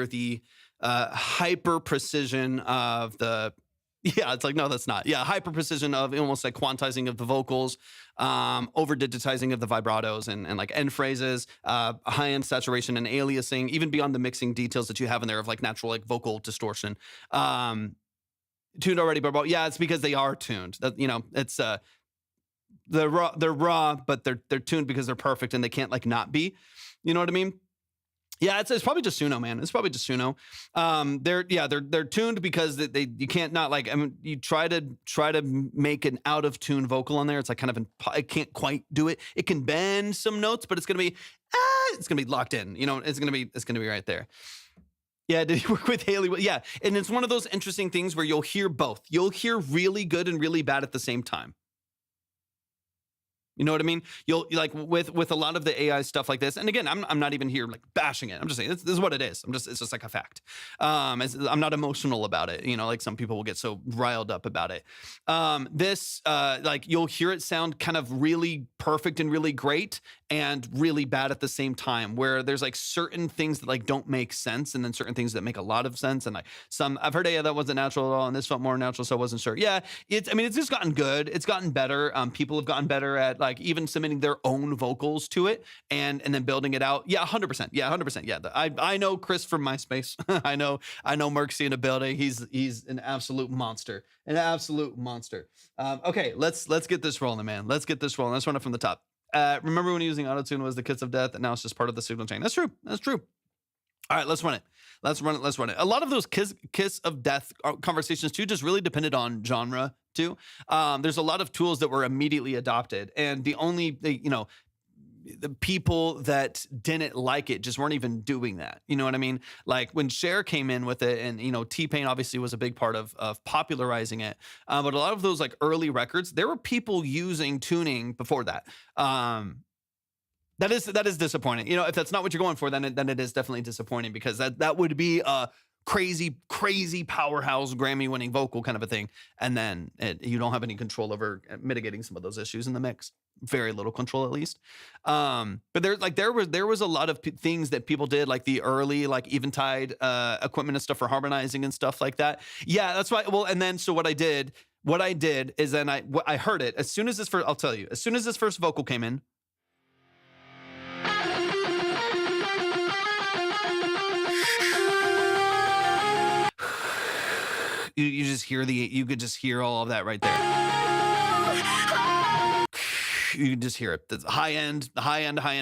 the hyper precision of the. Yeah, it's like, no, that's not. Yeah, hyper precision of almost like quantizing of the vocals, over digitizing of the vibratos and like end phrases, high end saturation and aliasing, even beyond the mixing details that you have in there of like natural like vocal distortion. Tuned already, but yeah, it's because they are tuned. That it's they're raw, but they're tuned because they're perfect and they can't like not be. You know what I mean? Yeah, it's probably just Suno, man. It's probably just Suno. They're tuned because you can't not like. I mean, you try to make an out of tune vocal on there. It's like kind of it can't quite do it. It can bend some notes, but it's gonna be locked in. It's gonna be right there. Yeah, did you work with Haley? Yeah, and it's one of those interesting things where you'll hear both. You'll hear really good and really bad at the same time. You know what I mean? You'll like with a lot of the AI stuff like this. And again, I'm not even here like bashing it. I'm just saying this is what it is. It's just like a fact. I'm not emotional about it. Like some people will get so riled up about it. Like you'll hear it sound kind of really perfect and really great and really bad at the same time, where there's like certain things that like don't make sense and then certain things that make a lot of sense. And like I've heard, that wasn't natural at all and this felt more natural, so I wasn't sure. Yeah, it's just gotten good. It's gotten better. People have gotten better at like even submitting their own vocals to it and then building it out. Yeah, 100%. Yeah, 100%. Yeah, I know Chris from MySpace. I know Merkzy in the building. He's an absolute monster. Okay, let's get this rolling, man. Let's run it from the top. Remember when using autotune was the kiss of death, and now it's just part of the signal chain. That's true. All right, let's run it. A lot of those kiss of death conversations too just really depended on genre too. There's a lot of tools that were immediately adopted, and the people that didn't like it just weren't even doing that. You know what I mean? Like when Cher came in with it, and T-Pain obviously was a big part of popularizing it. But a lot of those like early records, there were people using tuning before that. That is disappointing. If that's not what you're going for, then it is definitely disappointing, because that would be a crazy powerhouse Grammy-winning vocal kind of a thing, and then you don't have any control over mitigating some of those issues in the mix. Very little control, at least. But there was a lot of things that people did, like the early like Eventide equipment and stuff for harmonizing and stuff like that. Yeah, that's why. Well, and then so what I did is then I heard it as soon as this first vocal came in. You could just hear all of that right there. You can just hear it. The high end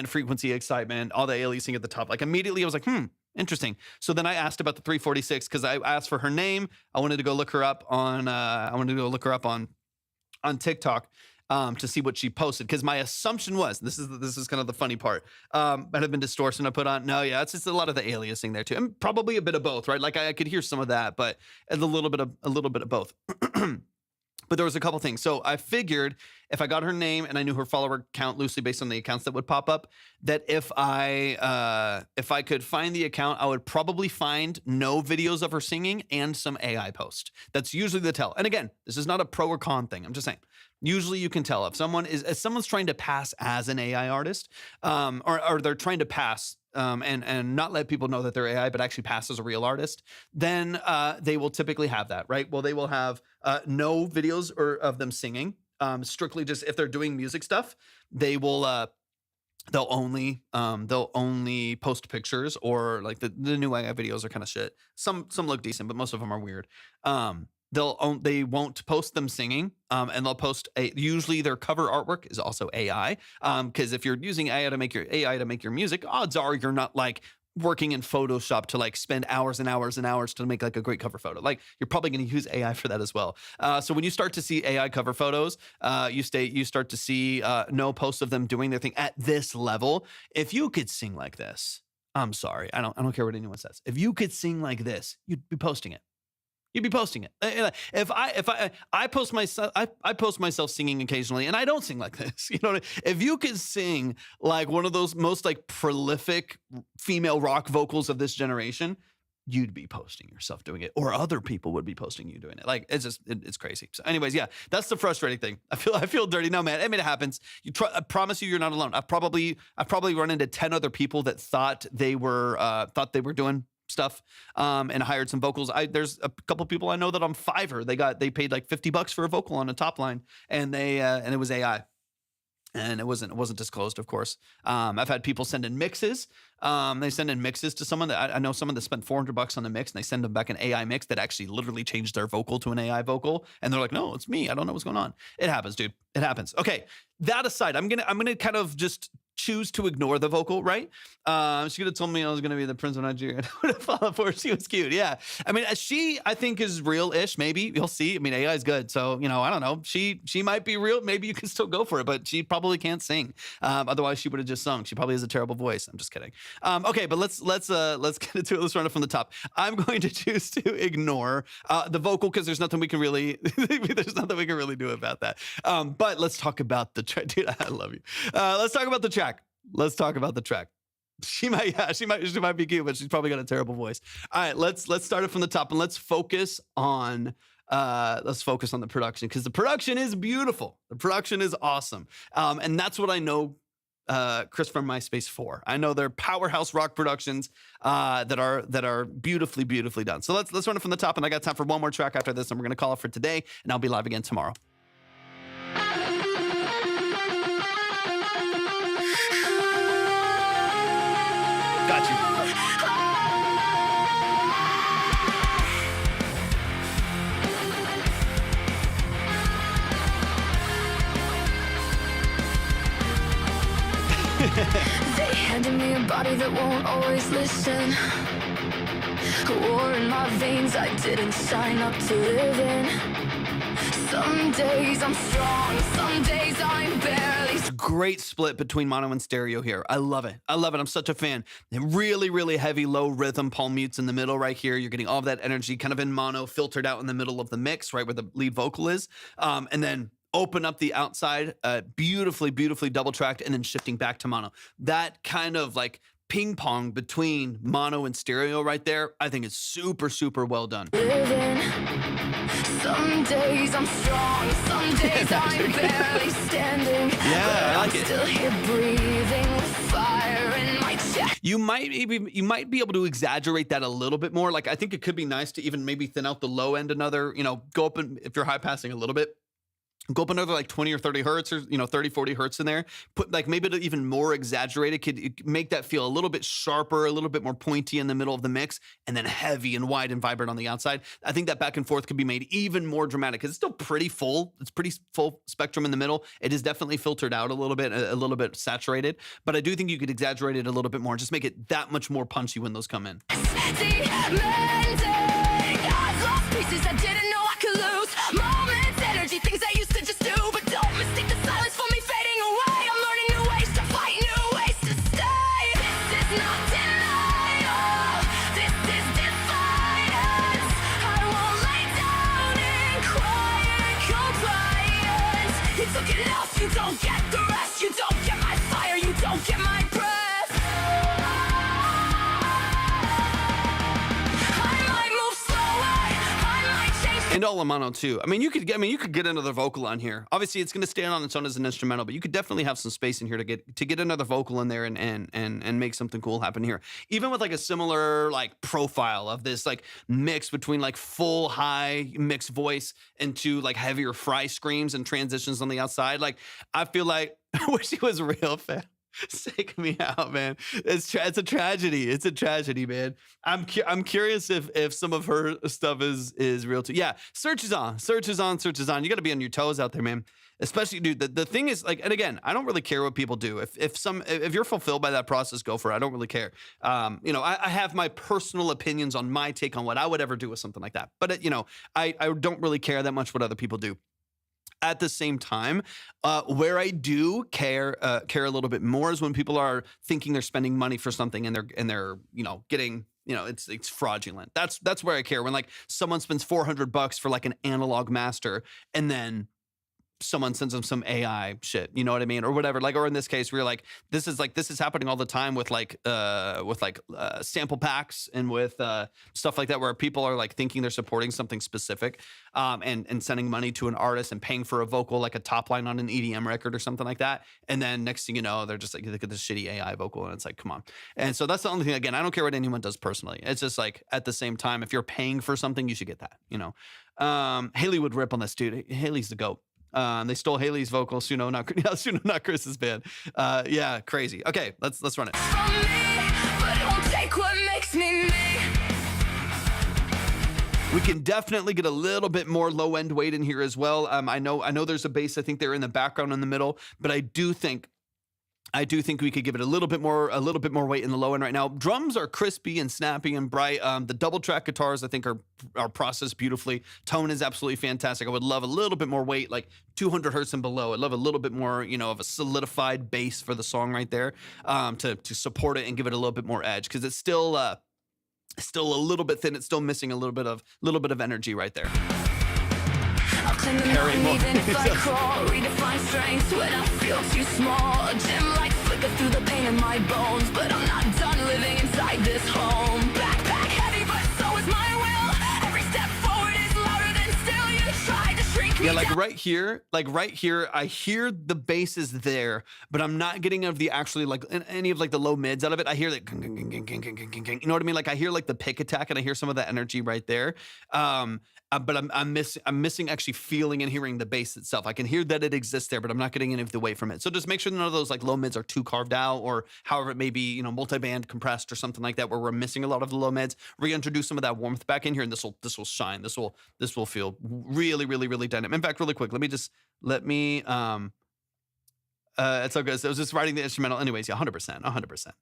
frequency excitement, all the aliasing at the top. Like immediately I was like, interesting. So then I asked about the 346 because I asked for her name. I wanted to go look her up on TikTok to see what she posted, because my assumption was, this is kind of the funny part, might have been distortion I put on. No, yeah, it's just a lot of the aliasing there too, and probably a bit of both, right? Like I could hear some of that, but a little bit of both. But there was a couple things. So I figured if I got her name and I knew her follower count loosely based on the accounts that would pop up, that if I could find the account, I would probably find no videos of her singing and some AI post. That's usually the tell. And again, this is not a pro or con thing. I'm just saying. Usually you can tell if someone's trying to pass as an AI artist, or they're trying to pass and not let people know that they're AI, but actually pass as a real artist, then they will typically have that, right? Well, they will have no videos of them singing, strictly just if they're doing music stuff, they will they'll only post pictures, or like the new AI videos are kind of shit. Some look decent, but most of them are weird. They won't post them singing, and they'll post usually their cover artwork is also AI, because if you're using AI to make your music, odds are you're not like working in Photoshop to like spend hours and hours and hours to make like a great cover photo. Like you're probably going to use AI for that as well. So when you start to see AI cover photos, you start to see no posts of them doing their thing at this level. If you could sing like this, I'm sorry, I don't care what anyone says. If you could sing like this, you'd be posting it. You'd be posting it. If I post myself, I post myself singing occasionally, and I don't sing like this. You know what I mean? If you could sing like one of those most like prolific female rock vocals of this generation, you'd be posting yourself doing it, or other people would be posting you doing it. Like it's just it's crazy. So, anyways, yeah, that's the frustrating thing. I feel dirty. No, man. I mean, it happens. I promise you're not alone. I've probably run into 10 other people that thought they were doing stuff, and hired some vocals. There's a couple people I know that on Fiverr, they paid like $50 for a vocal on a top line, and and it was AI. And it wasn't disclosed, of course. I've had people send in mixes. They send in mixes to someone that I know someone that spent $400 on the mix, and they send them back an AI mix that actually literally changed their vocal to an AI vocal. And they're like, no, it's me. I don't know what's going on. It happens, dude. It happens. Okay. That aside, I'm gonna kind of just choose to ignore the vocal, right? She could have told me I was going to be the Prince of Nigeria. I would have followed for her. She was cute. Yeah. I mean, she, I think, is real-ish, maybe. You'll see. I mean, AI is good. So, I don't know. She might be real. Maybe you can still go for it, but she probably can't sing. Otherwise, she would have just sung. She probably has a terrible voice. I'm just kidding. Okay, but let's get into it. Let's run it from the top. I'm going to choose to ignore the vocal because there's nothing we can really do about that. But let's talk about the track. Dude, I love you. Let's talk about the track. Let's talk about the track. She might be cute, but she's probably got a terrible voice. All right, let's start it from the top, and let's focus on the production, because the production is beautiful. The production is awesome, and that's what I know Chris from MySpace for. I know they're powerhouse rock productions that are beautifully done. So let's run it from the top, and I got time for one more track after this, and we're gonna call it for today, and I'll be live again tomorrow. Got you. They handed me a body that won't always listen. War in my veins I didn't sign up to live in. Some days I'm strong, some days I'm barely. It's a great split between mono and stereo here. I love it. I'm such a fan. Really heavy low rhythm palm mutes in the middle right here. You're getting all of that energy kind of in mono, filtered out in the middle of the mix, right where the lead vocal is. And then open up the outside, beautifully double tracked, and then shifting back to mono. That kind of like ping pong between mono and stereo right there, I think is super well done. Some days I'm strong, some days I'm barely standing. Yeah, I like it. Still here breathing with fire in my chest. You might be able to exaggerate that a little bit more. Like, I think it could be nice to even maybe thin out the low end another, go up, and if you're high passing a little bit, go up another like 20 or 30 hertz, or 30, 40 hertz in there. Put like maybe even more exaggerated, could make that feel a little bit sharper, a little bit more pointy in the middle of the mix, and then heavy and wide and vibrant on the outside. I think that back and forth could be made even more dramatic, because it's still pretty full. It's pretty full spectrum in the middle. It is definitely filtered out a little bit saturated, but I do think you could exaggerate it a little bit more and just make it that much more punchy when those come in. I've lost pieces I didn't know I could lose. Moments, energy, things I used to just do. But don't mistake the silence for me fading away. I'm learning new ways to fight, new ways to stay. This is not denial, this is defiance. I won't lay down in quiet compliance. You took it off, you don't get the rest. You don't get my fire, you don't get my breath. And all in mono too. I mean, you could get another vocal on here. Obviously, it's going to stand on its own as an instrumental, but you could definitely have some space in here to get another vocal in there and make something cool happen here. Even with like a similar like profile of this like mix between like full high mixed voice into like heavier fry screams and transitions on the outside. Like, I feel like I wish he was real, fam. It's taking me out, man. It's a tragedy. It's a tragedy, man. I'm curious if some of her stuff is real too. Yeah, search is on. You got to be on your toes out there, man. Especially, dude. The thing is, like, and again, I don't really care what people do. If you're fulfilled by that process, go for it. I don't really care. I have my personal opinions on my take on what I would ever do with something like that. But I don't really care that much what other people do. At the same time, where I do care a little bit more is when people are thinking they're spending money for something and they're getting it's fraudulent. That's where I care, when like someone spends $400 for like an analog master and then someone sends them some AI shit, you know what I mean, or whatever. Like, or in this case, we're like, this is happening all the time with sample packs and with stuff like that, where people are like thinking they're supporting something specific, and sending money to an artist and paying for a vocal, like a top line on an EDM record or something like that. And then next thing you know, they're just like, look at this shitty AI vocal, and it's like, come on. And so that's the only thing. Again, I don't care what anyone does personally. It's just like, at the same time, if you're paying for something, you should get that. Haley would rip on this, dude. Haley's the GOAT. They stole Haley's vocal. Suno, not Chris's band. Yeah, crazy. Okay, let's run it. From me, but it won't take what makes me me. We can definitely get a little bit more low end weight in here as well. I know there's a bass. I think they're in the background in the middle, but I do think we could give it a little bit more weight in the low end right now. Drums are crispy and snappy and bright. The double track guitars, I think, are processed beautifully. Tone is absolutely fantastic. I would love a little bit more weight, like 200 hertz and below. I'd love a little bit more, of a solidified bass for the song right there, to support it and give it a little bit more edge, because it's still a little bit thin. It's still missing a little bit of energy right there. I'll claim the mountain even if I crawl. Redefine strength when I feel too small. A dim light flicker through the pain in my bones, but I'm not done living inside this home. Backpack heavy, but so is my will. Every step forward is louder than still. You try to shrink me Yeah, like down. right here, I hear the bass is there, but I'm not getting any of like the low mids out of it. I hear like, you know what I mean? Like I hear like the pick attack, and I hear some of that energy right there. But I'm missing actually feeling and hearing the bass itself. I can hear that it exists there, but I'm not getting any of the weight from it. So just make sure none of those like low mids are too carved out, or however it may be, multi-band compressed or something like that, where we're missing a lot of the low mids. Reintroduce some of that warmth back in here, and this will shine. This will feel really, really, really dynamic. In fact, really quick, let me it's okay. So I was just writing the instrumental anyways. Yeah, 100%.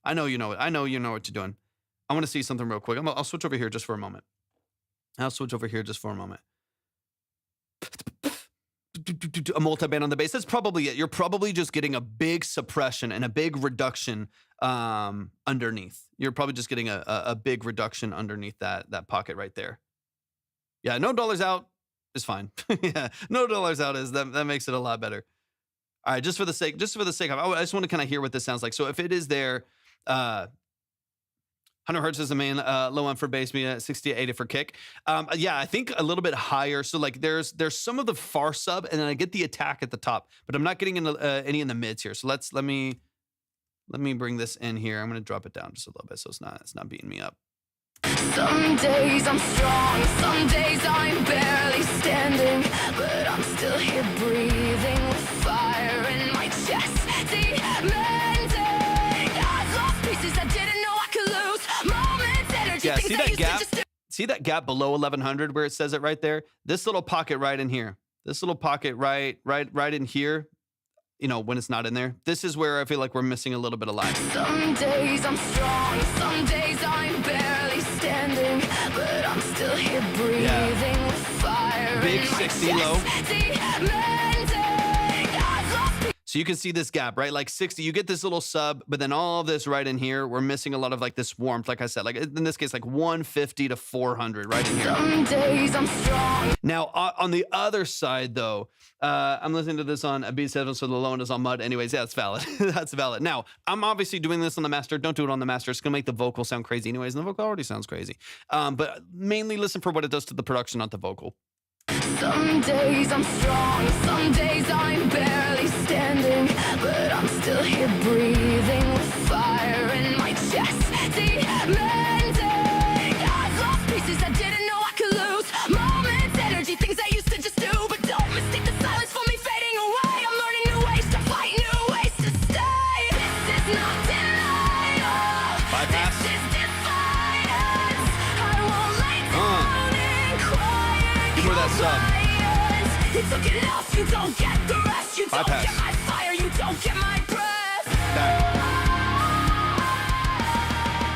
I know you know it. I know you know what you're doing. I want to see something real quick. I'll switch over here just for a moment. A multi-band on the bass. That's probably it. You're probably just getting a big suppression and a big reduction underneath. You're probably just getting a big reduction underneath that pocket right there. Yeah, no dollars out is fine. Yeah, no dollars out is that makes it a lot better. All right, just for the sake of, I just want to kind of hear what this sounds like. So if it is there, 100 hertz is the main low end for bass, 60 to 80 for kick. Yeah, I think a little bit higher. So like there's some of the far sub, and then I get the attack at the top, but I'm not getting any in the mids here. So let me bring this in here. I'm gonna drop it down just a little bit so it's not beating me up. Some days I'm strong, some days I'm barely standing, but I'm still here breathing with fire in my chest. Demanding, I've lost pieces I didn't know I could lose. Moments, energy, Yeah, things see I that used gap? to just do. See that gap below 1100 where it says it right there? This little pocket right in here. This little pocket right in here. When it's not in there. This is where I feel like we're missing a little bit of life. Some days I'm strong, some days I'm barely standing, but I'm still here breathing with fire Big in my 60 chest. low. Demanding, I've lost So you can see this gap, right? Like 60, you get this little sub, but then all of this right in here, we're missing a lot of like this warmth, like I said, like in this case, like 150 to 400 right in here. Some days I'm strong. Now, on the other side, though, I'm listening to this on a B7, so the low end is on mud. Anyways, yeah, that's valid. That's valid. Now, I'm obviously doing this on the master. Don't do it on the master. It's going to make the vocal sound crazy anyways, and the vocal already sounds crazy. But mainly listen for what it does to the production, not the vocal. Some days I'm strong, some days I'm barely standing, but I'm still here breathing with fire in my chest. Demanding, I've lost pieces I didn't know I could lose. Moments, energy, things I used to just do, but don't mistake the silence for me fading away. I'm learning new ways to fight, new ways to stay. that sub. You took enough, you don't get the rest. You don't Bypass. get my fire, you don't get my breath. Back.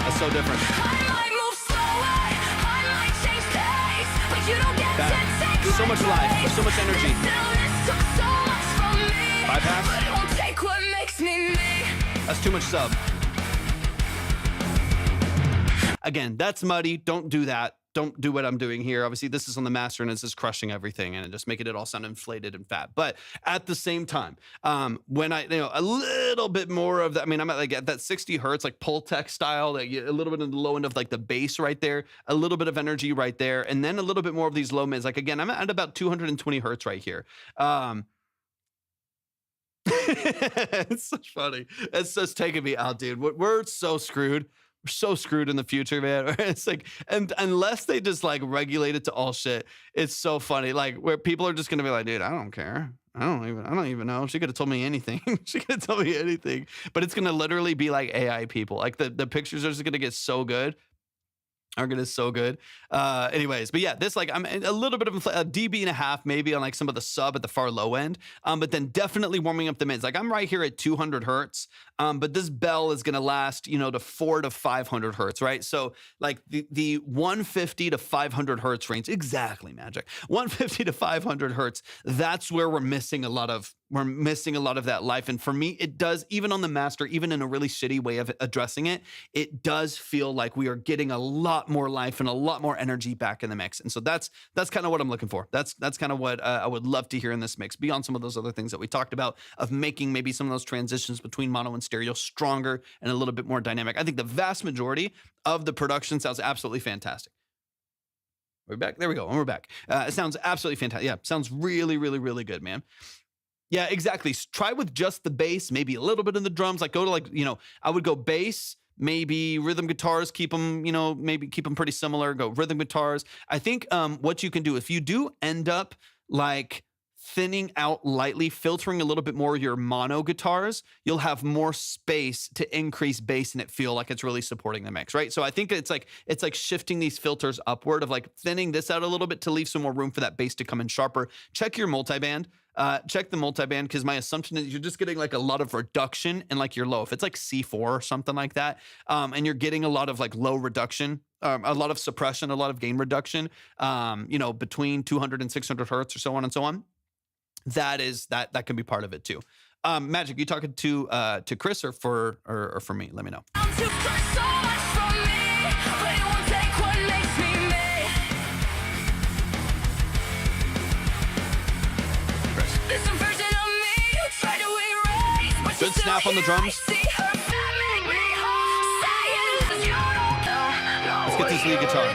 That's so different. I might move slower, I might change pace, but you don't get Back. to take So my much life, place. so much energy. This illness took so much from me, Bypass. but it won't take what makes me me. That's too much sub. Again, that's muddy. Don't do that. Don't do what I'm doing here. Obviously, this is on the master and it's just crushing everything and just making it all sound inflated and fat. But at the same time, when I, a little bit more of that, I mean, I'm at that 60 hertz, like Pultec style, a little bit in the low end of like the bass right there, a little bit of energy right there, and then a little bit more of these low mids. Like again, I'm at about 220 hertz right here. It's so funny. It's just taking me out, dude. We're so screwed. We're so screwed in the future, man. It's like, and unless they just like regulate it to all shit, it's so funny. Like where people are just gonna be like, dude, I don't care. I don't even know. She could have told me anything. She could have told me anything. But it's gonna literally be like AI people. Like the pictures are just gonna get so good. Are gonna so good. Anyways, but yeah, this like I'm a little bit of a dB and a half maybe on like some of the sub at the far low end, but then definitely warming up the mids. Like I'm right here at 200 hertz, but this bell is gonna last, to 400 to 500 hertz, right? So like the 150 to 500 hertz range, exactly, Magic. 150 to 500 hertz. That's where we're missing a lot of that life. And for me, it does, even on the master, even in a really shitty way of addressing it, it does feel like we are getting a lot more life and a lot more energy back in the mix. And so that's kind of what I'm looking for. That's kind of what I would love to hear in this mix, beyond some of those other things that we talked about, of making maybe some of those transitions between mono and stereo stronger and a little bit more dynamic. I think the vast majority of the production sounds absolutely fantastic. We're back. There we go. And we're back. It sounds absolutely fantastic. Yeah, sounds really, really, really good, man. Yeah, exactly. Try with just the bass, maybe a little bit in the drums. Like go to I would go bass, maybe rhythm guitars, keep them, maybe keep them pretty similar. Go rhythm guitars. I think what you can do, if you do end up like thinning out lightly, filtering a little bit more your mono guitars, you'll have more space to increase bass and it feel like it's really supporting the mix, right? So I think it's like shifting these filters upward, of like thinning this out a little bit to leave some more room for that bass to come in sharper. Check your multiband. Check the multiband, because my assumption is you're just getting like a lot of reduction in like your low. If it's like C4 or something like that, and you're getting a lot of like low reduction, a lot of suppression, a lot of gain reduction, between 200 and 600 hertz or so on and so on, that can be part of it too. Magic, you talking to Chris or for me? Let me know. Good snap on the drums. Let's get this lead guitar.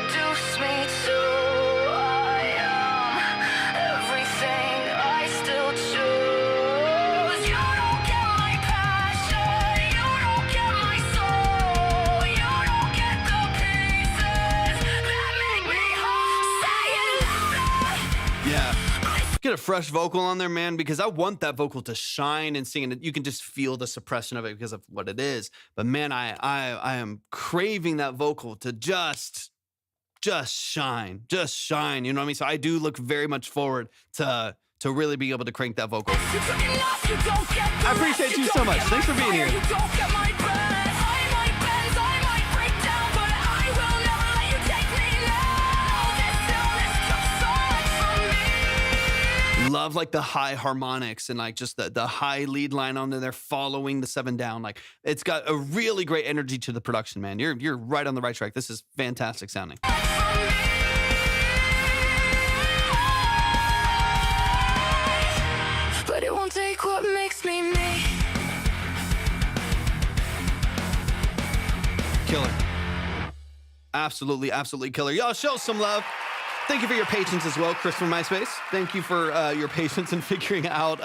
Get a fresh vocal on there, man, because I want that vocal to shine and sing, and you can just feel the suppression of it because of what it is. But man, I am craving that vocal to just shine. You know what I mean? So I do look very much forward to really being able to crank that vocal. I appreciate you so much. Thanks for being here. Love like the high harmonics and like just the high lead line on there following the 7 down. Like it's got a really great energy to the production, man. You're right on the right track. This is fantastic sounding. But it won't take what makes me me. Killer. Absolutely killer. Y'all show some love. Thank you for your patience as well, Chris from MySpace. Thank you for your patience in figuring out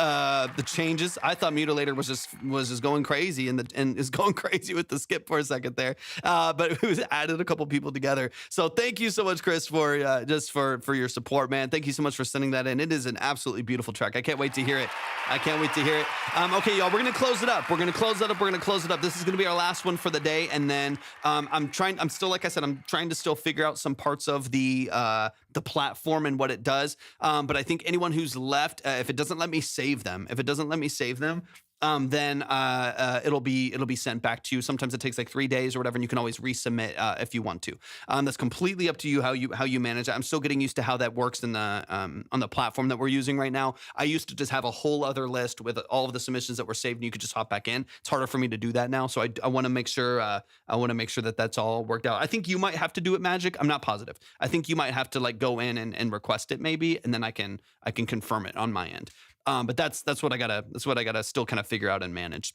the changes. I thought Mutilator was just going crazy and is going crazy with the skip for a second there, but it was added a couple people together. So thank you so much, Chris, for your support, man. Thank you so much for sending that in. It is an absolutely beautiful track. I can't wait to hear it. Okay, y'all, we're gonna close it up. This is gonna be our last one for the day, and then I'm still, like I said, I'm trying to still figure out some parts of the the platform and what it does. But I think anyone who's left, if it doesn't let me save them, then it'll be sent back to you. Sometimes it takes like 3 days or whatever, and you can always resubmit if you want to. That's completely up to you how you manage it. I'm still getting used to how that works in the on the platform that we're using right now. I used to just have a whole other list with all of the submissions that were saved, and you could just hop back in. It's harder for me to do that now, so I want to make sure that that's all worked out. I think you might have to do it, Magic. I'm not positive. I think you might have to like go in and request it maybe, and then I can confirm it on my end. But that's what I gotta still kind of figure out and manage.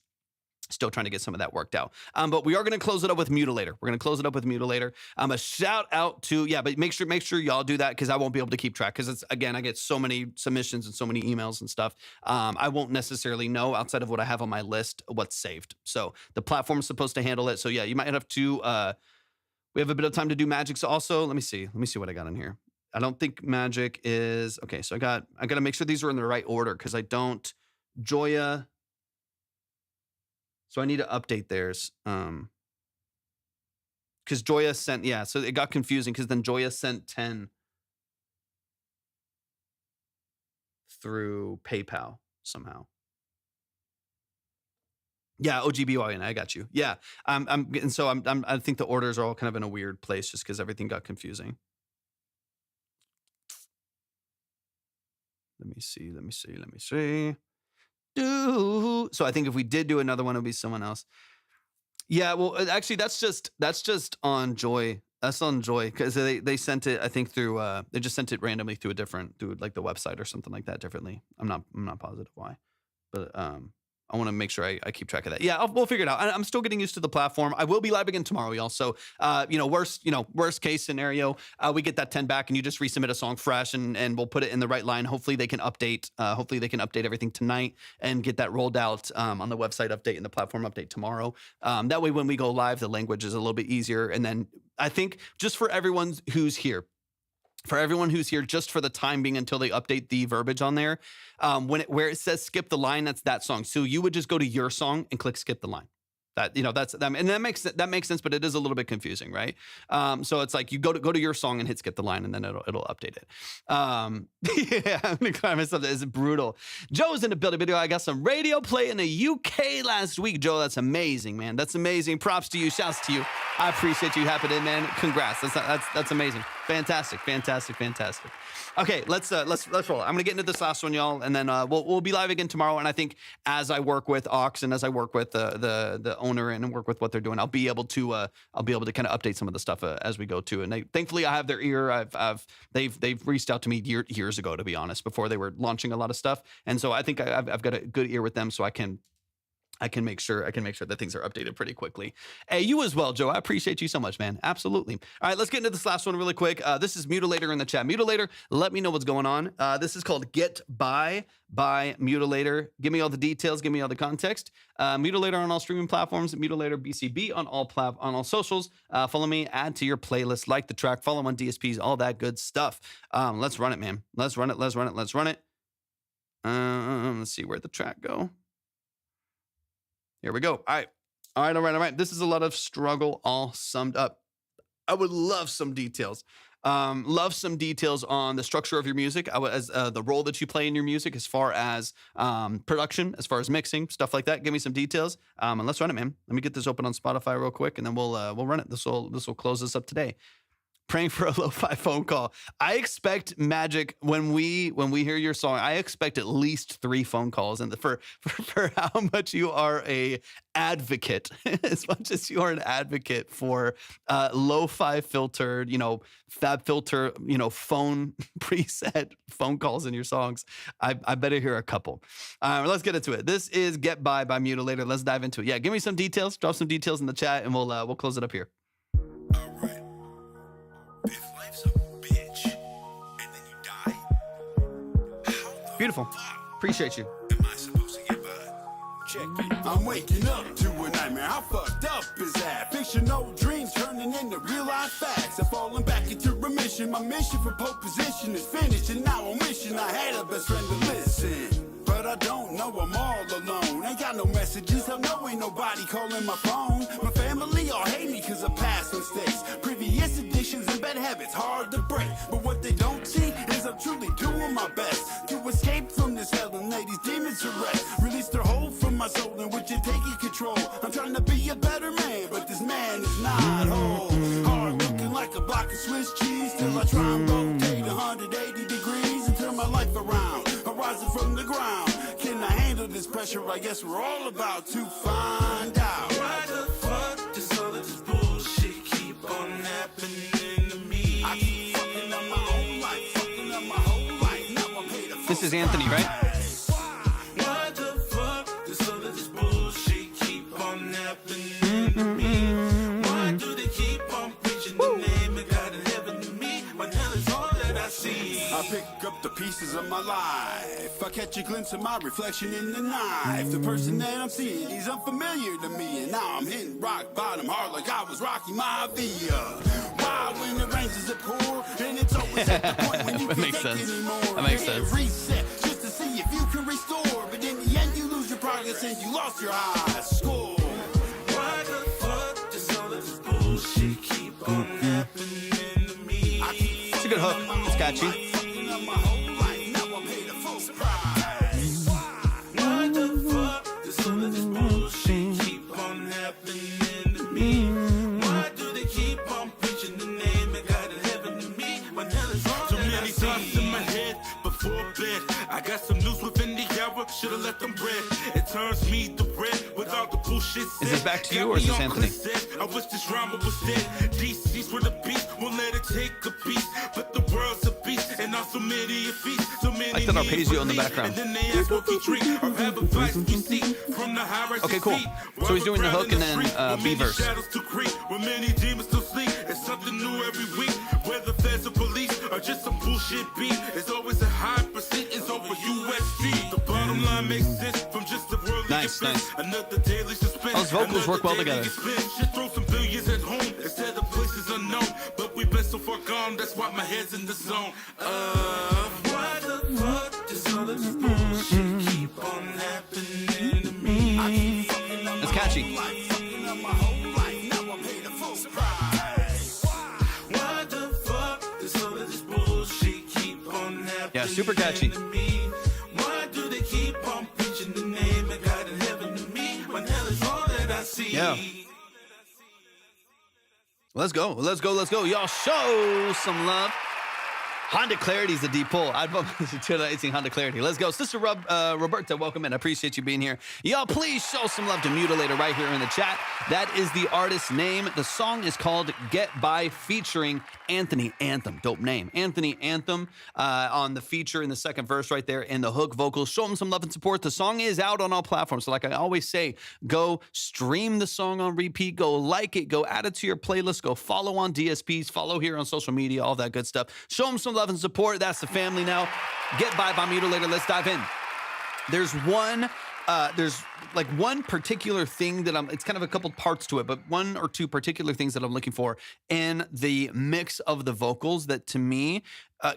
Still trying to get some of that worked out. But we are going to close it up with Mutilator. We're going to close it up with Mutilator. A shout out to, but make sure y'all do that, because I won't be able to keep track, because it's, again, I get so many submissions and so many emails and stuff. I won't necessarily know outside of what I have on my list what's saved. So the platform is supposed to handle it. So yeah, you might have to, we have a bit of time to do Magics also. Let me see what I got in here. I don't think Magic is, okay, so I got to make sure these are in the right order, because I don't, Joya, so I need to update theirs. Because Joya sent, so it got confusing, because then Joya sent 10 through PayPal somehow. Yeah, OGBYN, I got you. Yeah, I think the orders are all kind of in a weird place just because everything got confusing. Let me see. So I think if we did do another one, it would be someone else. Yeah, well, actually, that's just on Joy. That's on Joy, because they sent it, I think, through they just sent it randomly through like the website or something like that differently. I'm not positive why, but I want to make sure I keep track of that. Yeah, we'll figure it out. I'm still getting used to the platform. I will be live again tomorrow, y'all. So, worst case scenario, we get that 10 back, and you just resubmit a song fresh, and we'll put it in the right line. Hopefully they can update. Everything tonight and get that rolled out on the website update and the platform update tomorrow. That way, when we go live, the language is a little bit easier. And then I think just for everyone who's here, just for the time being until they update the verbiage on there, where it says skip the line, that's that song. So you would just go to your song and click skip the line. And that makes sense, but it is a little bit confusing, right? So it's like you go to your song and hit skip the line, and then it'll update it. I'm gonna declare myself as brutal. Joe's in the building video. I got some radio play in the UK last week. Joe, that's amazing, man. That's amazing. Props to you. Shouts to you. I appreciate you hopping in, man. Congrats. That's amazing. Fantastic. Okay, let's roll. I'm gonna get into this last one, y'all, and then we'll be live again tomorrow. And I think as I work with Ox and as I work with the owner and work with what they're doing, I'll be able to kind of update some of the stuff as we go too. And thankfully I have their ear. They've reached out to me years ago, to be honest, before they were launching a lot of stuff. And so I think I've got a good ear with them, so I can make sure that things are updated pretty quickly. Hey, you as well, Joe. I appreciate you so much, man. Absolutely. All right, let's get into this last one really quick. This is Mutilator in the chat. Mutilator, let me know what's going on. This is called Get By Mutilator. Give me all the details. Give me all the context. Mutilator on all streaming platforms. Mutilator BCB on all socials. Follow me. Add to your playlist. Like the track. Follow on DSPs. All that good stuff. Let's run it, man. Let's run it. Let's run it. Let's see, where'd the track go? Here we go. All right. This is a lot of struggle all summed up. I would love some details. Love some details on the structure of your music, as the role that you play in your music, as far as production, as far as mixing, stuff like that. Give me some details. And let's run it, man. Let me get this open on Spotify real quick, and then we'll run it. This will close us up today. Praying for a lo-fi phone call. I expect, Magic, when we hear your song, I expect at least 3 phone calls, and for how much you are a advocate, as much as you are an advocate for lo-fi filtered, fab filter, phone preset phone calls in your songs. I better hear a couple. Let's get into it. This is Get By Mutilator. Let's dive into it. Yeah, give me some details. Drop some details in the chat, and we'll close it up here. All right. If life's a bitch and then you die, Beautiful. Appreciate you. am I supposed to get by? Check it. I'm waking up to a nightmare. How fucked up is that? Fictional dreams turning into real life facts. I'm falling back into remission. My mission for pole position is finished, and now on mission. I had a best friend to listen, but I don't know I'm all alone. Ain't got no messages, hell no, ain't nobody calling my phone. My family all hate me cause of past mistakes, previous addictions and bad habits hard to break. But what they don't future, I guess we're all about to find out. Why the fuck does all of this bullshit keep on happening to me? I keep fucking up my whole life, fucking up my whole life. Now I pay the full This is Anthony, right? Why the fuck does all of this bullshit keep on happening to me? Why do they keep on preaching the name of God in heaven to me? When hell is all that I see. I pick up the pieces of my life. I catch a glimpse of my reflection in the knife. The person that I'm seeing, he's unfamiliar to me. And now I'm hitting rock bottom hard like I was Rocky Maivia. Why when it rains is it pour? And it's always at the point when you That can't makes take sense. anymore. That makes And sense. reset just to see if you can restore. But in the end you lose your progress and you lost your high score. Why the fuck does all of this bullshit keep on happening to me? It's a good hook. It's catchy. Fucking up my whole life, now I pay the full price. Why the fuck does all of this bullshit keep on happening to me? Why do they keep on preaching the name of God in heaven to me? When hell is all Too that I many see. thoughts in my head before bed. I got some news within the hour, should've let them bread. It turns me to red without the bullshit said. Is this back to you Got or is me this on Anthony? cassette. I wish this drama was dead. DC's for the beast, won't let it take a piece. But the world's a beast, and also many a feast. So many like that need arpeggio in the relief. background. And then they ask what we drink or have advice we seek from the high rise. Okay, cool. So he's doing the hook and then B verse. Shadows to creep, where many demons to sleep. It's something new every week. Whether feds or police or just some bullshit beat, it's always a high percentage over USD. The bottom line makes sense from just the worldly Nice, expense. nice. Another daily suspense. Those vocals work well Another day together. we get spent. Should throw some billions at home instead of places unknown. But we've been so far gone, that's why my head's in the zone. Why the fuck does all of this bullshit keep on happening to me? It's catchy. Fucking up my whole life, now I pay the full price. Why the fuck does all of this bullshit keep on happening Yeah, super catchy. to me? Why do they keep on preaching the name of God in heaven to me? When hell is all that I see. Yeah. Let's go. Let's go. Let's go. Y'all show some love. Honda Clarity's the deep pull. I'd vote for 2018 Honda Clarity. Let's go. Sister Roberta, welcome in. I appreciate you being here. Y'all, please show some love to Mutilator right here in the chat. That is the artist's name. The song is called Get By featuring Anthony Anthem. Dope name. Anthony Anthem on the feature in the second verse right there in the hook vocals. Show him some love and support. The song is out on all platforms. So like I always say, go stream the song on repeat. Go like it. Go add it to your playlist. Go follow on DSPs. Follow here on social media. All that good stuff. Show him some love and support. That's the family now. Get by Mutilator. Let's dive in. There's one particular thing that it's kind of a couple parts to it, but one or two particular things that I'm looking for in the mix of the vocals that to me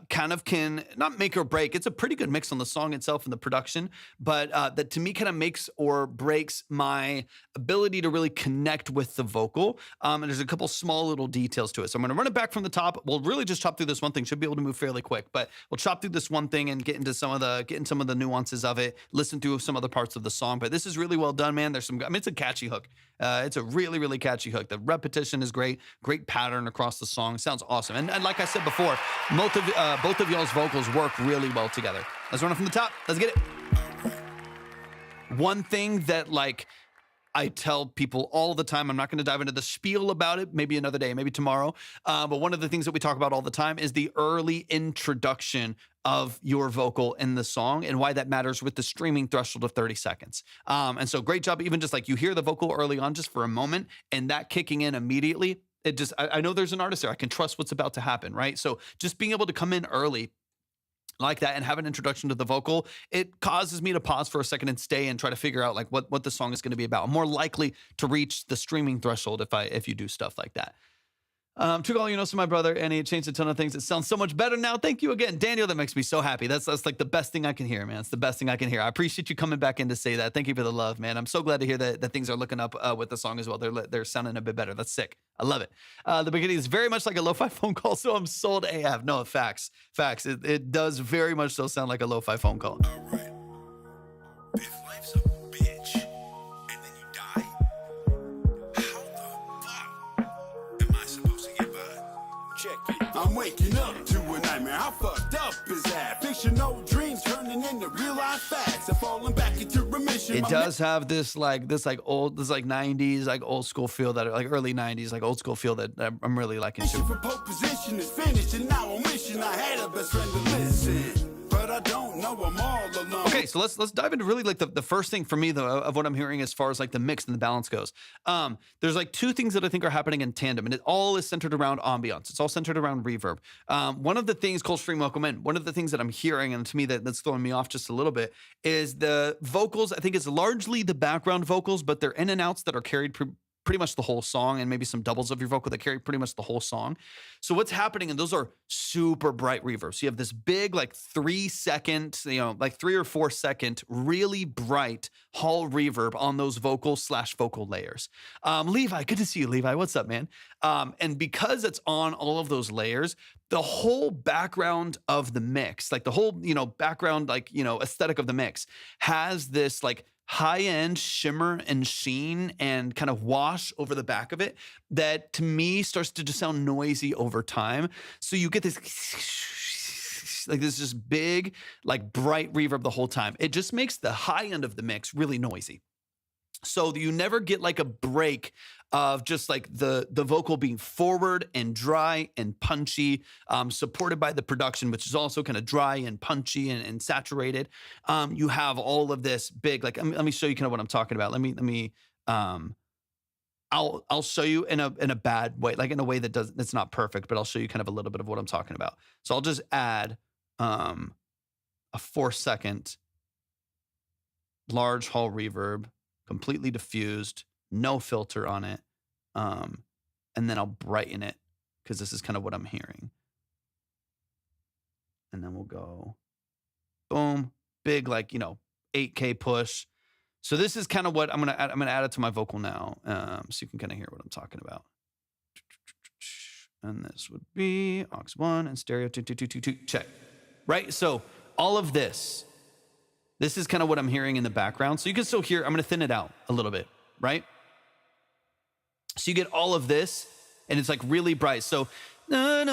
kind of can not make or break. It's a pretty good mix on the song itself and the production, but that to me kind of makes or breaks my ability to really connect with the vocal. And there's a couple small little details to it. So I'm going to run it back from the top. We'll really just chop through this one thing. Should be able to move fairly quick, but we'll chop through this one thing and get into some of the nuances of it, listen through some other parts of the song. But this is really well done, man. It's a catchy hook. It's a really, really catchy hook. The repetition is great. Great pattern across the song. Sounds awesome. And like I said before, both of y'all's vocals work really well together. Let's run it from the top. Let's get it. One thing that I tell people all the time, I'm not going to dive into the spiel about it, maybe another day, maybe tomorrow. But one of the things that we talk about all the time is the early introduction of your vocal in the song and why that matters with the streaming threshold of 30 seconds. And so great job. Even just like you hear the vocal early on just for a moment and that kicking in immediately, I know there's an artist there. I can trust what's about to happen, right? So just being able to come in early like that and have an introduction to the vocal, it causes me to pause for a second and stay and try to figure out what the song is going to be about. I'm more likely to reach the streaming threshold if you do stuff like that. To all you know, so my brother, and he changed a ton of things. It sounds so much better now. Thank you again, Daniel. That makes me so happy. That's like the best thing I can hear, man. It's the best thing I can hear. I appreciate you coming back in to say that. Thank you for the love, man. I'm so glad to hear that things are looking up with the song as well. They're sounding a bit better. That's sick. I love it. The beginning is very much like a lo-fi phone call, so I'm sold AF. No, facts. It does very much so sound like a lo-fi phone call. All right. If life's a bitch and then you die, how the fuck am I supposed to get by? Check it. I'm waking up to a nightmare. How fucked up is that? Fictional dreams turning into real life facts. I'm falling back into remission. finishing It my does have this like 90s, like old school feel that like early 90s, like old school feel that I'm really liking mission too. for pole position is finished, and now on mission I had a best friend to listen, but I don't know I'm all alone. Okay, so let's dive into really like the first thing for me though of what I'm hearing as far as like the mix and the balance goes. There's like two things that I think are happening in tandem, and it all is centered around ambiance. It's all centered around reverb. One of the things, Coldstream, welcome in. One of the things that I'm hearing, and to me that's throwing me off just a little bit, is the vocals. I think it's largely the background vocals, but they're in and outs that are carried pretty much the whole song, and maybe some doubles of your vocal that carry pretty much the whole song. So what's happening, and those are super bright reverbs. You have this big, like 3 second, like 3 or 4 second, really bright hall reverb on those vocal layers. Levi, good to see you, Levi. What's up, man? And because it's on all of those layers, the whole background of the mix, like the whole, background, like, aesthetic of the mix has this like high-end shimmer and sheen and kind of wash over the back of it that to me starts to just sound noisy over time. So you get this like this just big, like bright reverb the whole time. It just makes the high end of the mix really noisy. So you never get like a break of just like the vocal being forward and dry and punchy, supported by the production, which is also kind of dry and punchy and saturated. You have all of this big, like, let me show you kind of what I'm talking about. I'll show you in a bad way, like in a way that's not perfect, but I'll show you kind of a little bit of what I'm talking about. So I'll just add a 4 second large hall reverb, completely diffused, no filter on it. And then I'll brighten it because this is kind of what I'm hearing. And then we'll go boom, big, like, 8K push. So this is kind of what I'm going to add. I'm going to add it to my vocal now. So you can kind of hear what I'm talking about. And this would be aux 1 and stereo 2, 2, 2, 2, 2, check. Right? So all of this is kind of what I'm hearing in the background. So you can still hear, I'm going to thin it out a little bit, right? So you get all of this, and it's like really bright. So there's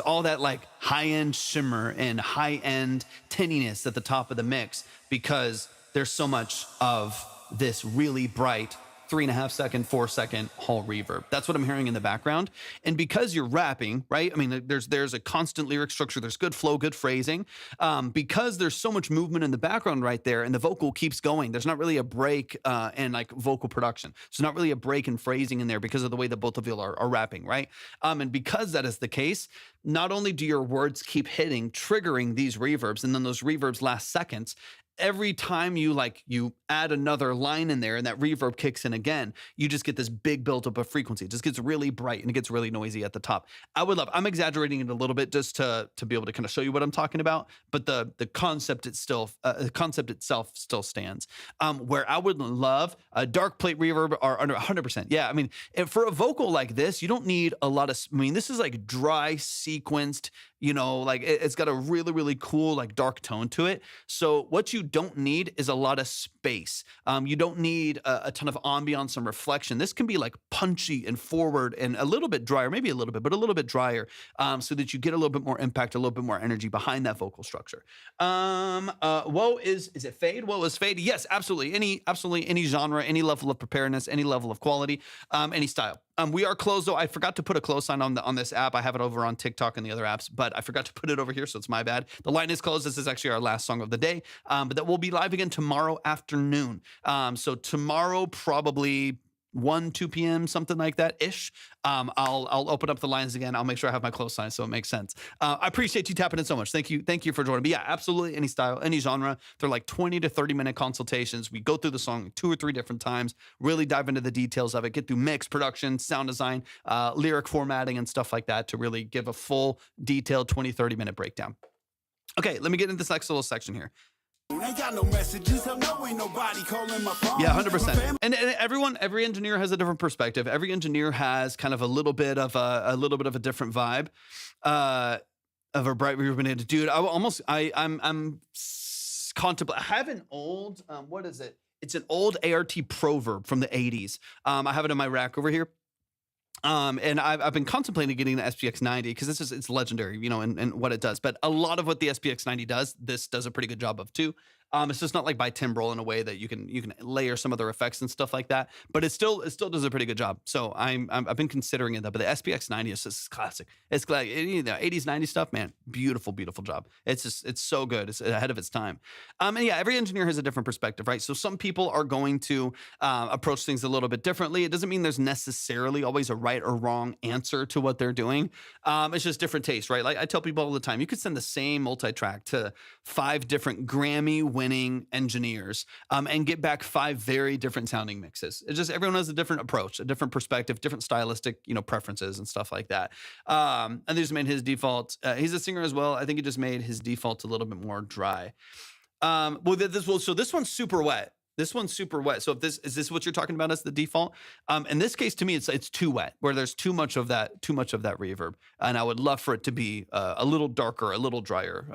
all that like high-end shimmer and high-end tinniness at the top of the mix because there's so much of this really bright 3.5 second, 4 second hall reverb. That's what I'm hearing in the background. And because you're rapping, right? I mean, there's a constant lyric structure. There's good flow, good phrasing. Because there's so much movement in the background right there, and the vocal keeps going. There's not really a break in like vocal production. There's not really a break in phrasing in there because of the way that both of you are rapping, right? And because that is the case, not only do your words keep hitting, triggering these reverbs, and then those reverbs last seconds. Every time you add another line in there and that reverb kicks in again, you just get this big buildup of frequency. It just gets really bright and it gets really noisy at the top. I'm exaggerating it a little bit just to be able to kind of show you what I'm talking about, but the concept itself still stands. Where I would love a dark plate reverb or under 100%. Yeah, I mean, for a vocal like this, you don't need a lot of, this is like dry sequenced, like it's got a really, really cool, like dark tone to it. So what you don't need is a lot of space. You don't need a ton of ambiance and reflection. This can be like punchy and forward and a little bit drier, maybe a little bit, but a little bit drier, so that you get a little bit more impact, a little bit more energy behind that vocal structure. Whoa, is it fade? Whoa, is fade? Yes, absolutely. Any genre, any level of preparedness, any level of quality, any style. We are closed though. I forgot to put a close sign on this app. I have it over on TikTok and the other apps, but I forgot to put it over here, so it's my bad. The line is closed. This is actually our last song of the day, but that will be live again tomorrow afternoon. So tomorrow, probably 1, 2 p.m., something like that ish. I'll open up the lines again. I'll make sure I have my close sign so it makes sense. I appreciate you tapping in so much. Thank you for joining. But yeah, absolutely any style, any genre. They're like 20 to 30 minute consultations. We go through the song 2 or 3 different times, really dive into the details of it, get through mix, production, sound design, lyric formatting and stuff like that to really give a full detailed 20, 30 minute breakdown. Okay, let me get into this next little section here. Ain't got no messages. I know ain't nobody calling my phone. Yeah, 100%. And every engineer has a different perspective. Every engineer has kind of a little bit of a different vibe, of a bright rejuvenated dude. I'm contemplating. I have an old what is it? It's an old ART Proverb from the 80s. I have it in my rack over here. And I've been contemplating getting the SPX 90 because it's legendary, you know, and what it does. But a lot of what the SPX 90 does, this does a pretty good job of too. It's just not like bitimbral in a way that you can layer some other effects and stuff like that. But it still does a pretty good job. So I've been considering it though. But the SPX 90 is just classic. It's like 80s 90s stuff, man. Beautiful job. It's so good. It's ahead of its time. And yeah, every engineer has a different perspective, right? So some people are going to approach things a little bit differently. It doesn't mean there's necessarily always a right or wrong answer to what they're doing. It's just different taste, right? Like I tell people all the time, you could send the same multi-track to 5 different Grammy-winning engineers and get back 5 very different sounding mixes. It's just everyone has a different approach, a different perspective, different stylistic, you know, preferences and stuff like that. And they just made his default. He's a singer as well. I think he just made his default a little bit more dry. So this one's super wet. This one's super wet. So is this what you're talking about as the default? In this case, to me, it's too wet, where there's too much of that reverb. And I would love for it to be a little darker, a little drier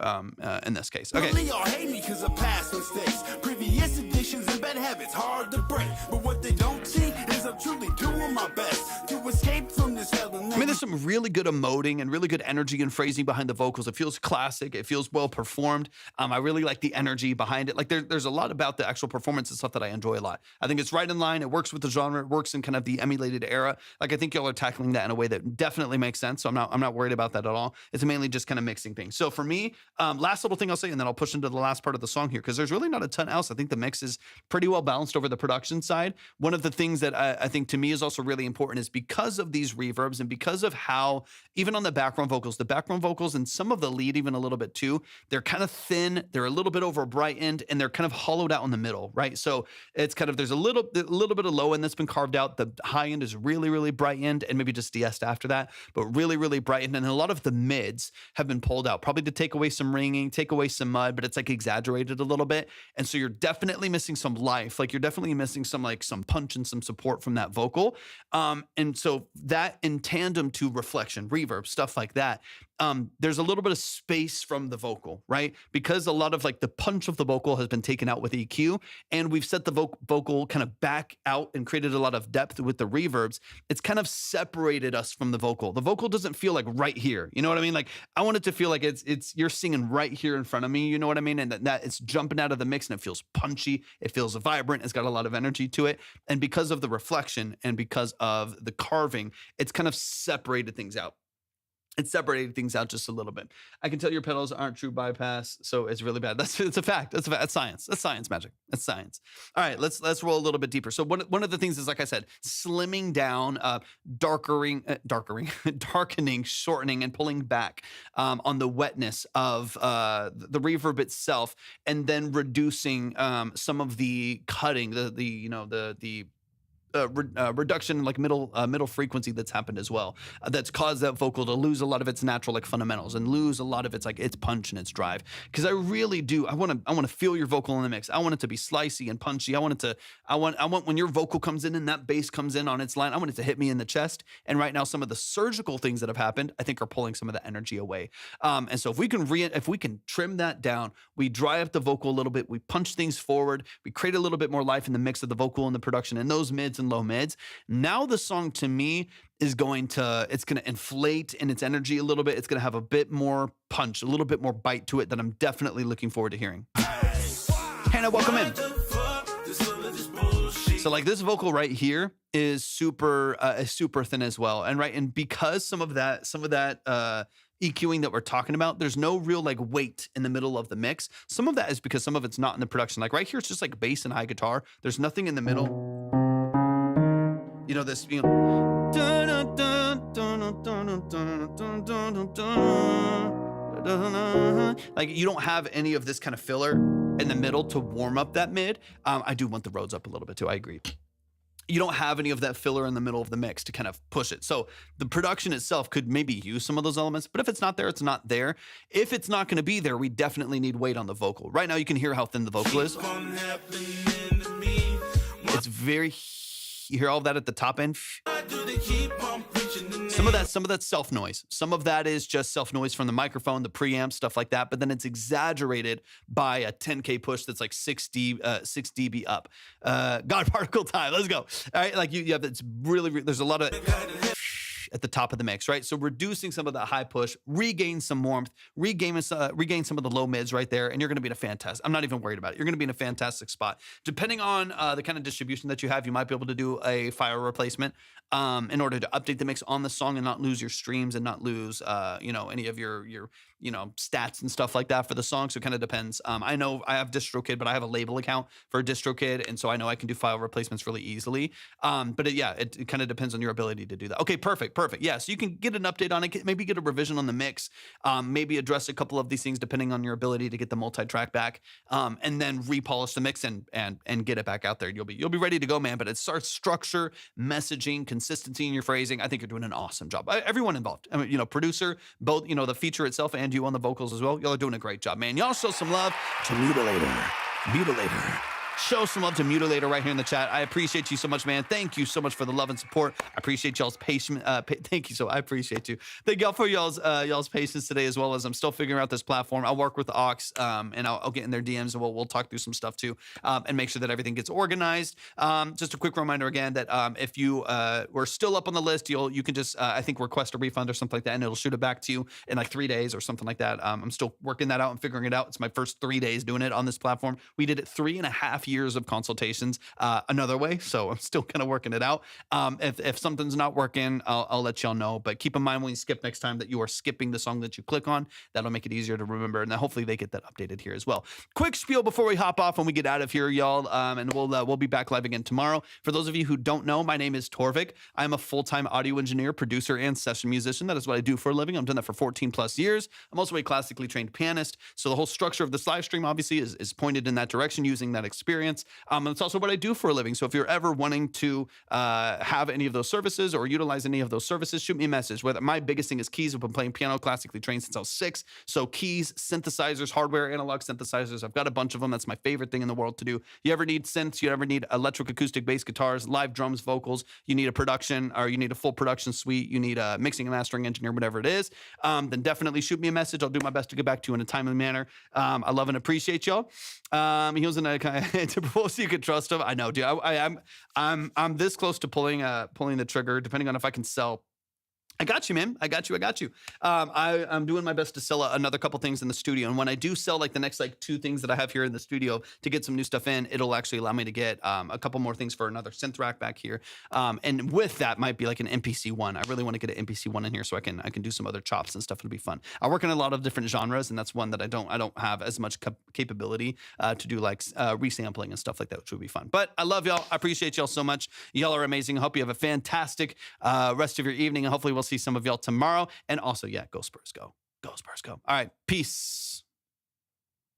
in this case. Okay. Really all hate me because of past mistakes, previous editions and bad habits hard to break. But what they don't see is I'm truly doing my best to escape from this hell. I mean, there's some really good emoting and really good energy and phrasing behind the vocals. It feels classic. It feels well performed. I really like the energy behind it. Like there's a lot about the actual performance and stuff that I enjoy a lot. I think it's right in line. It works with the genre. It works in kind of the emulated era. Like I think y'all are tackling that in a way that definitely makes sense. So I'm not worried about that at all. It's mainly just kind of mixing things. So for me, last little thing I'll say, and then I'll push into the last part of the song here because there's really not a ton else. I think the mix is pretty well balanced over the production side. One of the things that I think to me is also really important is because of these reverbs and because of how even on the background vocals and some of the lead even a little bit too, they're kind of thin, they're a little bit over brightened, and they're kind of hollowed out in the middle, right? So it's kind of, there's a little bit of low end that's been carved out. The high end is really, really brightened and maybe just de-essed after that, but really, really brightened. And a lot of the mids have been pulled out, probably to take away some ringing, take away some mud, but it's like exaggerated a little bit. And so you're definitely missing some life. Like you're definitely missing some punch and some support from that vocal. And so that in tandem to reflection, reverb, stuff like that, there's a little bit of space from the vocal, right? Because a lot of like the punch of the vocal has been taken out with EQ, and we've set the vocal kind of back out and created a lot of depth with the reverbs. It's kind of separated us from the vocal. The vocal doesn't feel like right here. You know what I mean? Like I want it to feel like it's you're singing right here in front of me. You know what I mean? And that it's jumping out of the mix and it feels punchy. It feels vibrant. It's got a lot of energy to it. And because of the reflection and because of the carving, it's kind of separated things out. It's separated things out just a little bit. I can tell your pedals aren't true bypass, so it's really bad. It's a fact. That's science. That's science magic. That's science. All right, let's roll a little bit deeper. So one of the things is, like I said, slimming down, darkening, shortening, and pulling back on the wetness of the reverb itself, and then reducing some of the cutting, the reduction in like middle frequency that's happened as well. That's caused that vocal to lose a lot of its natural like fundamentals and lose a lot of its like its punch and its drive. Because I really do. I want to feel your vocal in the mix. I want it to be slicey and punchy. I want when your vocal comes in and that bass comes in on its line, I want it to hit me in the chest. And right now, some of the surgical things that have happened, I think, are pulling some of the energy away. And so if we can trim that down, we dry up the vocal a little bit, we punch things forward, we create a little bit more life in the mix of the vocal and the production and those mids and low mids. Now the song to me is going to inflate in its energy a little bit. It's going to have a bit more punch, a little bit more bite to it that I'm definitely looking forward to hearing. Hannah, welcome in. So like this vocal right here is super thin as well. And because some of that EQing that we're talking about, there's no real like weight in the middle of the mix. Some of that is because some of it's not in the production. Like right here, it's just like bass and high guitar. There's nothing in the middle. You know, this, you know, like you don't have any of this kind of filler in the middle to warm up that mid. I do want the Rhodes up a little bit too. I agree. You don't have any of that filler in the middle of the mix to kind of push it. So the production itself could maybe use some of those elements, but if it's not there, it's not there. If it's not going to be there, we definitely need weight on the vocal. Right now, you can hear how thin the vocal is. It's very, you hear all of that at the top end. Some of that's self noise. Some of that is just self noise from the microphone, the preamp, stuff like that. But then it's exaggerated by a 10K push that's like 6 dB up. God particle time. Let's go. All right, like you have it's really there's a lot of at the top of the mix, right? So reducing some of that high push, regain some warmth, regain some of the low mids right there, and you're going to be in a fantastic. I'm not even worried about it. You're going to be in a fantastic spot. Depending on the kind of distribution that you have, you might be able to do a file replacement in order to update the mix on the song and not lose your streams and not lose any of your stats and stuff like that for the song. So it kind of depends. I know I have DistroKid, but I have a label account for DistroKid, and so I know I can do file replacements really easily. But it kind of depends on your ability to do that. Okay, perfect. Yeah, so you can get an update on it, maybe get a revision on the mix, maybe address a couple of these things depending on your ability to get the multi-track back, and then repolish the mix and get it back out there. You'll be ready to go, man. But it starts structure, messaging, consistency in your phrasing. I think you're doing an awesome job. Everyone involved, producer, both, the feature itself and you on the vocals as well. Y'all are doing a great job, man. Y'all show some love to Mutilator. Show some love to Mutilator right here in the chat. I appreciate you so much, man. Thank you so much for the love and support. I appreciate y'all's patience. Thank you. I appreciate you. Thank y'all for y'all's patience today, as well as I'm still figuring out this platform. I'll work with Ox, and I'll get in their DMs, and we'll talk through some stuff too, and make sure that everything gets organized. Just a quick reminder again that if you were still up on the list, you can just I think request a refund or something like that, and it'll shoot it back to you in like 3 days or something like that. I'm still working that out and figuring it out. It's my first 3 days doing it on this platform. We did it 3.5 years of consultations another way, so I'm still kind of working it out. If something's not working, I'll let y'all know, but keep in mind when you skip next time that you are skipping the song that you click on. That'll make it easier to remember, and then hopefully they get that updated here as well. Quick spiel before we hop off and we get out of here, y'all, and we'll be back live again tomorrow. For those of you who don't know, my name is Torvik. I'm a full-time audio engineer, producer, and session musician. That is what I do for a living. I've done that for 14 plus years. I'm also a classically trained pianist, so the whole structure of this live stream obviously is pointed in that direction using that experience. And it's also what I do for a living. So if you're ever wanting to have any of those services or utilize any of those services, shoot me a message. Whether my biggest thing is keys. I've been playing piano classically trained since I was 6. So keys, synthesizers, hardware, analog synthesizers. I've got a bunch of them. That's my favorite thing in the world to do. You ever need synths? You ever need electric acoustic bass guitars, live drums, vocals? You need a production, or you need a full production suite. You need a mixing and mastering engineer, whatever it is. Then definitely shoot me a message. I'll do my best to get back to you in a timely manner. I love and appreciate y'all. He was in a to propose you could trust him. I know, dude. I'm this close to pulling the trigger, depending on if I can sell. I got you, man. I got you. I'm doing my best to sell another couple things in the studio. And when I do sell like the next 2 things that I have here in the studio to get some new stuff in, it'll actually allow me to get a couple more things for another synth rack back here. And with that might be like an MPC one. I really want to get an MPC one in here so I can do some other chops and stuff. It'll be fun. I work in a lot of different genres, and that's one that I don't have as much capability to do like resampling and stuff like that, which would be fun. But I love y'all. I appreciate y'all so much. Y'all are amazing. I hope you have a fantastic rest of your evening, and hopefully we'll see some of y'all tomorrow. And also, yeah, go Spurs, go. Go Spurs, go. All right, peace.